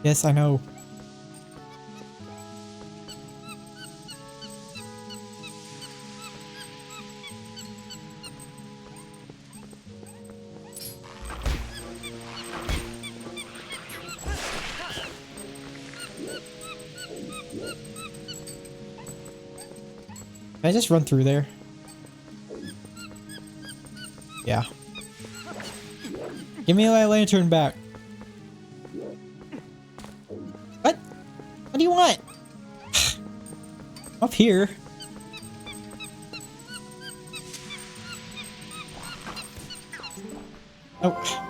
Yes, I know. Can I just run through there? Yeah. Give me my lantern back. What? What do you want? Up here. Oh.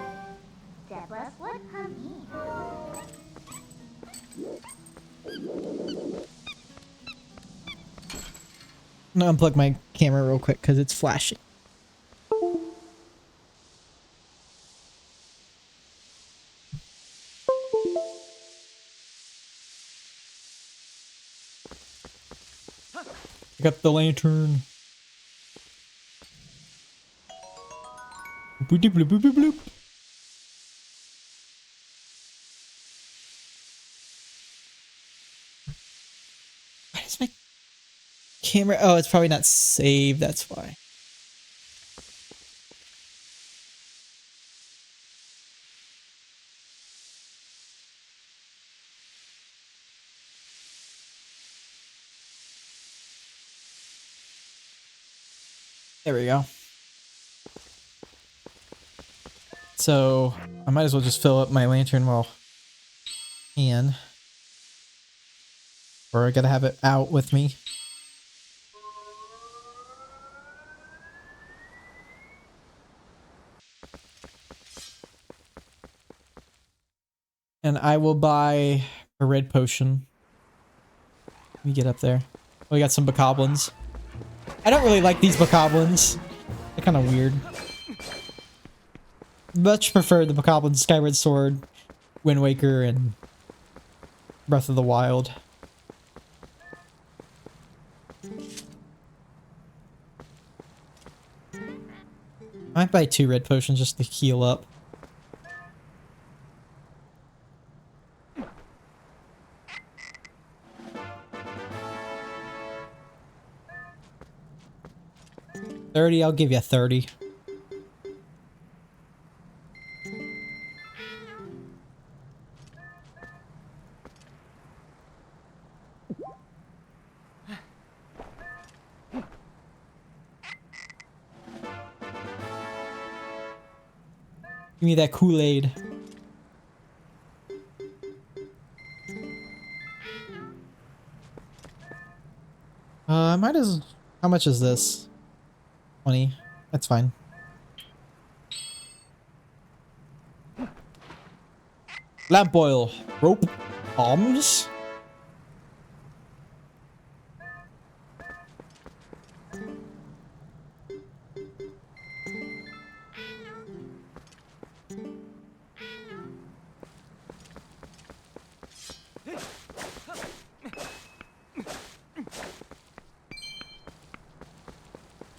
I'm gonna unplug my camera real quick because it's flashing. Pick up the lantern. Boop, boop, boop, boop, boop. Why is my camera? Oh, it's probably not saved. That's why. There we go. So I might as well just fill up my lantern while I can. Or I gotta have it out with me. And I will buy a red potion. Let me get up there. Oh, we got some bokoblins. I don't really like these bokoblins. They're kind of weird. Much prefer the bokoblins Skyward Sword, Wind Waker, and Breath of the Wild. I might buy 2 red potions just to heal up. $30, I'll give you 30. Give me that Kool-Aid. I might as... How much is this? 20. That's fine. Lamp oil. Rope. Bombs.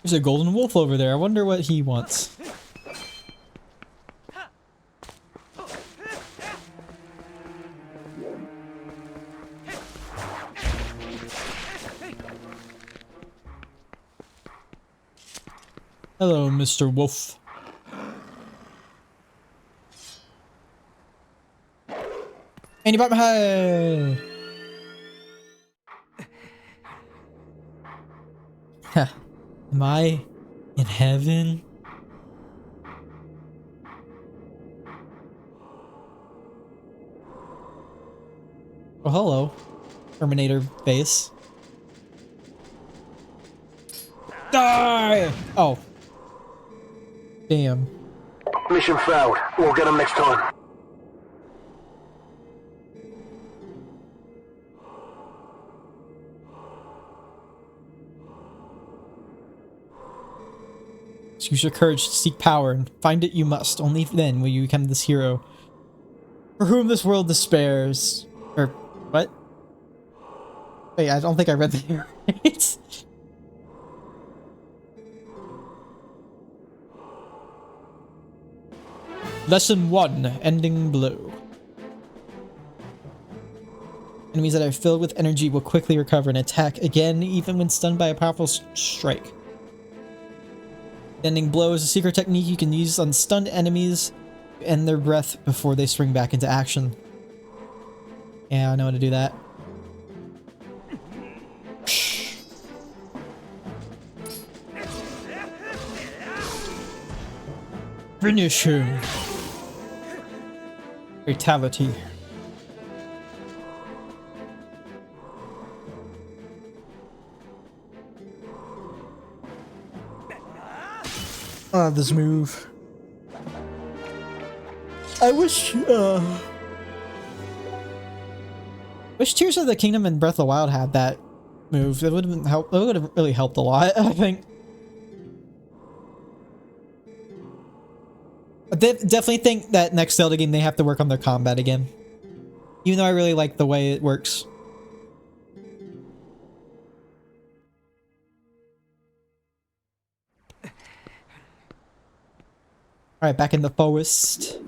There's a golden wolf over there. I wonder what he wants. Hello, Mr. Wolf. And you bought my high. Huh. Am I in heaven? Oh, hello. Terminator face. Die! Oh. Damn. Mission failed. We'll get them next time. Use your courage to seek power, and find it you must. Only then will you become this hero for whom this world despairs. Or what? Wait, I don't think I read the right. Lesson 1: Ending Blow. Enemies that are filled with energy will quickly recover and attack again, even when stunned by a powerful strike. Ending Blow is a secret technique you can use on stunned enemies to end their breath before they spring back into action. Yeah, I know how to do that. Finish him. Fatality. This move. I wish Tears of the Kingdom and Breath of the Wild had that move. It would have helped. It would have really helped a lot, I think. I definitely think that next Zelda game they have to work on their combat again. Even though I really like the way it works. Alright, back in the forest.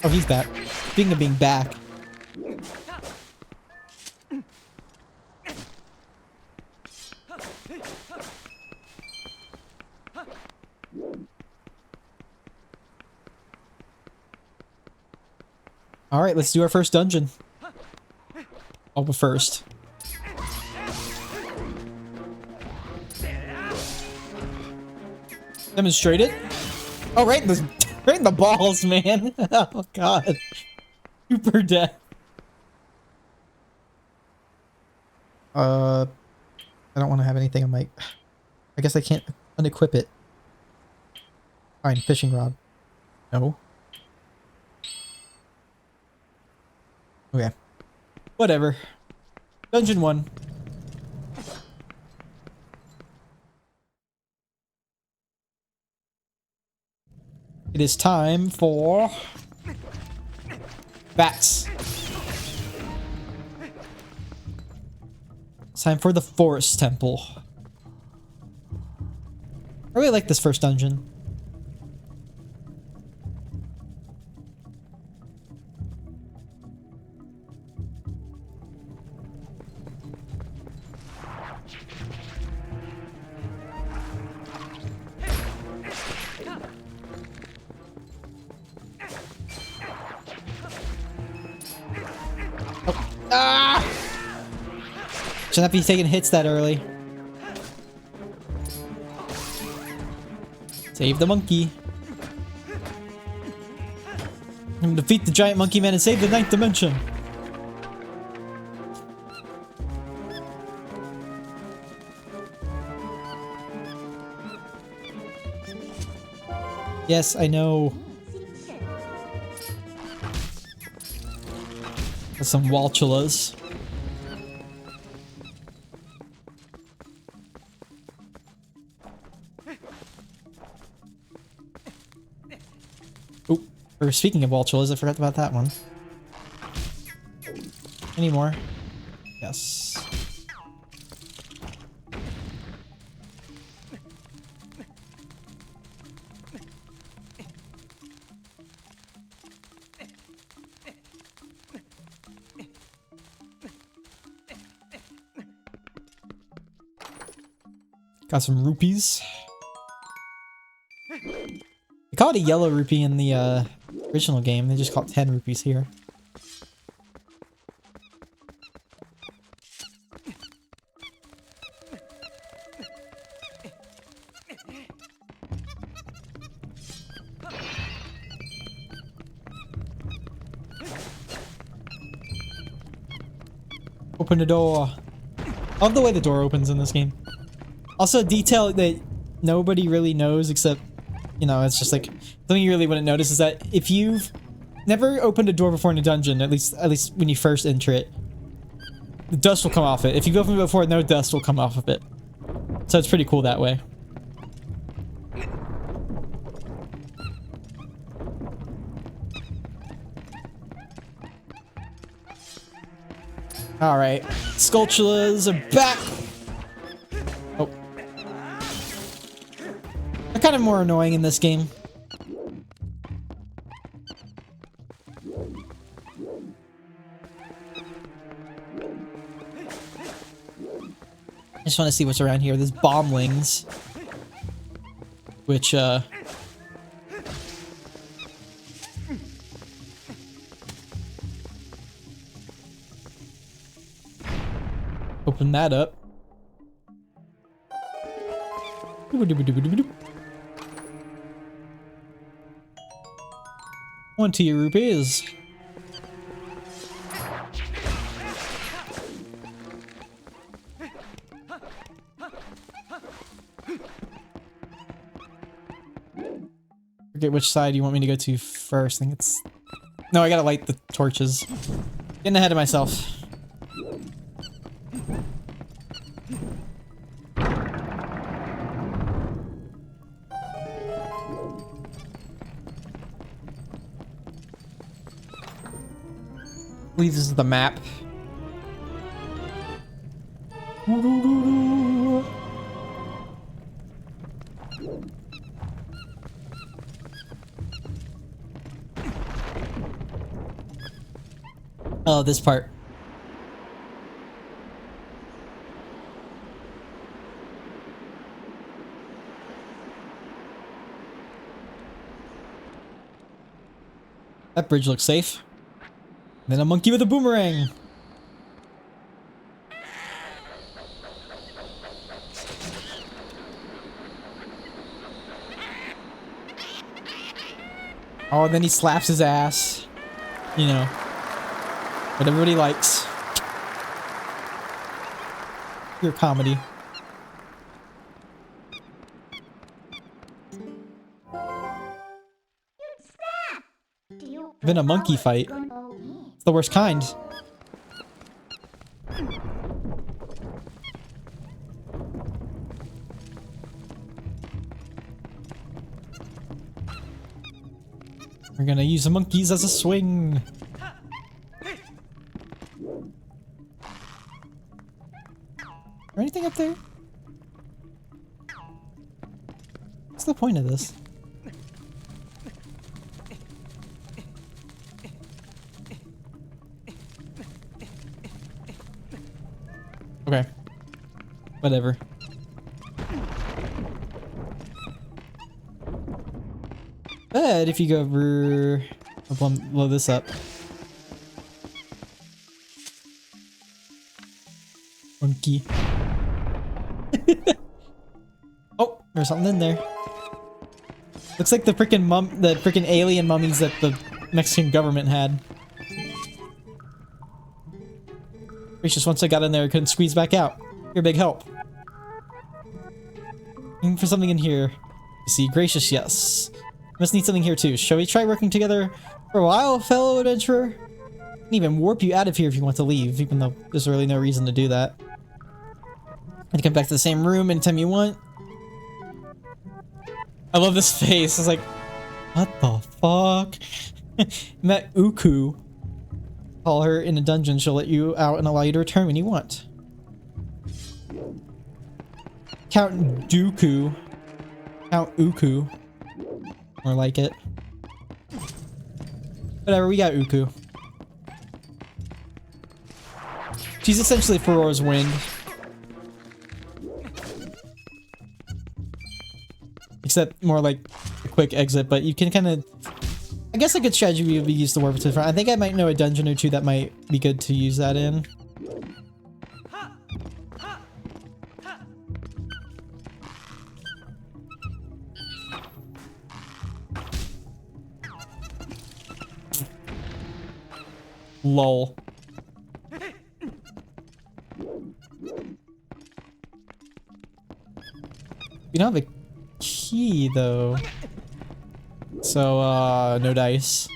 Oh, he's back. Speaking of being back. Alright, let's do our first dungeon. Oh, but first. Demonstrate it. Oh, right in the balls, man. Oh, God. Super death. I don't want to have anything on my... I guess I can't unequip it. Fine, fishing rod. No. Okay. Whatever. Dungeon 1. It is time for... bats. It's time for the Forest Temple. I really like this first dungeon. Ah! Should not be taking hits that early. Save the monkey. Defeat the giant monkey man and save the 9th dimension. Yes, I know. That's some Walchulas. Oh, or speaking of Walchulas, I forgot about that one. Any more? Yes. Got some rupees. They call it a yellow rupee in the original game. They just call it 10 rupees here. Open the door. I love the way the door opens in this game. Also, a detail that nobody really knows except, you know, it's just like something you really wouldn't notice is that if you've never opened a door before in a dungeon, at least when you first enter it, the dust will come off it. If you've opened it before, no dust will come off of it. So it's pretty cool that way. All right, Skulltulas are back. Oh. They're kind of more annoying in this game. I just want to see what's around here. There's bombwings, which open that up. 20 rupees. Forget which side you want me to go to first. I think it's... No, I gotta light the torches. Getting ahead of myself. I believe this is the map. Oh, this part. That bridge looks safe. Then a monkey with a boomerang. Oh, and then he slaps his ass. You know. What everybody likes. Pure comedy. Been a monkey fight. It's the worst kind. We're gonna use the monkeys as a swing. Or anything up there? What's the point of this? Okay. Whatever. But if you go over... I'll blow this up. Monkey. Oh, there's something in there. Looks like the freaking alien mummies that the Mexican government had. Gracious, once I got in there, I couldn't squeeze back out. You're a big help. Looking for something in here. You see, gracious, yes. Must need something here too. Shall we try working together for a while, fellow adventurer? I can even warp you out of here if you want to leave, even though there's really no reason to do that. And come back to the same room anytime you want. I love this face. It's like, what the fuck? Met Uku. Call her in a dungeon. She'll let you out and allow you to return when you want. Count Dooku. Count Uku. More like it. Whatever, we got Uku. She's essentially Farore's wind. Except more like a quick exit, but you can kind of... I guess a good strategy would be used to warp to the front. I think I might know a dungeon or two that might be good to use that in. Lol. You don't have a key though. So, no dice.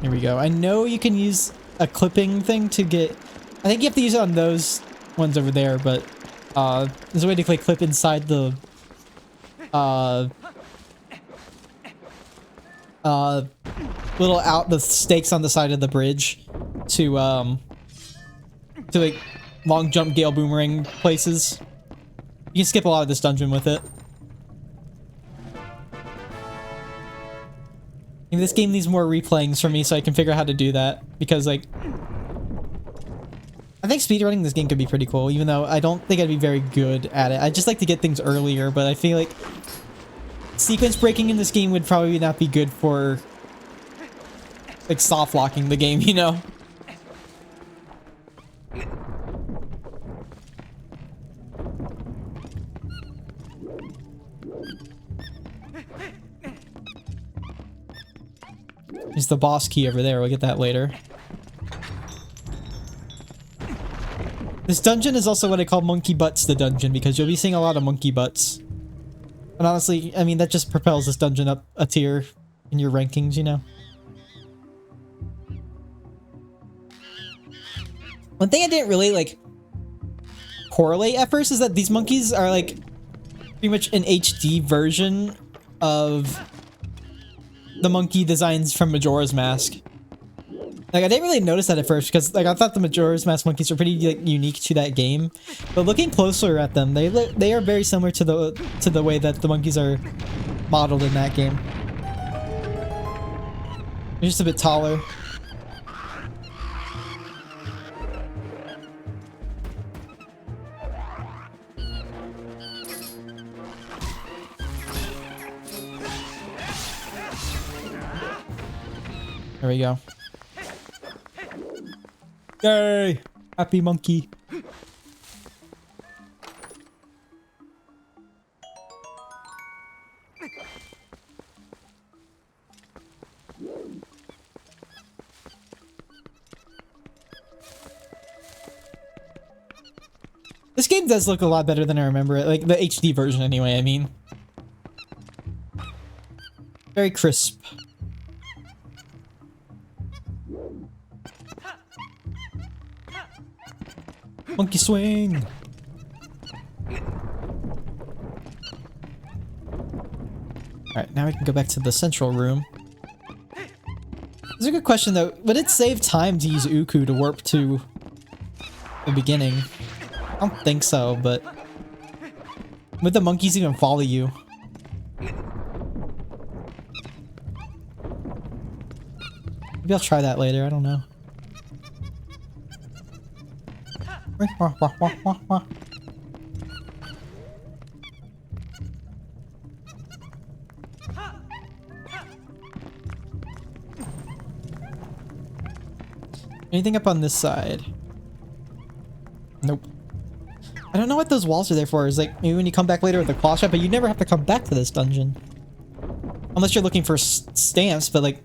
Here we go. I know you can use a clipping thing to get... I think you have to use it on those ones over there, but there's a way to clip inside the the stakes on the side of the bridge to like long jump gale boomerang places. You can skip a lot of this dungeon with it. Maybe this game needs more replayings for me so I can figure out how to do that, because like I think speedrunning this game could be pretty cool, even though I don't think I'd be very good at it. I'd just like to get things earlier, but I feel like sequence breaking in this game would probably not be good for like soft locking the game, you know? There's the boss key over there, we'll get that later. This dungeon is also what I call monkey butts the dungeon, because you'll be seeing a lot of monkey butts. And honestly, I mean, that just propels this dungeon up a tier in your rankings, you know? One thing I didn't really, like, correlate at first is that these monkeys are, like, pretty much an HD version of the monkey designs from Majora's Mask. Like, I didn't really notice that at first because, like, I thought the Majora's Mask monkeys were pretty, like, unique to that game. But looking closer at them, they are very similar to the way that the monkeys are modeled in that game. They're just a bit taller. There we go. Yay! Happy monkey. This game does look a lot better than I remember it. Like, the HD version anyway, I mean. Very crisp. Monkey swing! Alright, now we can go back to the central room. This is a good question though. Would it save time to use Uku to warp to the beginning? I don't think so, but would the monkeys even follow you? Maybe I'll try that later, I don't know. Anything up on this side? Nope. I don't know what those walls are there for. Is like maybe when you come back later with the claw shot, but you never have to come back to this dungeon. Unless you're looking for stamps, but like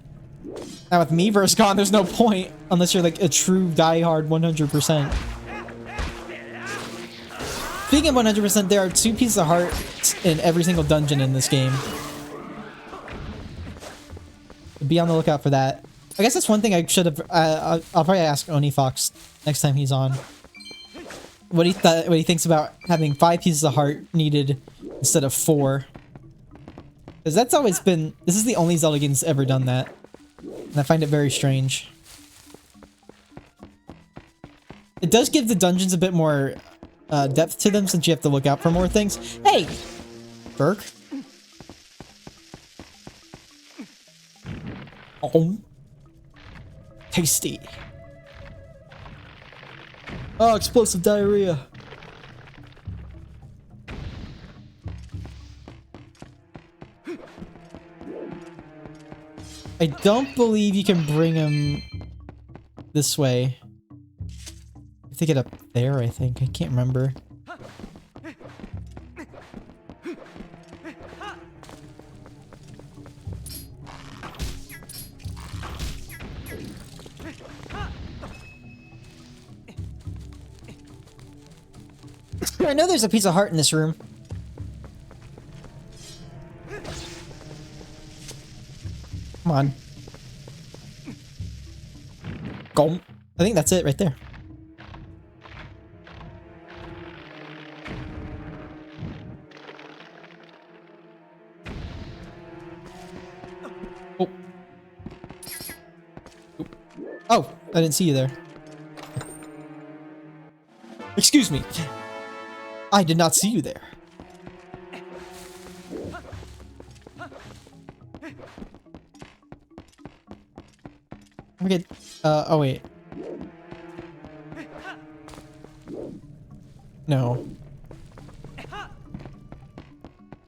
now with Miiverse gone, there's no point unless you're like a true diehard 100%. Speaking of 100%, there are 2 pieces of heart in every single dungeon in this game. Be on the lookout for that. I guess that's one thing I should have. I'll probably ask Onifox next time he's on. What he thinks about having 5 pieces of heart needed instead of 4. Because that's always been. This is the only Zelda game that's ever done that, and I find it very strange. It does give the dungeons a bit more depth to them since you have to look out for more things. Hey, Burke. Oh, tasty. Oh, explosive diarrhea. I don't believe you can bring him this way. I have to get up there, I think. I can't remember. I know there's a piece of heart in this room. Come on. Go. I think that's it right there. Oh. Oh, I didn't see you there. Excuse me. I did not see you there. Okay. Oh wait. No. Do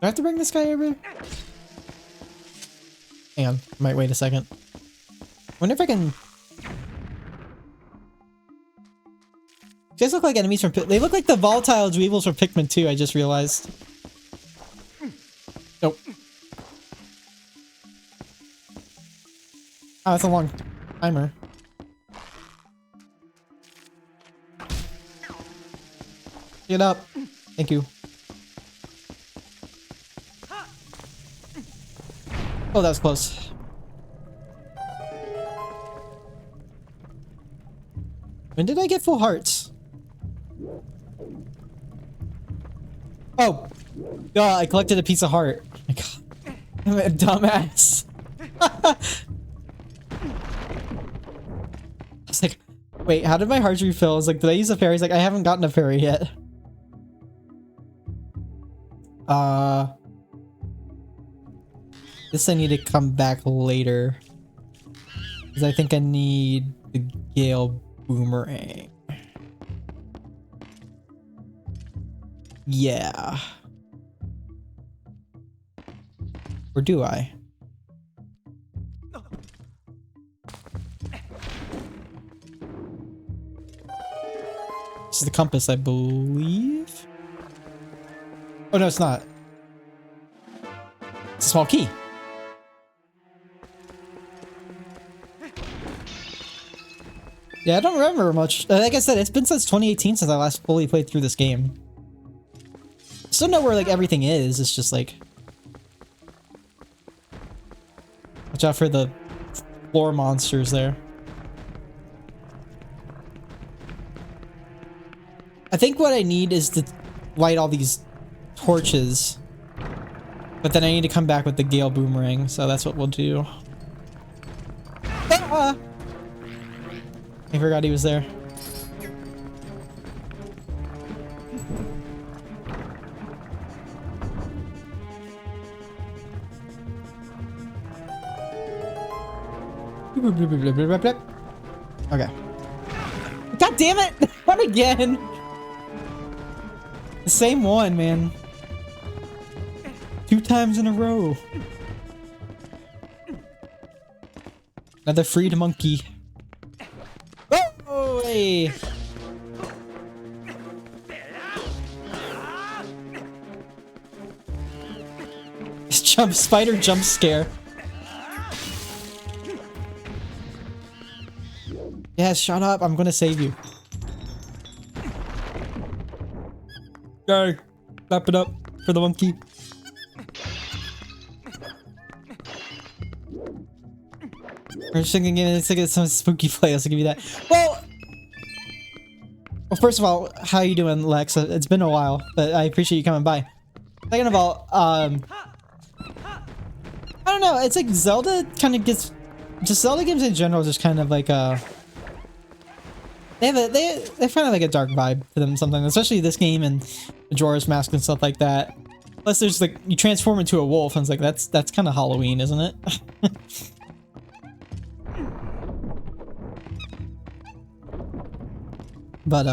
I have to bring this guy over? Hang on. I might wait a second. Wonder if I can. You guys look like enemies from they look like the volatile Dweevils from Pikmin 2, I just realized. Nope. Oh, that's a long timer. Get up. Thank you. Oh, that was close. When did I get full hearts? Oh. God, I collected a piece of heart. Oh my God. I'm a dumbass. I was like, wait, how did my hearts refill? I was like, did I use a fairy? He's like, I haven't gotten a fairy yet. This I need to come back later. Because I think I need the Gale Boomerang. Yeah. Or do I? This is the compass, I believe. Oh no, it's not. It's a small key. Yeah, I don't remember much. Like I said, it's been since 2018 since I last fully played through this game. Still know where like everything is. It's just like, watch out for the floor monsters there. I think what I need is to light all these torches, but then I need to come back with the Gale Boomerang, so that's what we'll do. Ah! I forgot he was there. Okay. God damn it! Not again! The same one, man. 2 times in a row. Another freed monkey. Oh, hey! This spider jump scare. Yeah, shut up. I'm gonna save you. Go. Wrap it up for the monkey. I'm just thinking it's like some spooky play. I'll give you that. Well, first of all, how you doing, Lex? It's been a while, but I appreciate you coming by. Second of all, I don't know. It's like Zelda kind of gets, just Zelda games in general, just kind of like they have kind of like a dark vibe to them sometimes, especially this game and Majora's Mask and stuff like that. Plus, there's like you transform into a wolf, and it's like that's kind of Halloween, isn't it? But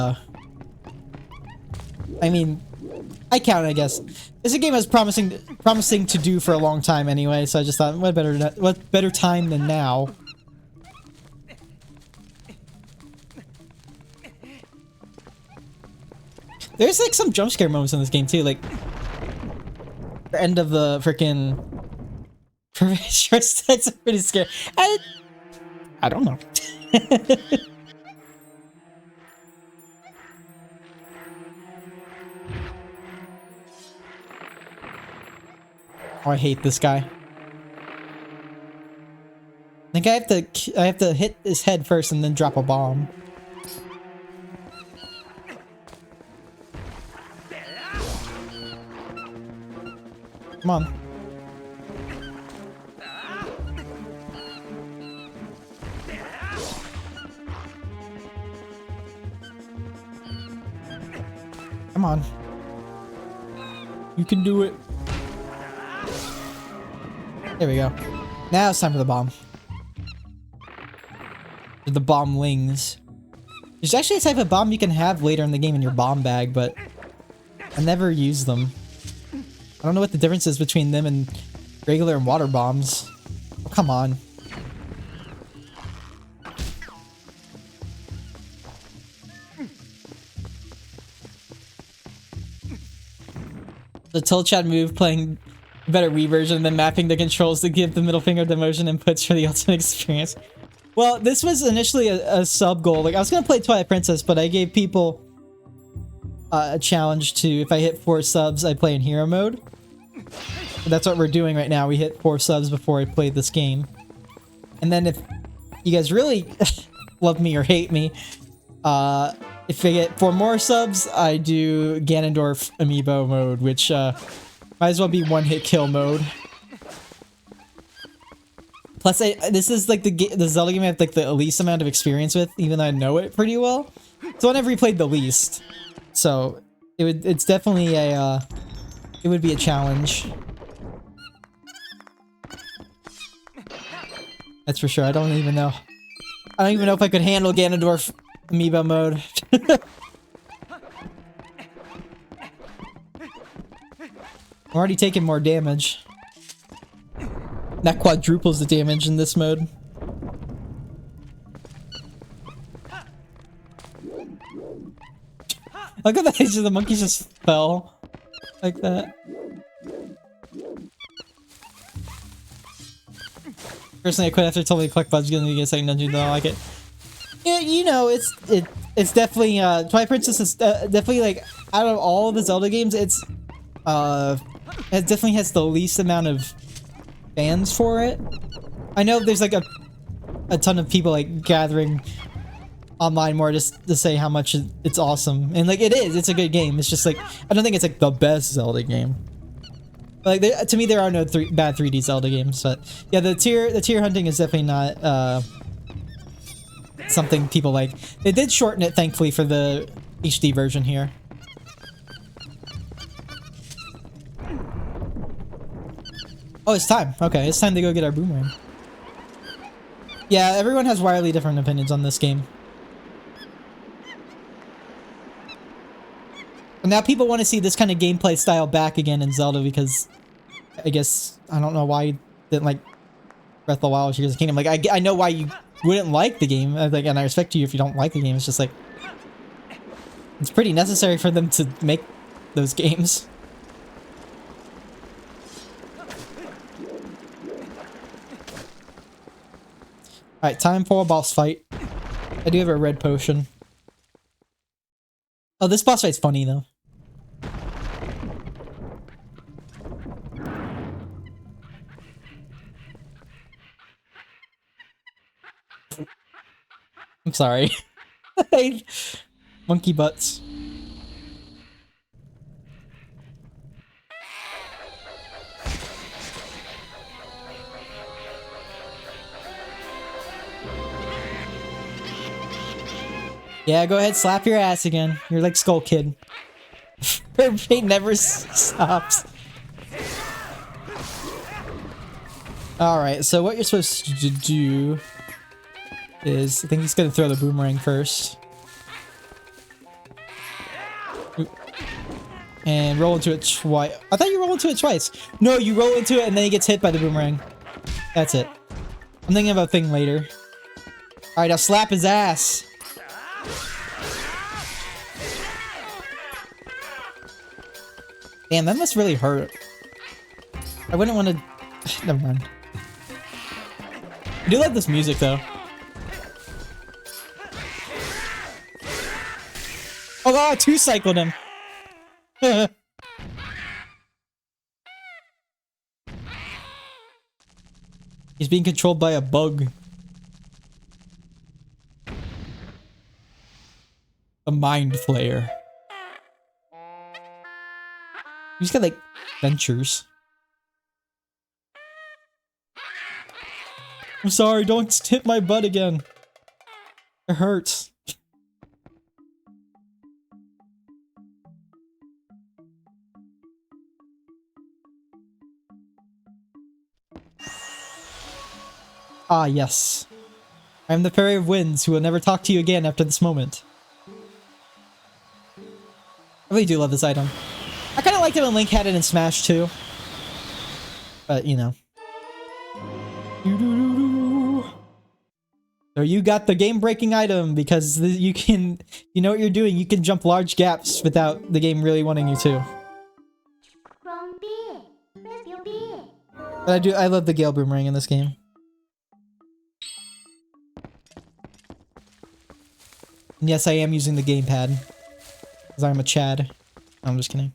I mean, I count it, I guess. It's a game I was promising to do for a long time anyway, so I just thought, what better time than now? There's like some jump scare moments in this game too, like the end of the freaking that's pretty scary. I don't know. Oh, I hate this guy. I think I have to hit his head first and then drop a bomb. Come on. Come on. You can do it. There we go. Now it's time for the bomb. The bomblings. There's actually a type of bomb you can have later in the game in your bomb bag, but I never use them. I don't know what the difference is between them and regular and water bombs. Oh, come on. The tilt chat move, playing better Wii version, and then mapping the controls to give the middle finger the motion inputs for the ultimate experience. Well, this was initially a sub goal. Like, I was gonna play Twilight Princess, but I gave people a challenge to, if I hit 4 subs, I play in hero mode. That's what we're doing right now. We hit 4 subs before I play this game. And then if you guys really love me or hate me, if I get 4 more subs, I do Ganondorf amiibo mode, which might as well be one-hit kill mode. Plus, this is like the Zelda game I have like the least amount of experience with, even though I know it pretty well. It's the one I've replayed the least, so it's definitely a it would be a challenge. That's for sure. I don't even know if I could handle Ganondorf amiibo mode. I'm already taking more damage. That quadruples the damage in this mode. Look at that, the monkeys just fell. Like that. Personally, I quit after it told me to collect buds gonna get a second dungeon, don't like it. Yeah, you know, it's definitely, Twilight Princess is definitely, like, out of all the Zelda games, it definitely has the least amount of fans for it. I know there's like a ton of people like gathering online more just to say how much it's awesome, and like it's a good game. It's just like I don't think it's like the best Zelda game. Like to me, there are no bad 3D Zelda games, but yeah, the tier hunting is definitely not something people like. They did shorten it, thankfully, for the HD version here. Oh, it's time. Okay, it's time to go get our boomerang. Yeah, everyone has wildly different opinions on this game. And now people want to see this kind of gameplay style back again in Zelda because I guess, I don't know why you didn't like Breath of the Wild, Tears of the Kingdom. Like, I know why you wouldn't like the game, like, and I respect you if you don't like the game. It's just like, it's pretty necessary for them to make those games. Alright, time for a boss fight. I do have a red potion. Oh, this boss fight's funny, though. I'm sorry. Monkey butts. Yeah, go ahead, slap your ass again. You're like Skull Kid. Her pain never stops. Alright, so what you're supposed to do is, I think he's gonna throw the boomerang first. And roll into it twice. I thought you rolled into it twice. No, you roll into it and then he gets hit by the boomerang. That's it. I'm thinking of a thing later. Alright, I'll slap his ass. Damn, that must really hurt. I wouldn't want to... Never mind. I do love this music, though. Oh, wow, 2-cycled him. He's being controlled by a bug. A mind flayer. He's got, like, ventures. I'm sorry, don't hit my butt again. It hurts. Ah, yes. I am the Fairy of Winds who will never talk to you again after this moment. I really do love this item. I kind of liked it when Link had it in Smash too. But, you know. So you got the game-breaking item because you can, you know what you're doing. You can jump large gaps without the game really wanting you to. But I love the Gale Boomerang in this game. And yes, I am using the gamepad. Because I'm a Chad. I'm just kidding.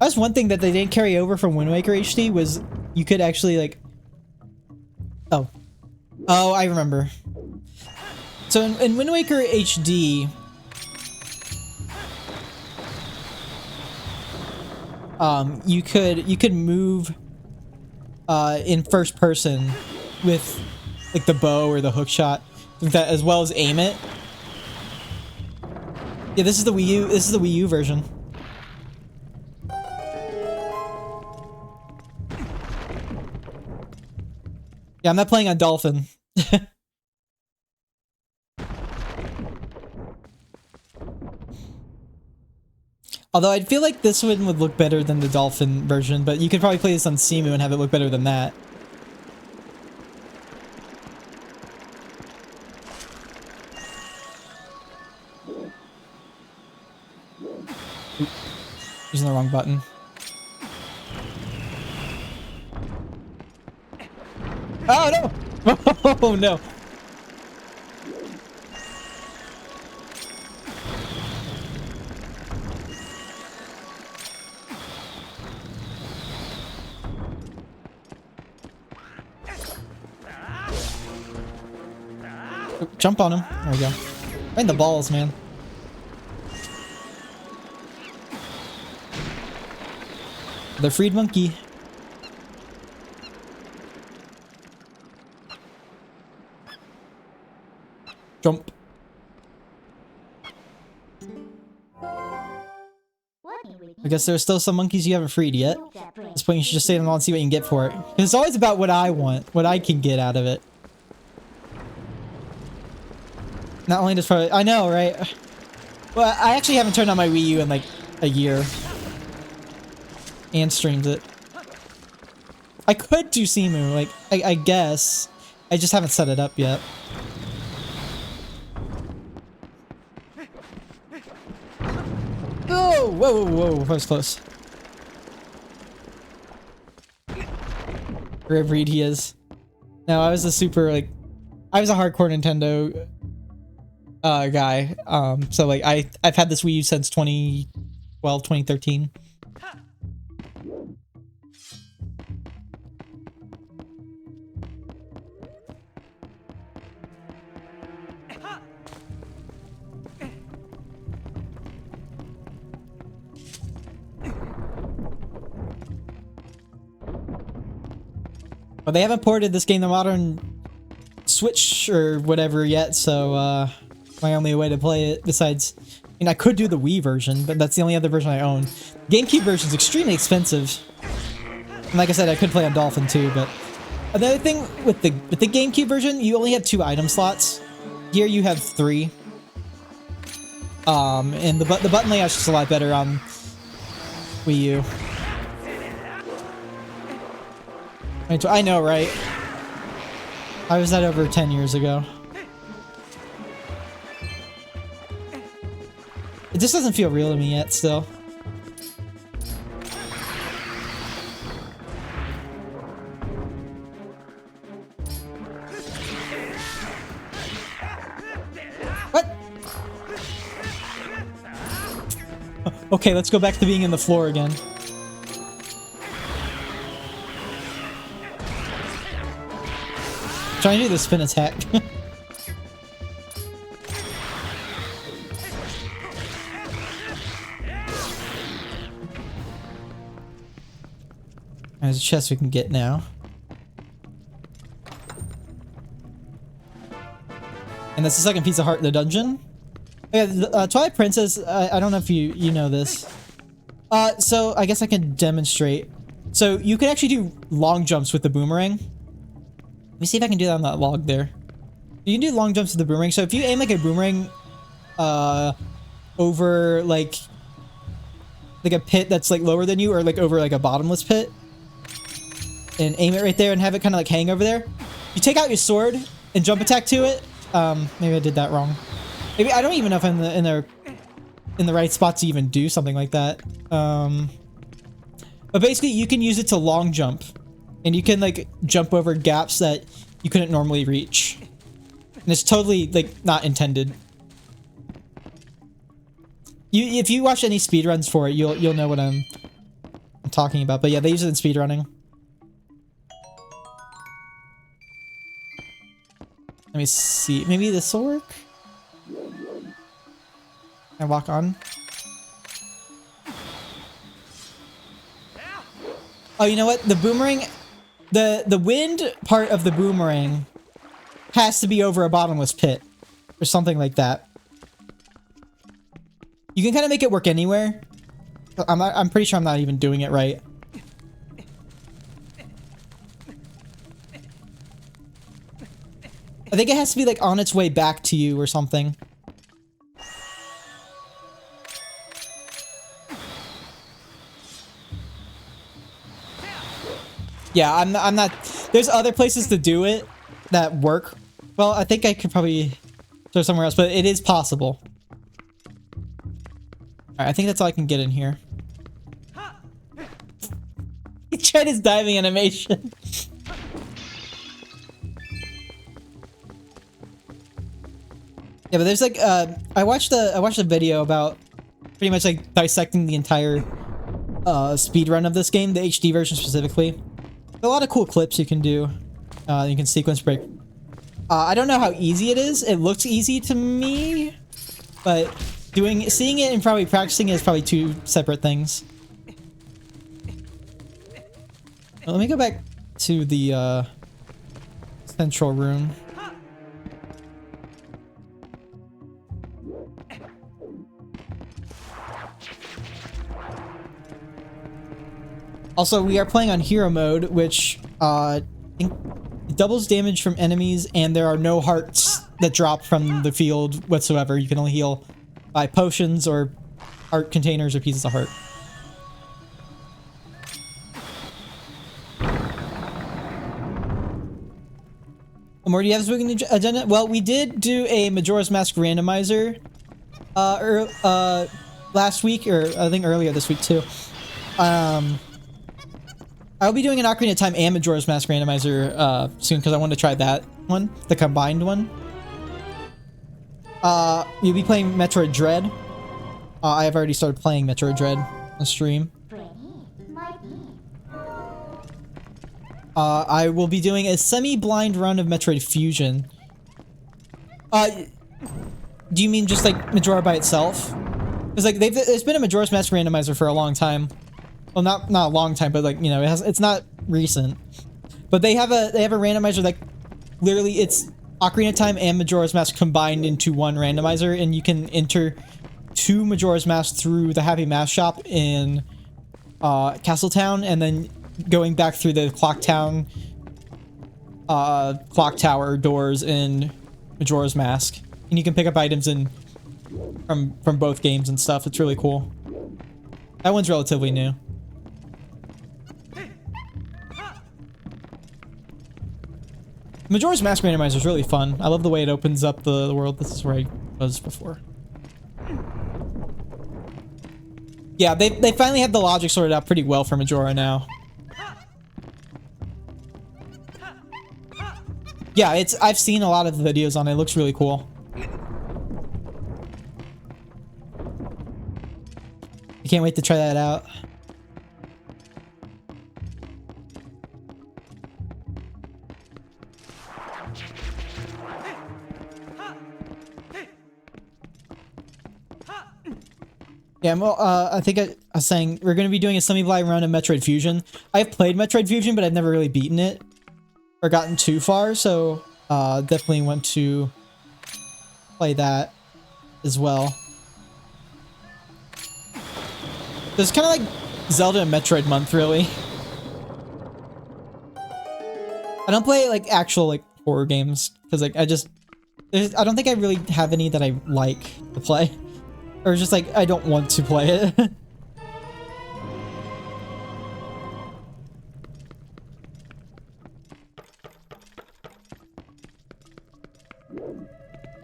That's one thing that they didn't carry over from Wind Waker HD was you could actually like... Oh. Oh, I remember. So in Wind Waker HD... you could move in first person with like the bow or the hook shot, that as well as aim it. Yeah, this is the Wii U. This is the Wii U version. Yeah, I'm not playing on Dolphin. Although I feel like this one would look better than the Dolphin version, but you could probably play this on Simu and have it look better than that. Oop. Using the wrong button. Oh no! Oh no! Jump on him. There we go. Right in the balls, man. The freed monkey. Jump. I guess there are still some monkeys you haven't freed yet. At this point, you should just save them all and see what you can get for it. 'Cause it's always about what I want, what I can get out of it. Not only just for... I know, right? Well, I actually haven't turned on my Wii U in like a year. And streamed it. I could do Simu, like, I guess. I just haven't set it up yet. Oh! Whoa, whoa, whoa, that was close. Rare breed he is. No, I was a super, like... I was a hardcore Nintendo... guy. So like I've had this Wii U since 2012, 2013. But they haven't ported this game to modern Switch or whatever yet, so my only way to play it besides... I mean, I could do the Wii version, but that's the only other version I own. GameCube version is extremely expensive. And like I said, I could play on Dolphin too, but... Another thing with the GameCube version, you only have 2 item slots. Here you have 3. And the button layout's just a lot better on Wii U. I know, right? I was that over 10 years ago. It just doesn't feel real to me yet, still. What? Okay, let's go back to being in the floor again. Trying to do the spin attack. There's a chest we can get now. And that's the second piece of heart in the dungeon. Yeah, the, Twilight Princess, I don't know if you know this. So I guess I can demonstrate. So you can actually do long jumps with the boomerang. Let me see if I can do that on that log there. You can do long jumps with the boomerang. So if you aim like a boomerang over like a pit that's like lower than you, or like over like a bottomless pit, and aim it right there and have it kind of like hang over there, you take out your sword and jump attack to it. Maybe I did that wrong. Maybe I don't even know if I'm in the right spot to even do something like that. But basically you can use it to long jump And you can like jump over gaps that you couldn't normally reach. And it's totally like not intended. If you watch any speedruns for it, you'll know what I'm talking about. But yeah, they use it in speedrunning. Let me see. Maybe this will work. I walk on. Oh, you know what? The boomerang, the wind part of the boomerang has to be over a bottomless pit or something like that. You can kind of make it work anywhere. I'm pretty sure I'm not even doing it right. I think it has to be like on its way back to you or something. Yeah, I'm not. There's other places to do it that work. Well, I think I could probably go somewhere else, but it is possible. Alright, I think that's all I can get in here. He tried his diving animation. Yeah, but there's like I watched a video about pretty much like dissecting the entire speed run of this game, the HD version specifically. A lot of cool clips you can do. You can sequence break. I don't know how easy it is. It looks easy to me, but seeing it and probably practicing it is probably two separate things. Well, let me go back to the central room. Also, we are playing on hero mode, which I think doubles damage from enemies, and there are no hearts that drop from the field whatsoever. You can only heal by potions or heart containers or pieces of heart. More, do you have a spooky agenda? Well, we did do a Majora's Mask randomizer last week, or I think earlier this week too. I'll be doing an Ocarina of Time and Majora's Mask randomizer soon because I want to try that one, the combined one. You'll be playing Metroid Dread. I have already started playing Metroid Dread on stream. I will be doing a semi-blind run of Metroid Fusion. Do you mean just like Majora by itself? Because like there's been a Majora's Mask randomizer for a long time. Well, not a long time, but like, you know, it's not recent. But they have a randomizer that literally it's Ocarina of Time and Majora's Mask combined into one randomizer, and you can enter 2 Majora's Mask through the Happy Mask shop in Castletown, and then going back through the Clock Tower doors in Majora's Mask, and you can pick up items from both games and stuff. It's really cool. That one's relatively new. Majora's Mask randomizer is really fun. I love the way it opens up the world. This is where I was before. Yeah, they finally have the logic sorted out pretty well for Majora now. Yeah, I've seen a lot of the videos on it. It looks really cool. I can't wait to try that out. Yeah, well, I think I was saying we're going to be doing a semi-blind run of Metroid Fusion. I've played Metroid Fusion, but I've never really beaten it or gotten too far, so definitely want to play that as well. So it's kind of like Zelda and Metroid month, really. I don't play like actual like horror games because like I don't think I really have any that I like to play. Or just like, I don't want to play it.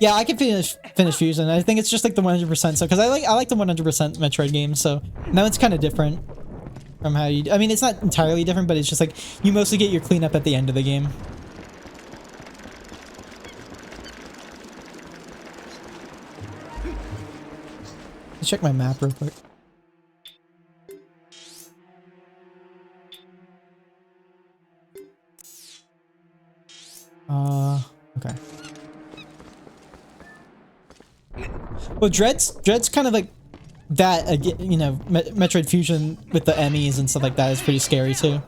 Yeah, I can finish Fusion. I think it's just like the 100%. So, because I like the 100% Metroid games. So now it's kind of different. from how you... I mean, it's not entirely different, but it's just like you mostly get your cleanup at the end of the game. Let's check my map real quick. Okay. Well, Dread's kind of like that, you know, Metroid Fusion with the Emmys and stuff like that is pretty scary too.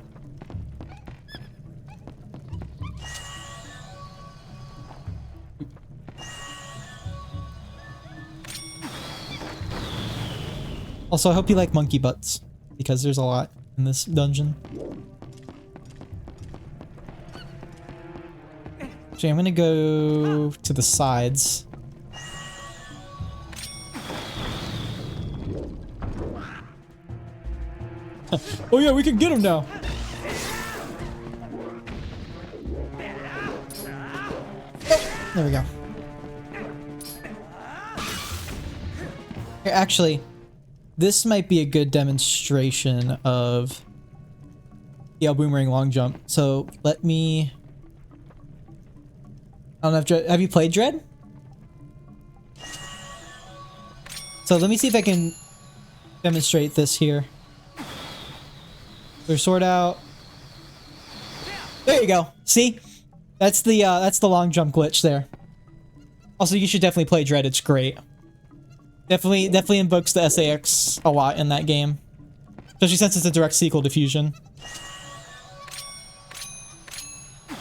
Also, I hope you like monkey butts, because there's a lot in this dungeon. Actually, I'm gonna go to the sides. Oh yeah, we can get him now! Oh, there we go. Here, actually, this might be a good demonstration of the boomerang long jump. So let me... I don't know if have you played Dread? So let me see if I can demonstrate this here. Clear sword out. There you go. See? That's the long jump glitch there. Also, you should definitely play Dread. It's great. Definitely invokes the SAX a lot in that game. Especially since it's a direct sequel to Fusion. But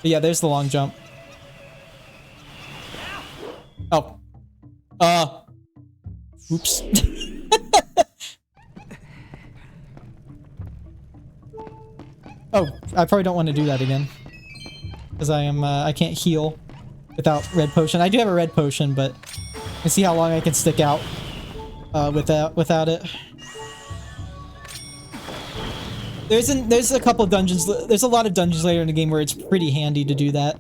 yeah, there's the long jump. Oh. Oops. Oh, I probably don't want to do that again. Because I can't heal without red potion. I do have a red potion, but let's see how long I can stick out without it. There's a couple of dungeons. There's a lot of dungeons later in the game where it's pretty handy to do that.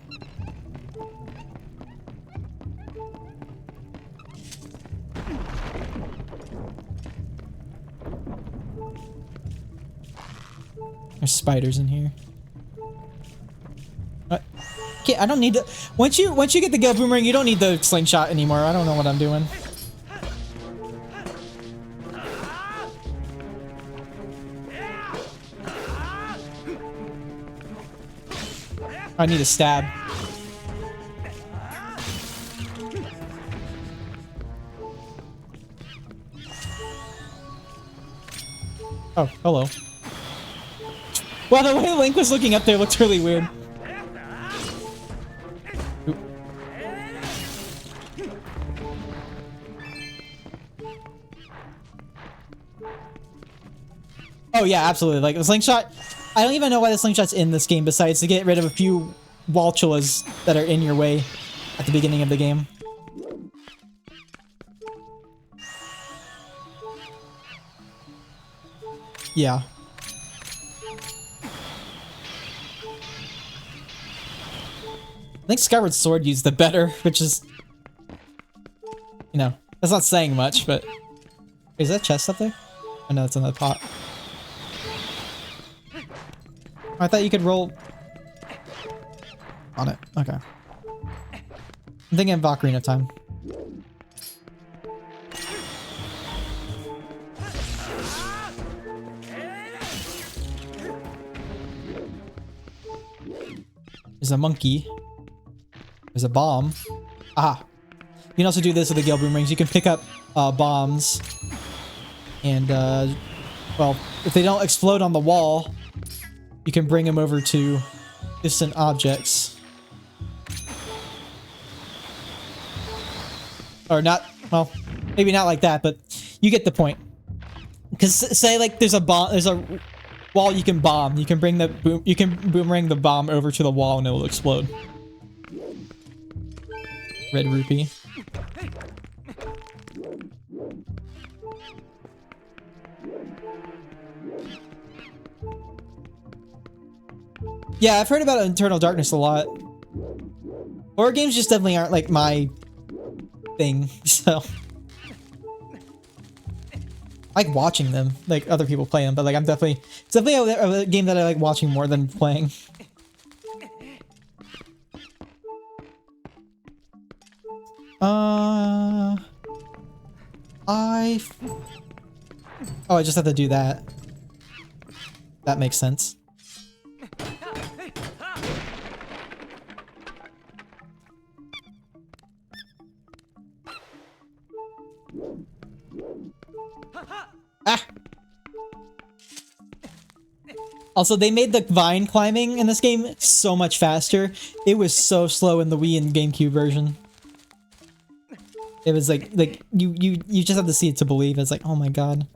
There's spiders in here. Okay, I don't need to. Once you get the Gale Boomerang, you don't need the slingshot anymore. I don't know what I'm doing. I need a stab. Oh, hello. Well, the way Link was looking up there looked really weird. Oop. Oh yeah, absolutely. Like the slingshot, I don't even know why the slingshot's in this game besides to get rid of a few Walchulas that are in your way at the beginning of the game. Yeah. I think Skyward Sword used the better, which is, you know, that's not saying much, but... Wait, is that chest up there? Oh no, it's in the pot. Oh, I thought you could roll on it. Okay. I'm thinking of Ocarina Time. There's a monkey. There's a bomb. Ah. You can also do this with the Gale Boomerangs. You can pick up bombs. And, well, if they don't explode on the wall, you can bring them over to distant objects. Or not, well, maybe not like that, but you get the point. Because say like there's a bomb, there's a wall you can bomb. You can bring the you can boomerang the bomb over to the wall and it will explode. Red rupee. Yeah, I've heard about Eternal Darkness a lot. Horror games just definitely aren't like my thing, so. I like watching them, like other people play them, but like it's definitely a game that I like watching more than playing. Oh, I just have to do that. That makes sense. Ah! Also, they made the vine climbing in this game so much faster. It was so slow in the Wii and GameCube version. It was like you just have to see it to believe. It's like, oh my god.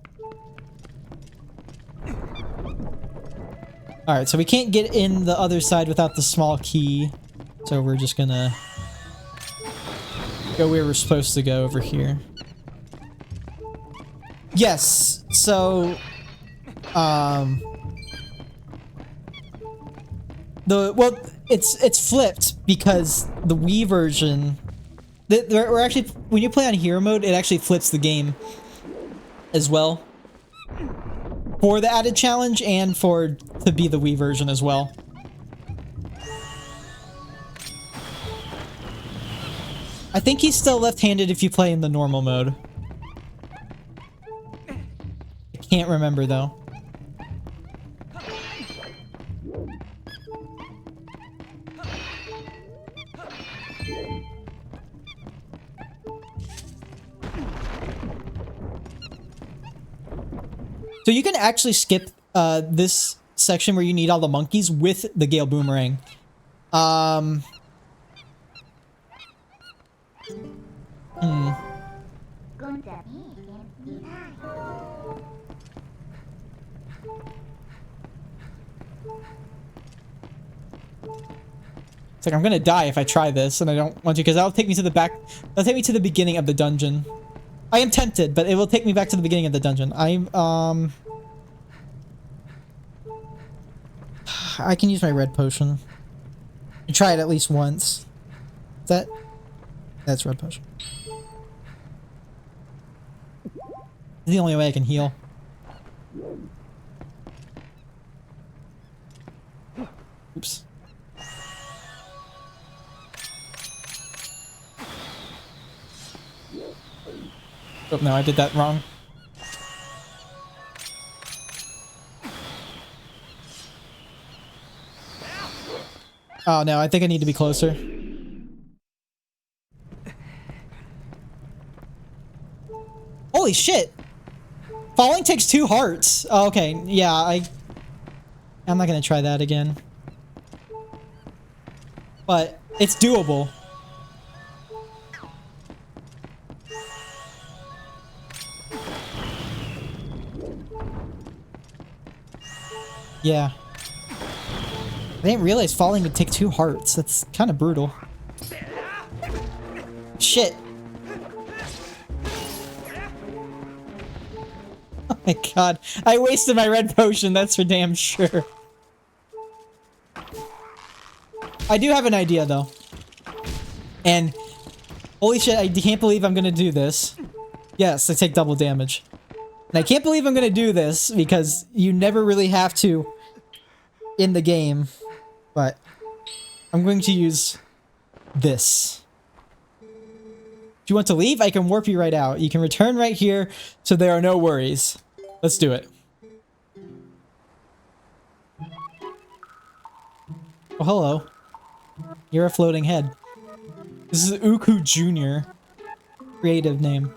All right, so we can't get in the other side without the small key. So we're just gonna go where we're supposed to go over here. Yes. So it's flipped because the Wii version, we're actually, when you play on hero mode, it actually flips the game as well for the added challenge and to be the Wii version as well. I think he's still left-handed if you play in the normal mode. I can't remember though. So you can actually skip this section where you need all the monkeys with the Gale Boomerang. It's like I'm gonna die if I try this, and I don't want to because that'll take me to the back. That'll take me to the beginning of the dungeon. I am tempted, but it will take me back to the beginning of the dungeon. I can use my red potion. Try it at least once. That's red potion. It's the only way I can heal. Oops. Oh no, I did that wrong. Oh no, I think I need to be closer. Holy shit! Falling takes 2 hearts. Oh, okay, yeah, I'm not gonna try that again. But it's doable. Yeah. I didn't realize falling would take 2 hearts. That's kind of brutal. Shit. Oh my god. I wasted my red potion, that's for damn sure. I do have an idea though. And holy shit, I can't believe I'm gonna do this. Yes, I take double damage. And I can't believe I'm gonna do this because you never really have to in the game. But I'm going to use this. Do you want to leave? I can warp you right out. You can return right here, so there are no worries. Let's do it. Oh, hello. You're a floating head. This is Uku Jr. Creative name.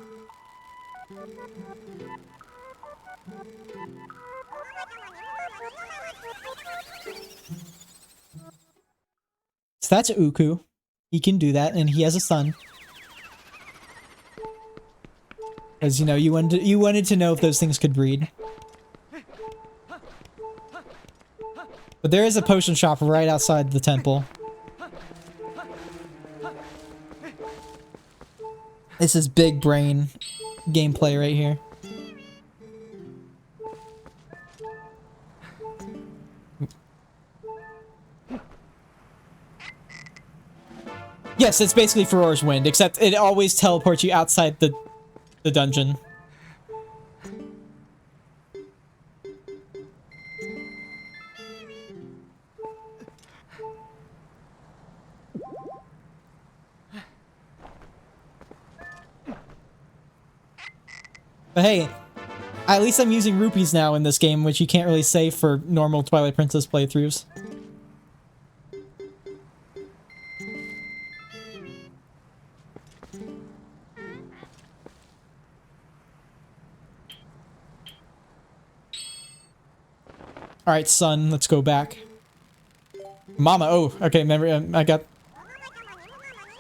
So that's Uku. He can do that, and he has a son. Because, you know, you wanted to know if those things could breed. But there is a potion shop right outside the temple. This is big brain gameplay right here. Yes, it's basically Farore's Wind, except it always teleports you outside the dungeon. But hey, at least I'm using rupees now in this game, which you can't really say for normal Twilight Princess playthroughs. Alright, son, let's go back. Mama, oh, okay, remember, I got...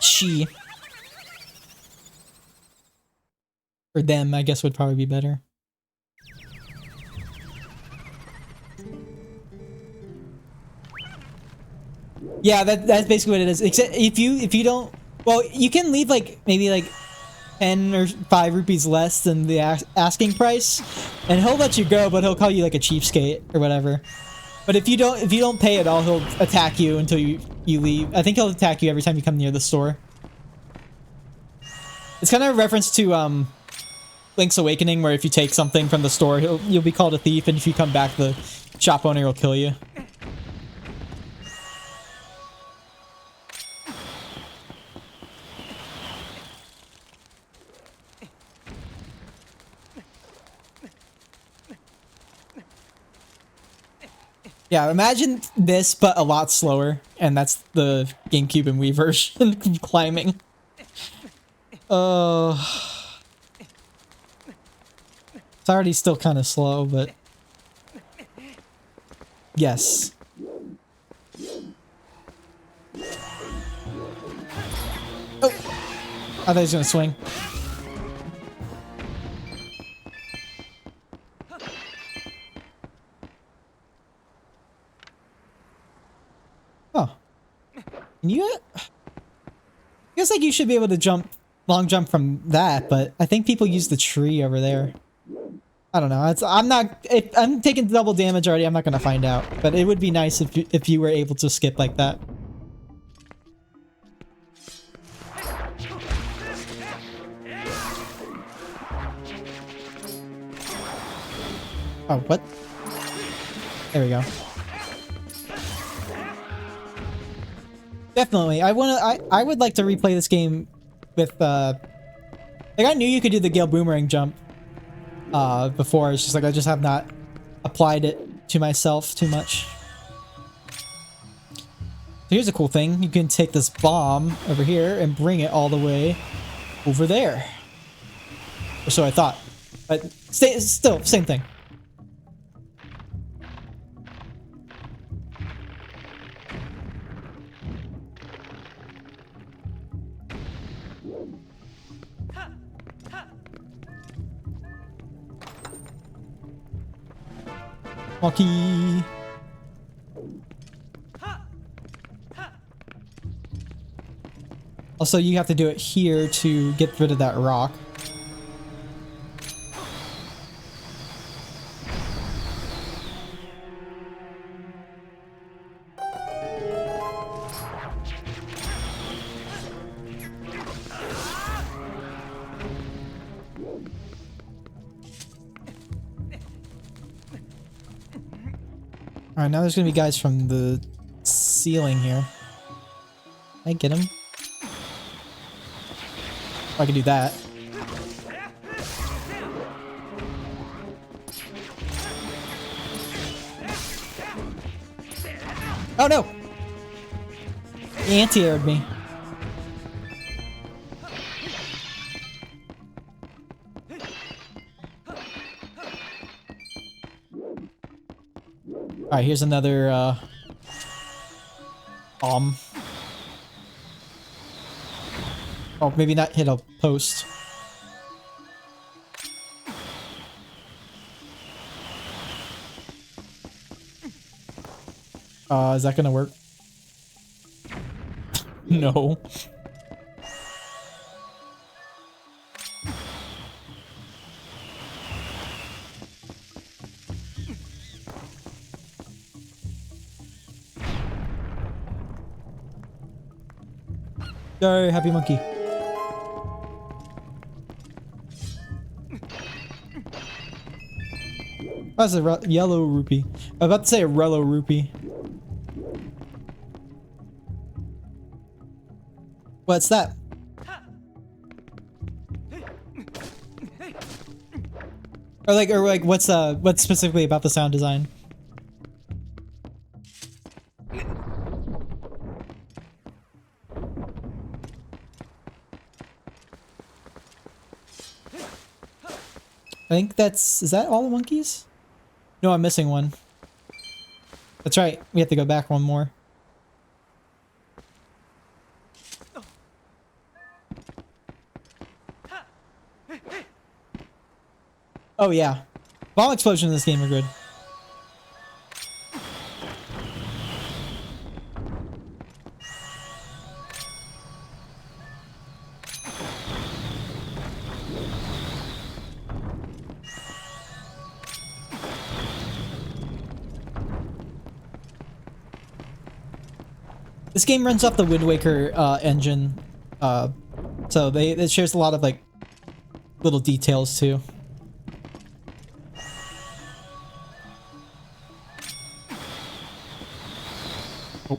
She. For them, I guess would probably be better. Yeah, that's basically what it is. Except if you don't, well, you can leave like maybe like 10 or 5 rupees less than the asking price, and he'll let you go, but he'll call you like a cheapskate or whatever. But if you don't pay at all, he'll attack you until you leave. I think he'll attack you every time you come near the store. It's kind of a reference to Link's Awakening, where if you take something from the store, you'll be called a thief, and if you come back, the shop owner will kill you. Yeah, imagine this, but a lot slower, and that's the GameCube and Wii version of climbing. It's already still kind of slow, but yes. Oh, I thought he was gonna swing. Oh, can you? Feels like you should be able to jump, long jump from that, but I think people use the tree over there. I don't know. I'm taking double damage already. I'm not gonna find out, but it would be nice if you were able to skip like that. Oh, what? There we go. Definitely. I would like to replay this game with like I knew you could do the Gale Boomerang jump before. It's just like I just have not applied it to myself too much. So here's a cool thing. You can take this bomb over here and bring it all the way over there. Or so I thought. But still, same thing. Monkey. Also, you have to do it here to get rid of that rock. Alright, now there's gonna be guys from the ceiling here. Can I get him? Oh, I can do that. Oh no! He anti-aired me. Alright, here's another bomb. Oh, maybe not hit a post. Is that gonna work? No. Yay, happy monkey. That's a yellow rupee. I was about to say a rello rupee. What's that? or like what's specifically about the sound design? I think is that all the monkeys? No, I'm missing one. That's right. We have to go back one more. Oh yeah. Bomb explosions in this game are good. This game runs off the Wind Waker engine, so it shares a lot of like little details too. Oh.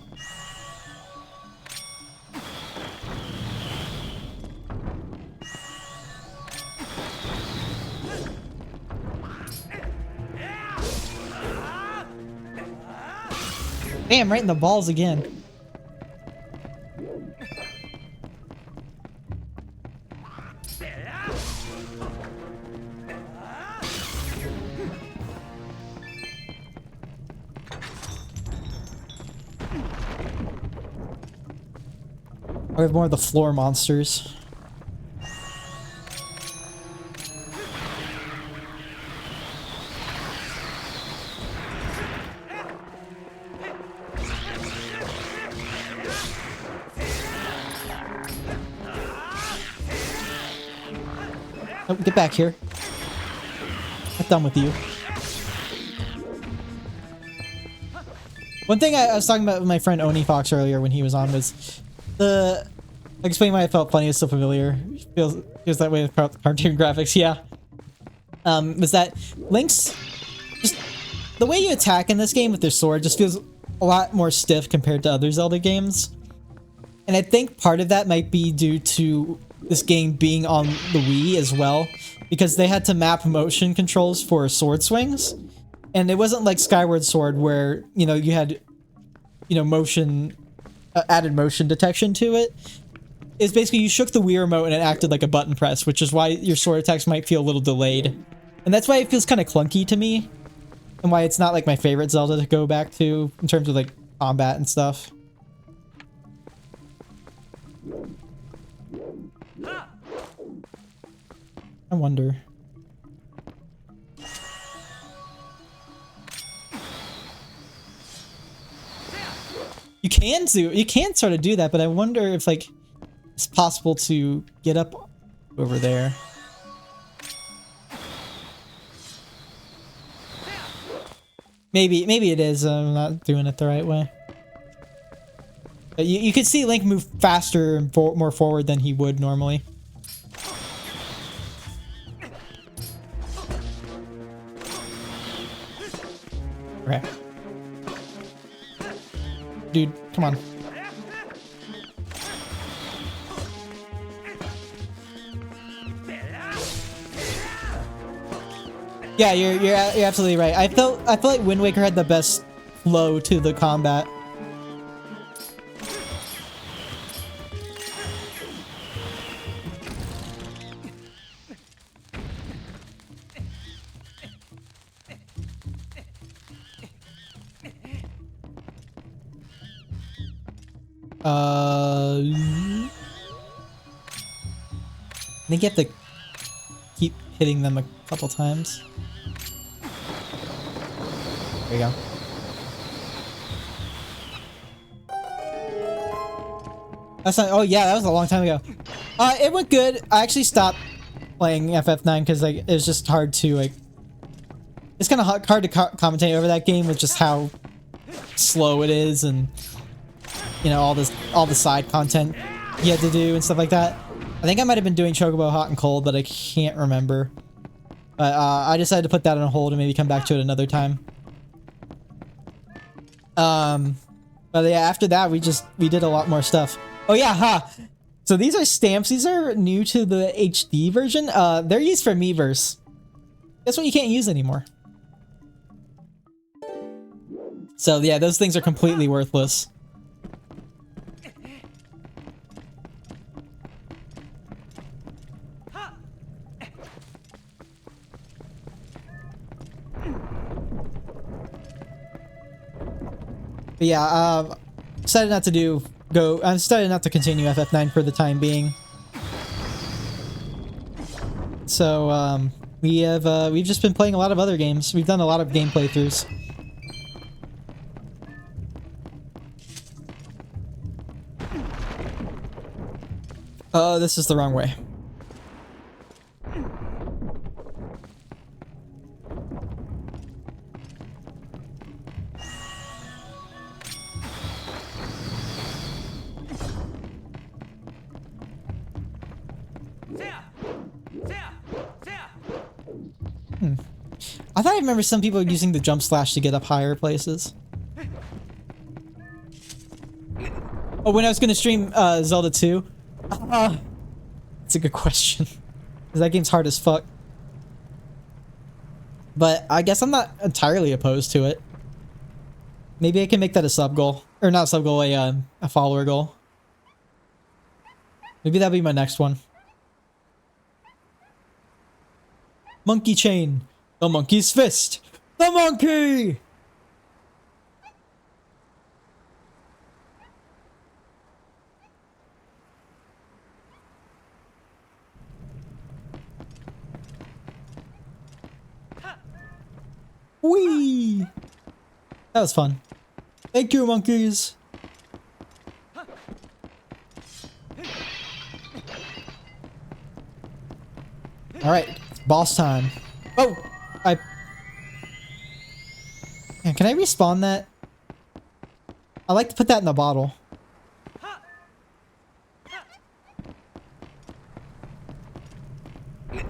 Damn, right in the balls again. We have more of the floor monsters. Oh, get back here. I'm done with you. One thing I was talking about with my friend Oni Fox earlier when he was on was explain why I felt funny is so familiar. Feels that way with cartoon graphics, yeah. Was that Link's just the way you attack in this game with their sword just feels a lot more stiff compared to other Zelda games. And I think part of that might be due to this game being on the Wii as well, because they had to map motion controls for sword swings. And it wasn't like Skyward Sword where, you had, motion, added motion detection to it. It's basically you shook the Wii remote and it acted like a button press, which is why your sword attacks might feel a little delayed. And that's why it feels kind of clunky to me, and why it's not like my favorite Zelda to go back to in terms of like combat and stuff. I wonder. You can sort of do that, but I wonder if like it's possible to get up over there. Maybe it is. I'm not doing it the right way. But you could see Link move faster and more forward than he would normally. Okay. Dude, come on. Yeah, you're absolutely right. I felt like Wind Waker had the best flow to the combat. I think you have to keep hitting them a couple times. There you go. That's not. Oh yeah, that was a long time ago. It went good. I actually stopped playing FF9 because like it was just hard to like. It's kind of hard to commentate over that game with just how slow it is, and all the side content you had to do and stuff like that. I think I might have been doing Chocobo Hot and Cold, but I can't remember. But I decided to put that on hold and maybe come back to it another time. But yeah, after that we did a lot more stuff. Oh yeah, ha! So these are stamps. These are new to the HD version. They're used for Miiverse. Guess what you can't use anymore? So yeah, those things are completely worthless. But yeah, decided not to I decided not to continue FF9 for the time being. So we've just been playing a lot of other games. We've done a lot of game playthroughs. This is the wrong way. I thought I remember some people using the jump slash to get up higher places. Oh, when I was gonna stream Zelda 2? That's a good question. Because that game's hard as fuck. But I guess I'm not entirely opposed to it. Maybe I can make that a sub goal. Or not a sub goal, a follower goal. Maybe that'll be my next one. Monkey chain. The monkey's fist. The monkey! Whee! That was fun. Thank you, monkeys. Alright, boss time. Oh! Man, can I respawn that? I like to put that in a bottle. Could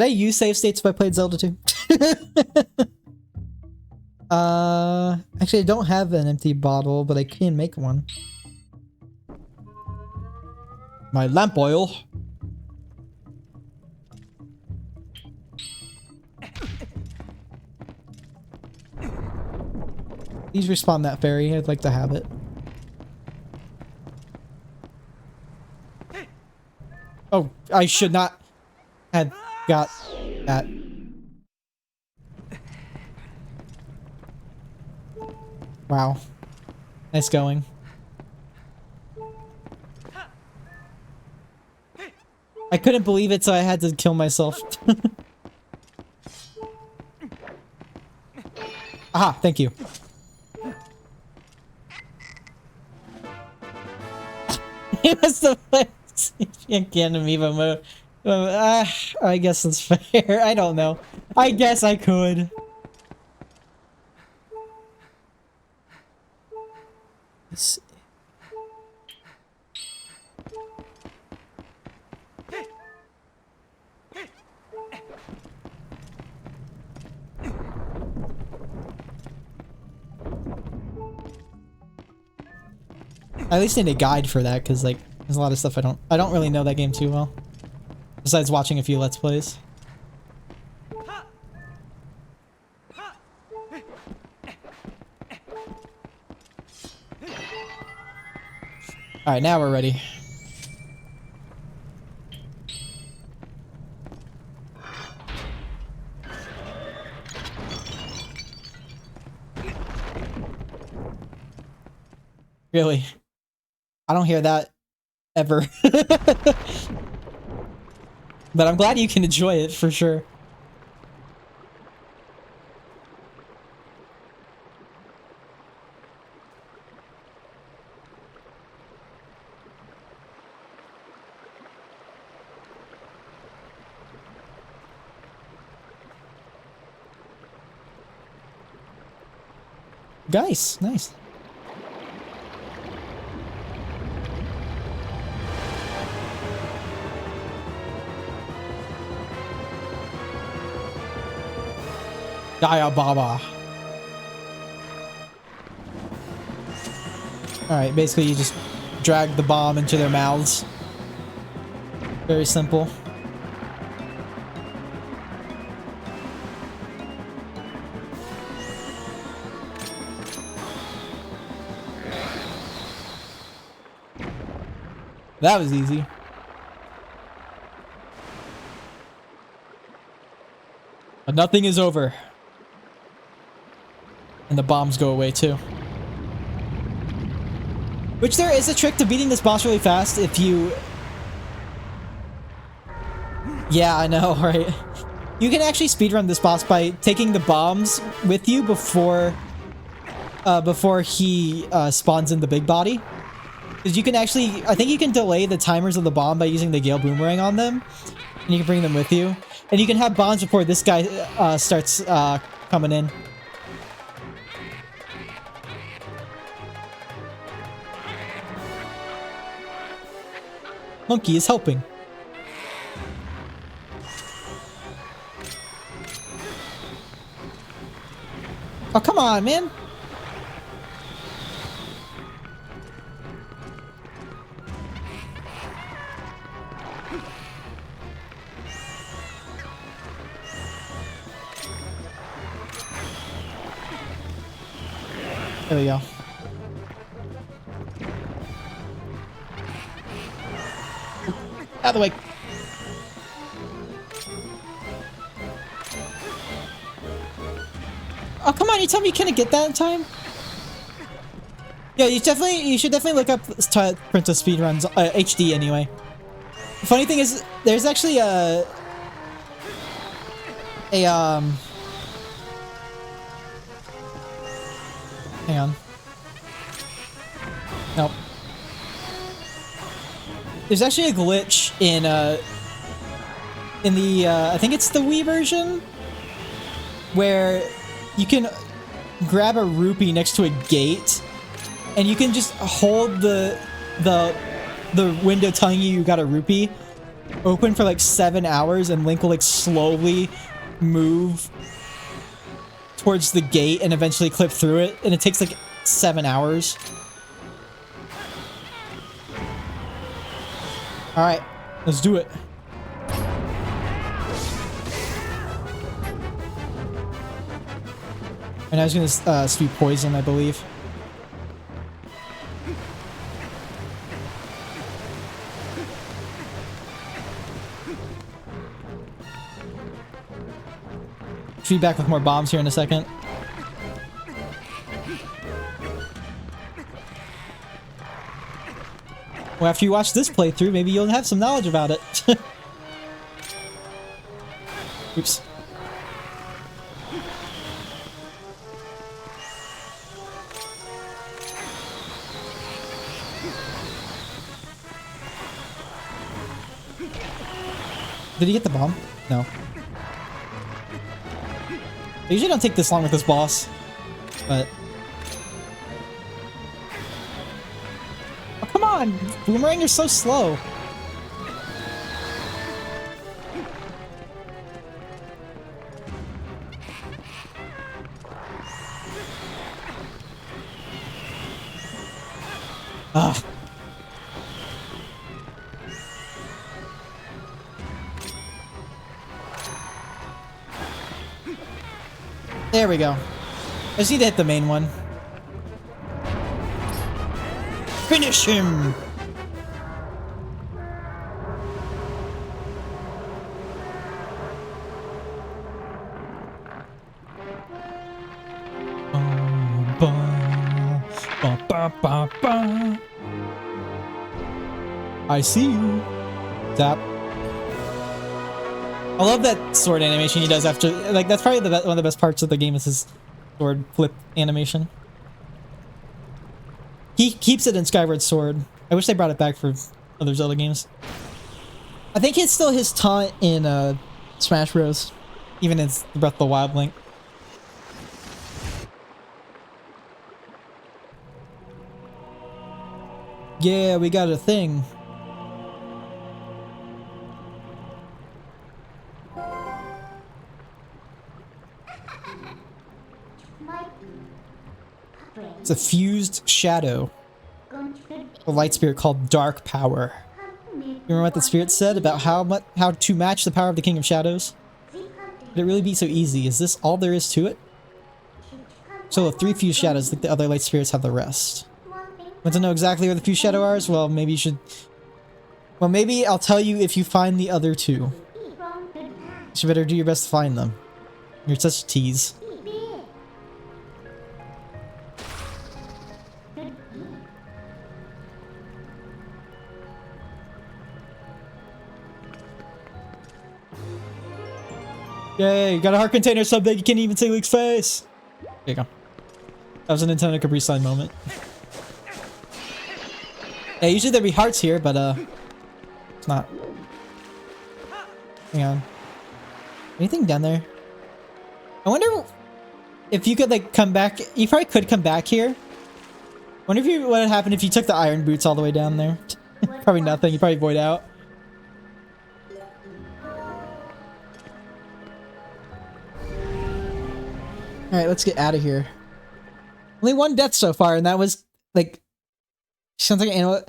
I use save states if I played Zelda 2? Actually I don't have an empty bottle, but I can make one. My lamp oil. Please respawn that fairy. I'd like to have it. Oh, I should not have got that. Wow. Nice going. I couldn't believe it, so I had to kill myself. Aha, thank you. It was the again amiibo mode. I guess it's fair. I don't know. I guess I could. Let's see. I at least need a guide for that, because like there's a lot of stuff I don't really know that game too well. Besides watching a few Let's Plays. Alright, now we're ready. Really? I don't hear that ever. But I'm glad you can enjoy it for sure. Nice, nice. Daya Baba. Alright, basically you just drag the bomb into their mouths. Very simple. That was easy. But nothing is over. And the bombs go away too. Which there is a trick to beating this boss really fast if you... Yeah, I know, right? You can actually speedrun this boss by taking the bombs with you before he spawns in the big body. Because you can actually... I think you can delay the timers of the bomb by using the Gale Boomerang on them. And you can bring them with you. And you can have bombs before this guy starts coming in. Monkey is helping. Oh, come on, man. There we go. Out of the way. Oh, come on, you tell me you couldn't get that in time? Yeah, you should definitely look up Twilight Princess speedruns, HD anyway. The funny thing is, there's actually hang on. Nope. There's actually a glitch in the I think it's the Wii version, where you can grab a rupee next to a gate, and you can just hold the window telling you got a rupee open for like 7 hours, and Link will like slowly move towards the gate and eventually clip through it, and it takes like 7 hours. All right, let's do it. And I was gonna spew poison, I believe. Should be back with more bombs here in a second. Well, after you watch this playthrough, maybe you'll have some knowledge about it. Oops. Did he get the bomb? No. I usually don't take this long with this boss, but... Oh, come on! Boomerang, you're so slow. Ah. There we go. I just need to hit the main one. Finish him! I see you. Zap. I love that sword animation he does after, like, that's probably one of the best parts of the game is his sword flip animation. He keeps it in Skyward Sword. I wish they brought it back for other Zelda games. I think it's still his taunt in Smash Bros. Even in Breath of the Wild Link. Yeah, we got a thing. It's a fused shadow. A light spirit called Dark Power. remember what the spirit said about how to match the power of the King of Shadows? Could it really be so easy? Is this all there is to it? So 3 fused shadows, like the other light spirits have the rest. Want to know exactly where the fused shadow are? Well, maybe you should... Well, maybe I'll tell you if you find the other 2. You should better do your best to find them. You're such a tease. Yay, got a heart container so big you can't even see Luke's face. There you go. That was a Nintendo Capri Sun moment. Yeah, usually there'd be hearts here, but it's not. Hang on. Anything down there? I wonder if you could like come back. You probably could come back here. Wonder if what would happen if you took the iron boots all the way down there. Probably nothing. You probably void out. Alright, let's get out of here. Only 1 death so far, and that was, like... Sounds like an animal...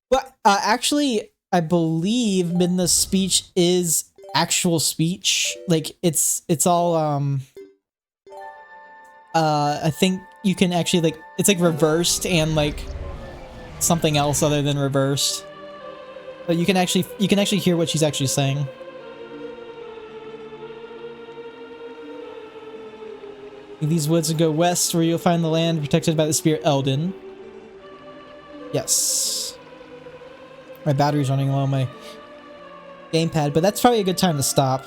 Well, actually, I believe Midna's speech is actual speech. Like, it's all, I think you can actually, like... It's, like, reversed and, like... Something else other than reversed. But you can actually hear what she's actually saying. These woods and go west where you'll find the land protected by the spirit Eldon. Yes. My battery's running low on my gamepad, but that's probably a good time to stop.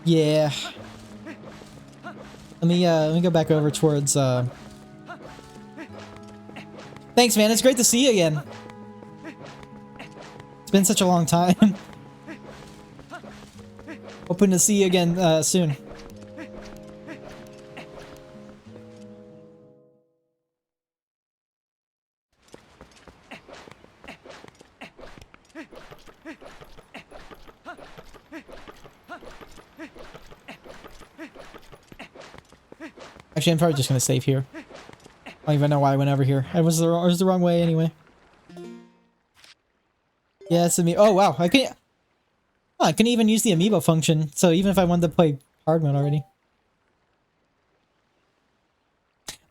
Yeah. Let me go back over towards Thanks, man. It's great to see you again. It's been such a long time. Hoping to see you again soon. Actually, I'm probably just gonna save here. I don't even know why I went over here. I was the wrong way anyway. Yeah, it's me. Oh wow, I couldn't even use the amiibo function. So even if I wanted to play hard mode already.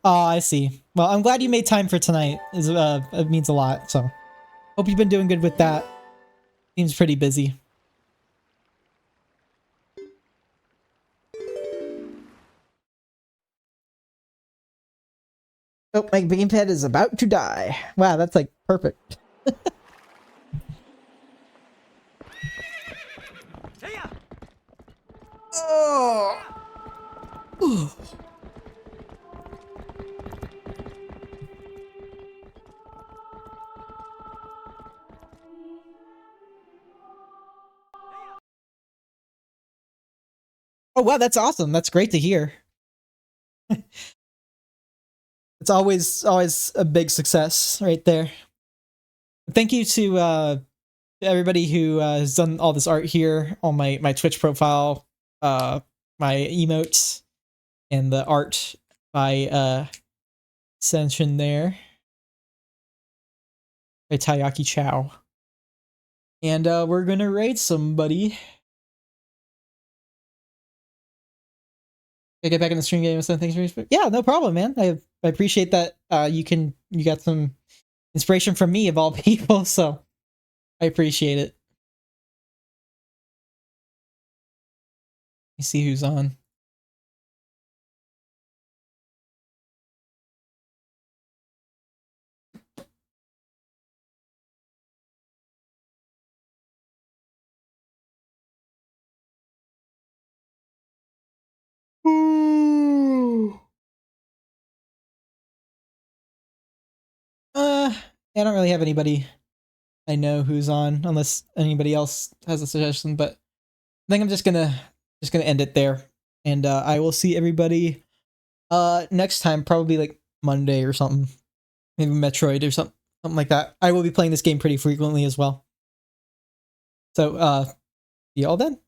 Oh, I see. Well, I'm glad you made time for tonight. It means a lot. So, hope you've been doing good with that. Seems pretty busy. Oh, my gamepad is about to die. Wow, that's like perfect. Oh. Oh wow, that's awesome. That's great to hear. It's always a big success right there. Thank you to everybody who has done all this art here on my Twitch profile, my emotes, and the art by Senshin there. By Tayaki Chow. And we're gonna raid somebody. I get back in the stream game and thanks for yeah, no problem, man. I appreciate that you got some inspiration from me of all people, so I appreciate it. Let me see who's on. I don't really have anybody I know who's on, unless anybody else has a suggestion, but I think I'm just gonna end it there. And I will see everybody next time, probably like Monday or something. Maybe Metroid or something like that. I will be playing this game pretty frequently as well. So see y'all then.